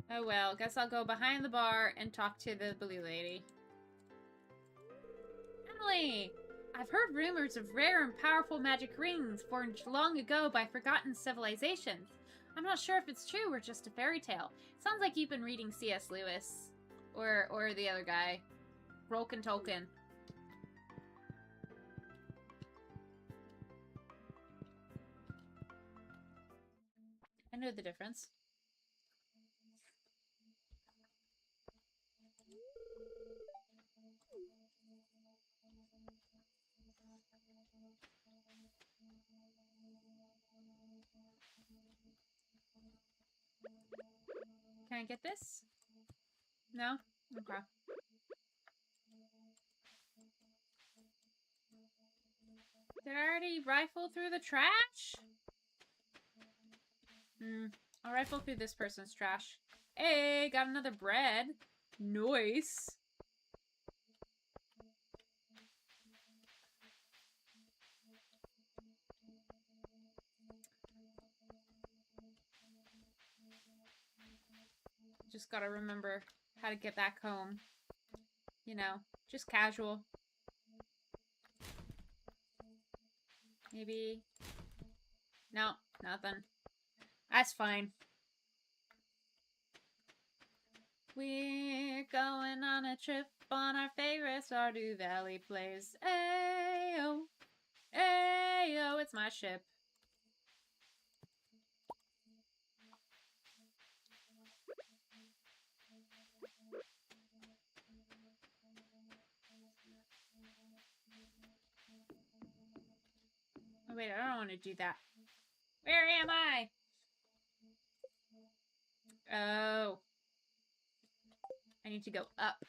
Oh well, guess I'll go behind the bar and talk to the blue lady. Emily! I've heard rumors of rare and powerful magic rings forged long ago by forgotten civilizations. I'm not sure if it's true or just a fairy tale. Sounds like you've been reading C.S. Lewis. Or the other guy. Rolkin Tolkien. I know the difference. Can I get this? No? Okay. Did I already rifle through the trash? I'll rifle through this person's trash. Hey, got another bread. Nice. Just gotta remember how to get back home. You know, just casual. Maybe. No, nothing. That's fine. We're going on a trip on our favorite Stardew Valley place. Ayo. Ayo, it's my ship. Oh, wait, I don't want to do that. Where am I? Oh. I need to go up.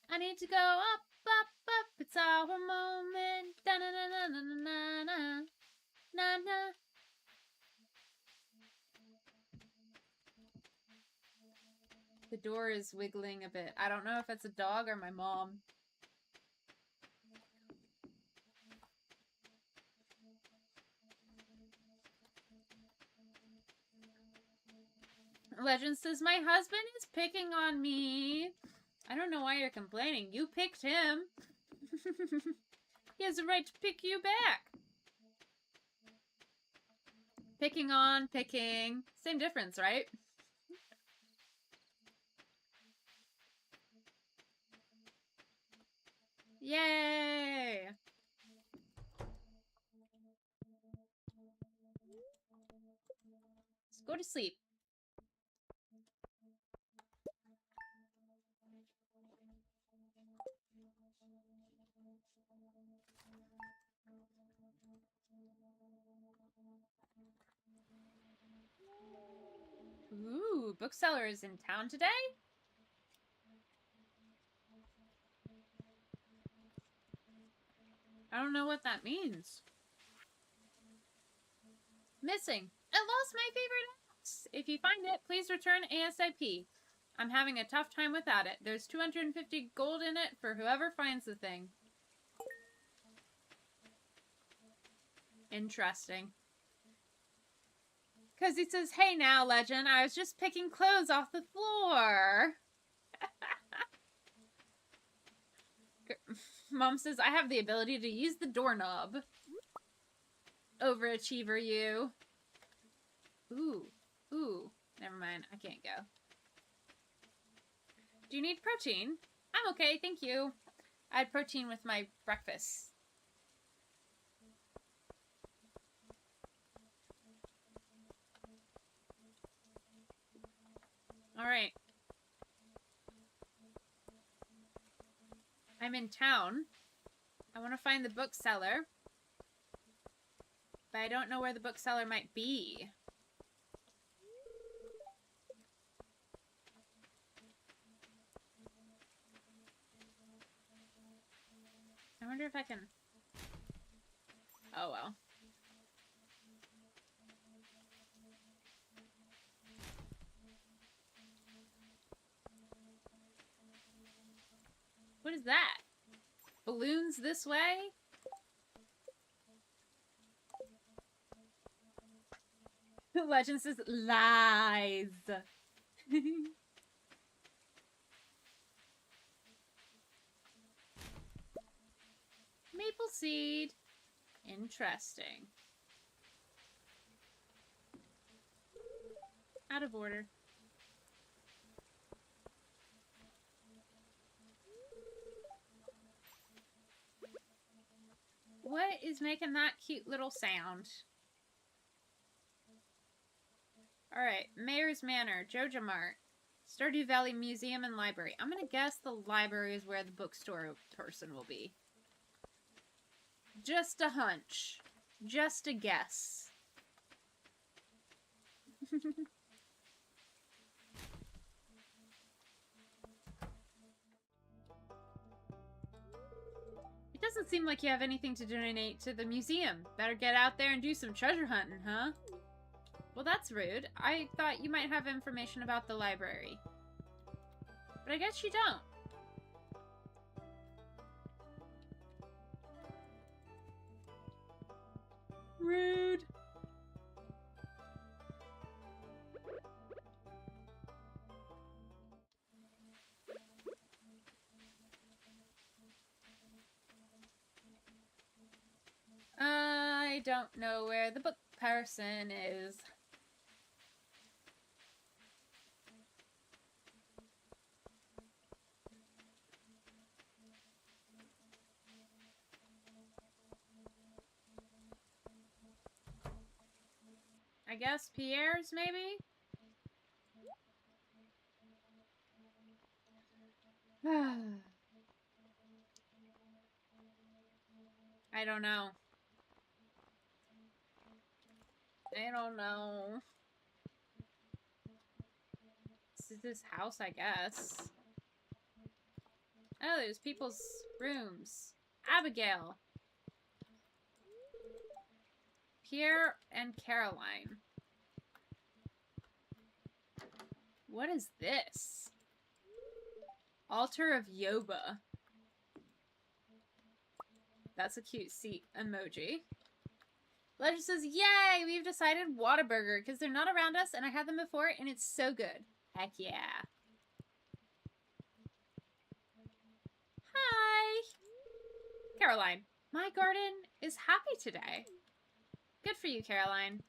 I need to go up, up, up. It's our moment. Da na na na na na na na na. The door is wiggling a bit. I don't know if it's a dog or my mom. Legend says, my husband is picking on me. I don't know why you're complaining. You picked him. He has a right to pick you back. Picking on, picking. Same difference, right? Yay! Let's go to sleep. Ooh, bookseller is in town today? I don't know what that means. Missing. I lost my favorite axe. If you find it, please return ASAP. I'm having a tough time without it. There's 250 gold in it for whoever finds the thing. Interesting. Because he says, hey now, Legend, I was just picking clothes off the floor. Mom says, I have the ability to use the doorknob. Overachiever, you. Ooh. Ooh. Never mind. I can't go. Do you need protein? I'm okay, thank you. I had protein with my breakfast. Alright. I'm in town. I want to find the bookseller. But I don't know where the bookseller might be. I wonder if I can... Oh, well. What is that? Balloons this way? Legend says lies. Maple seed. Interesting. Out of order. What is making that cute little sound? Alright, Mayor's Manor, Joja Mart, Stardew Valley Museum and Library. I'm gonna guess the library is where the bookstore person will be. Just a hunch. Just a guess. It doesn't seem like you have anything to donate to the museum. Better get out there and do some treasure hunting, huh? Well, that's rude. I thought you might have information about the library. But I guess you don't. Rude. I don't know where the book person is. I guess Pierre's, maybe? I don't know. I don't know. This is this house, I guess. Oh, there's people's rooms. Abigail. Pierre and Caroline. What is this? Altar of Yoba. That's a cute seat emoji. Legend says, yay! We've decided Whataburger because they're not around us and I had them before and it's so good. Heck yeah. Hi! Caroline. My garden is happy today. Good for you, Caroline.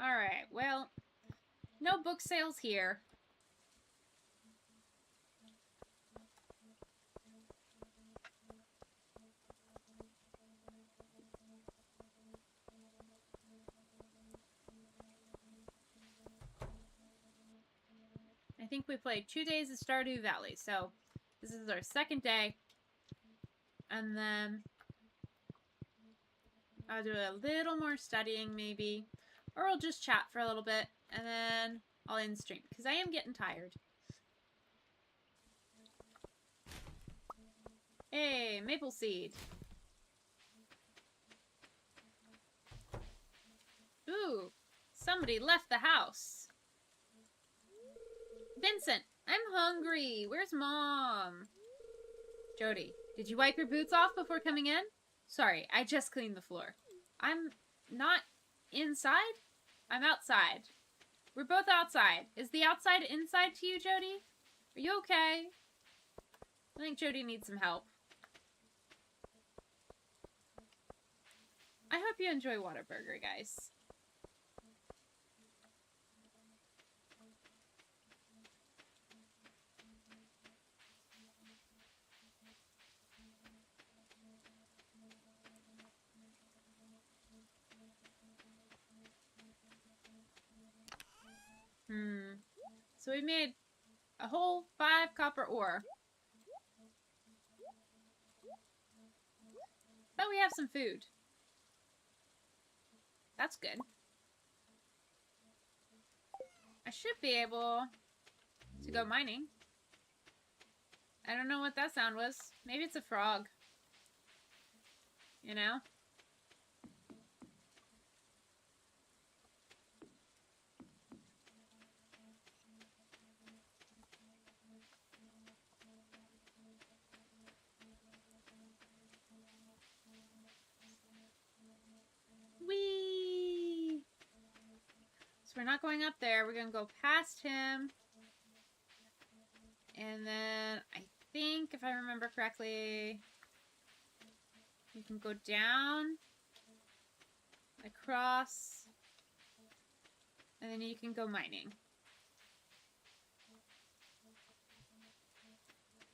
Alright, well, no book sales here. I think we played 2 days of Stardew Valley, so this is our second day. And then I'll do a little more studying, maybe. Or I'll just chat for a little bit, and then I'll end stream, because I am getting tired. Hey, maple seed. Ooh, somebody left the house. Vincent, I'm hungry. Where's Mom? Jody, did you wipe your boots off before coming in? Sorry, I just cleaned the floor. I'm not inside? I'm outside. We're both outside. Is the outside inside to you, Jody? Are you okay? I think Jody needs some help. I hope you enjoy Whataburger, guys. So we made a whole 5 copper ore. But we have some food. That's good. I should be able to go mining. I don't know what that sound was. Maybe it's a frog. You know? Whee! So we're not going up there. We're going to go past him. And then I think, if I remember correctly, you can go down, across, and then you can go mining.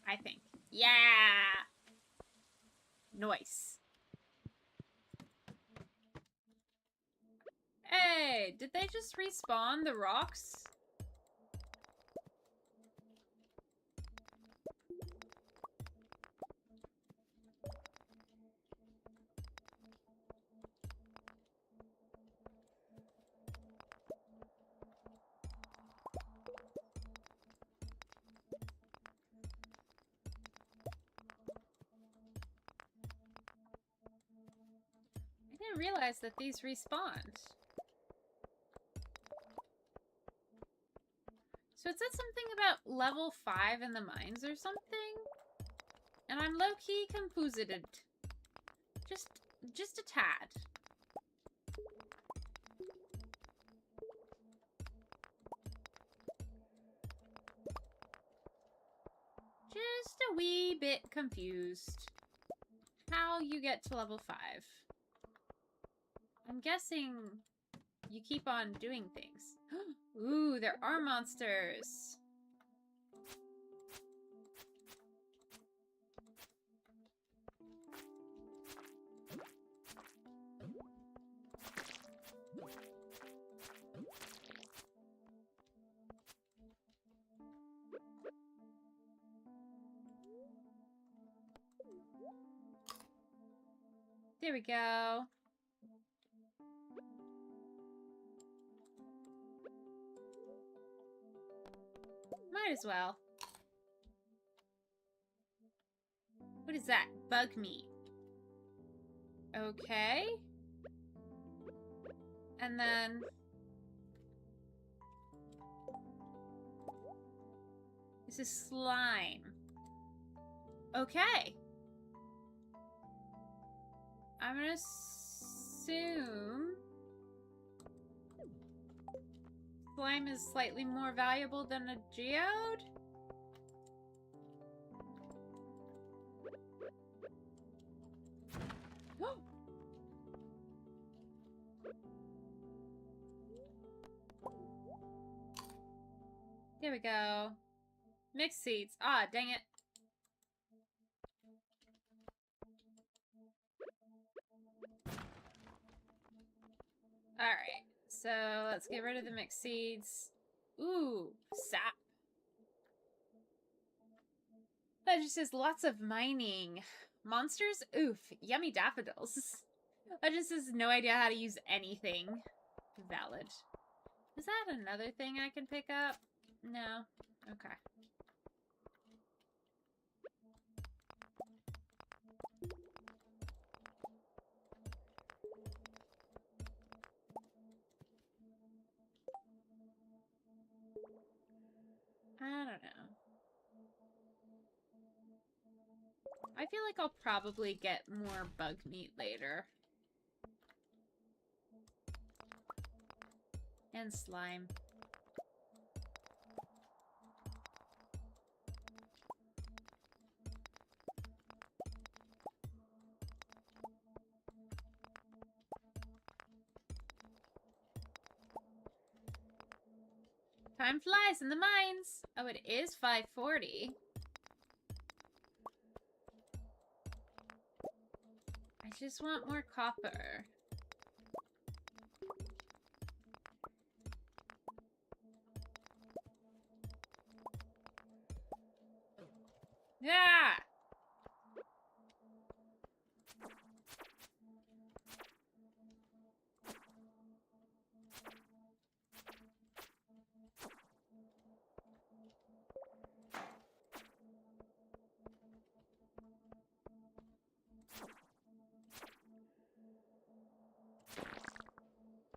I think. Yeah! Nice. Hey, did they just respawn the rocks? I didn't realize that these respawned. So it said something about level 5 in the mines or something? And I'm low-key confused. Just a tad. Just a wee bit confused. How you get to level 5. I'm guessing you keep on doing things. Ooh, there are monsters. There we go. Might as well. What is that? Bug meat. Okay. And then... this is slime. Okay. I'm gonna assume... slime is slightly more valuable than a geode? There we go. Mixed seeds. Ah, dang it. Alright, so let's get rid of the mixed seeds. Ooh, sap. That just says lots of mining. Monsters? Oof, yummy daffodils. That just has no idea how to use anything. Valid. Is that another thing I can pick up? No. Okay. I don't know. I feel like I'll probably get more bug meat later. And slime. Time flies in the mines. Oh, it is 5:40. I just want more copper. Yeah!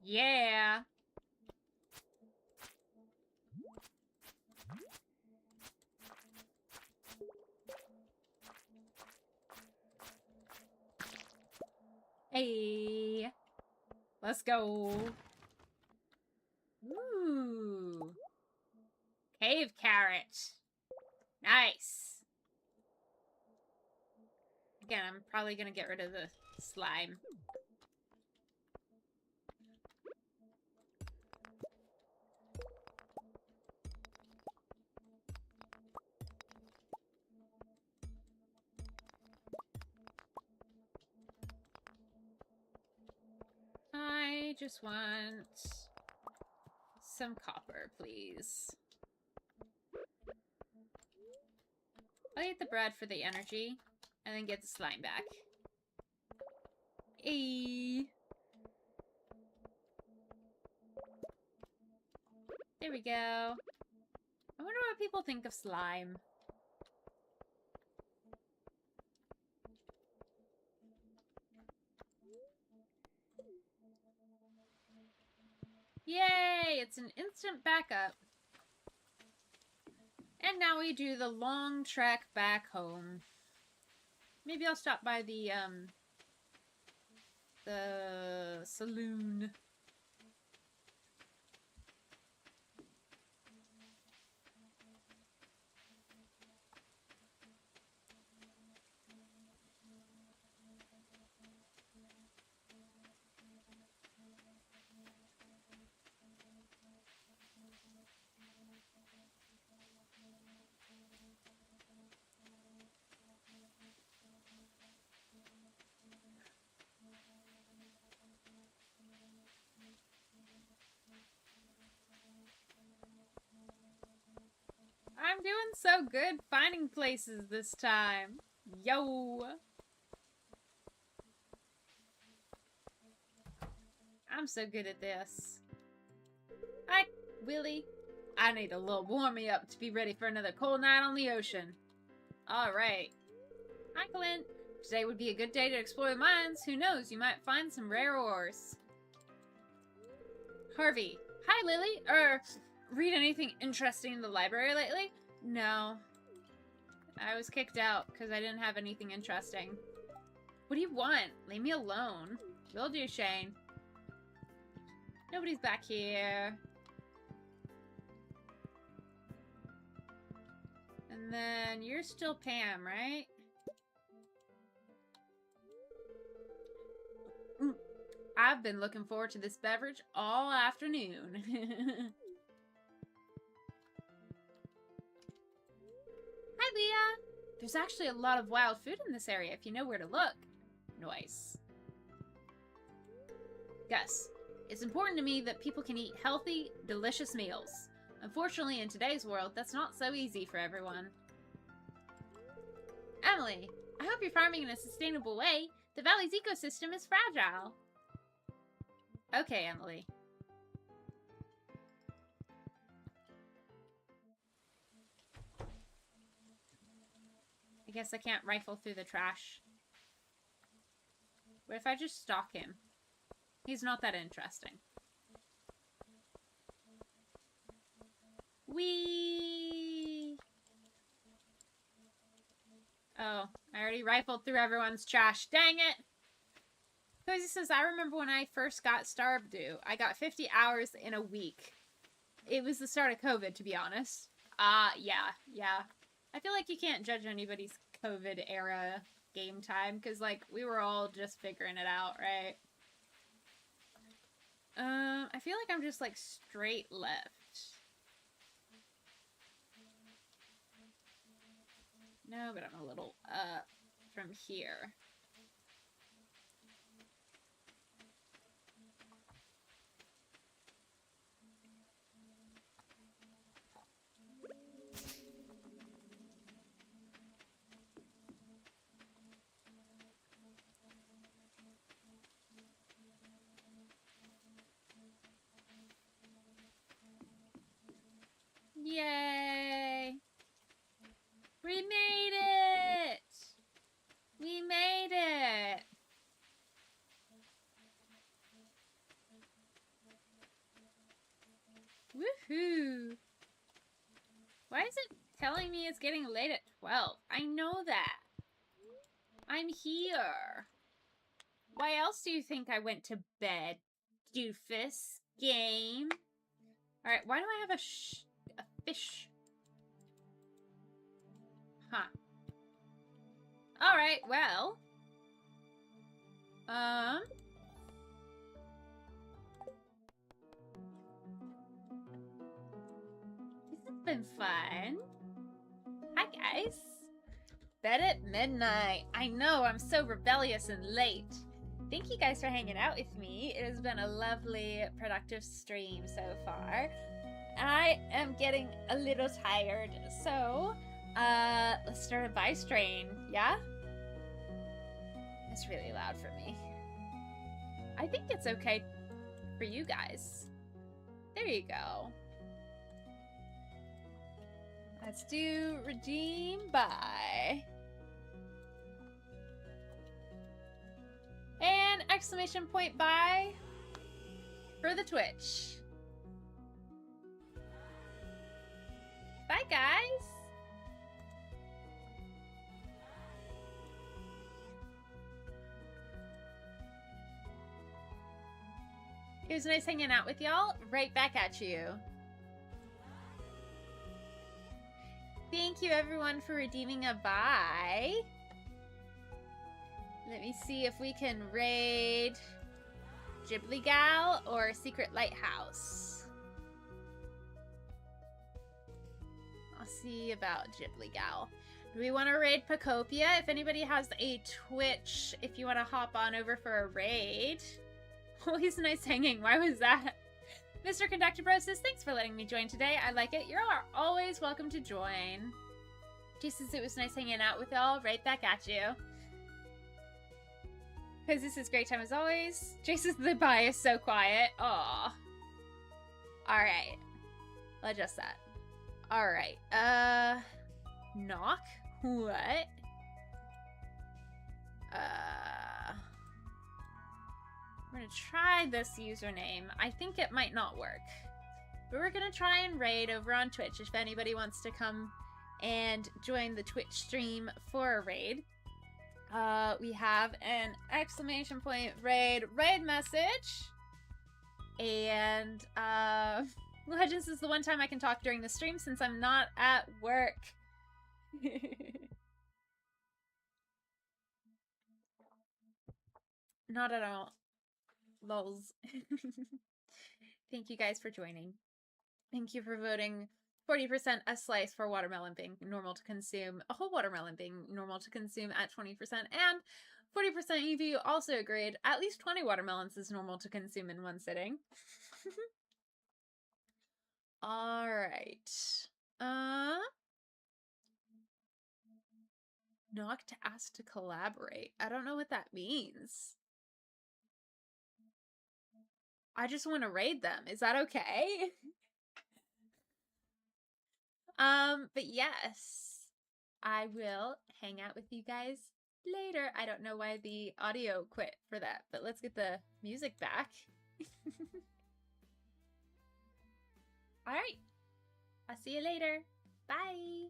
Yeah! Hey! Let's go! Ooh! Cave carrot! Nice! Again, I'm probably gonna get rid of the slime. I just want some copper, please. I'll eat the bread for the energy, and then get the slime back. Hey. There we go. I wonder what people think of slime. Yay! It's an instant backup. And now we do the long trek back home. Maybe I'll stop by the saloon. I'm doing so good finding places this time. Yo! I'm so good at this. Hi, Willie. I need a little warming up to be ready for another cold night on the ocean. Alright. Hi, Clint. Today would be a good day to explore the mines. Who knows, you might find some rare ores. Harvey. Hi, Lily. Read anything interesting in the library lately? No. I was kicked out because I didn't have anything interesting. What do you want? Leave me alone. Will do, Shane. Nobody's back here. And then you're still Pam, right? I've been looking forward to this beverage all afternoon. Hi, Leah! There's actually a lot of wild food in this area if you know where to look. Nice. Gus, it's important to me that people can eat healthy, delicious meals. Unfortunately, in today's world, that's not so easy for everyone. Emily, I hope you're farming in a sustainable way. The valley's ecosystem is fragile. Okay, Emily. I guess I can't rifle through the trash. What if I just stalk him? He's not that interesting. Whee! Oh, I already rifled through everyone's trash. Dang it! Cozy says, I remember when I first got Stardew. I got 50 hours in a week. It was the start of COVID, to be honest. Yeah. I feel like you can't judge anybody's COVID era game time, because, like, we were all just figuring it out, right? I feel like I'm just, like, straight left. No, but I'm a little up from here. Yay! We made it! We made it! Woohoo! Why is it telling me it's getting late at 12? I know that. I'm here. Why else do you think I went to bed, doofus? Game. Alright, why do I have a fish? Huh. Alright, well. This has been fun. Hi, guys. Bed at midnight. I know, I'm so rebellious and late. Thank you guys for hanging out with me. It has been a lovely, productive stream so far. I am getting a little tired, so let's start a buy strain, yeah? It's really loud for me. I think it's okay for you guys. There you go. Let's do redeem buy. And exclamation point buy for the Twitch. Bye, guys. It was nice hanging out with y'all. Right back at you. Thank you, everyone, for redeeming a buy. Let me see if we can raid Ghibli Gal or Secret Lighthouse. I'll see about Ghibli Gal. Do we want to raid Pacopia? If anybody has a Twitch, if you want to hop on over for a raid. Always nice hanging. Why was that? Mr. Conductor Bro says, thanks for letting me join today. I like it. You're always welcome to join. Jesus, it was nice hanging out with y'all. Right back at you. Because this is great time as always. Jason's the buy is so quiet. Aw. Alright. I'll adjust that. Alright. Knock? What? We're gonna try this username. I think it might not work. But we're gonna try and raid over on Twitch if anybody wants to come and join the Twitch stream for a raid. We have an exclamation point raid message. And Legends is the one time I can talk during the stream since I'm not at work. Not at all. Lols. Thank you guys for joining. Thank you for voting 40% a slice for watermelon being normal to consume, a whole watermelon being normal to consume at 20%, and 40% of you also agreed at least 20 watermelons is normal to consume in one sitting. All right. Knock to ask to collaborate. I don't know what that means. I just want to raid them. Is that okay? But yes, I will hang out with you guys later. I don't know why the audio quit for that, but let's get the music back. All right. I'll see you later. Bye.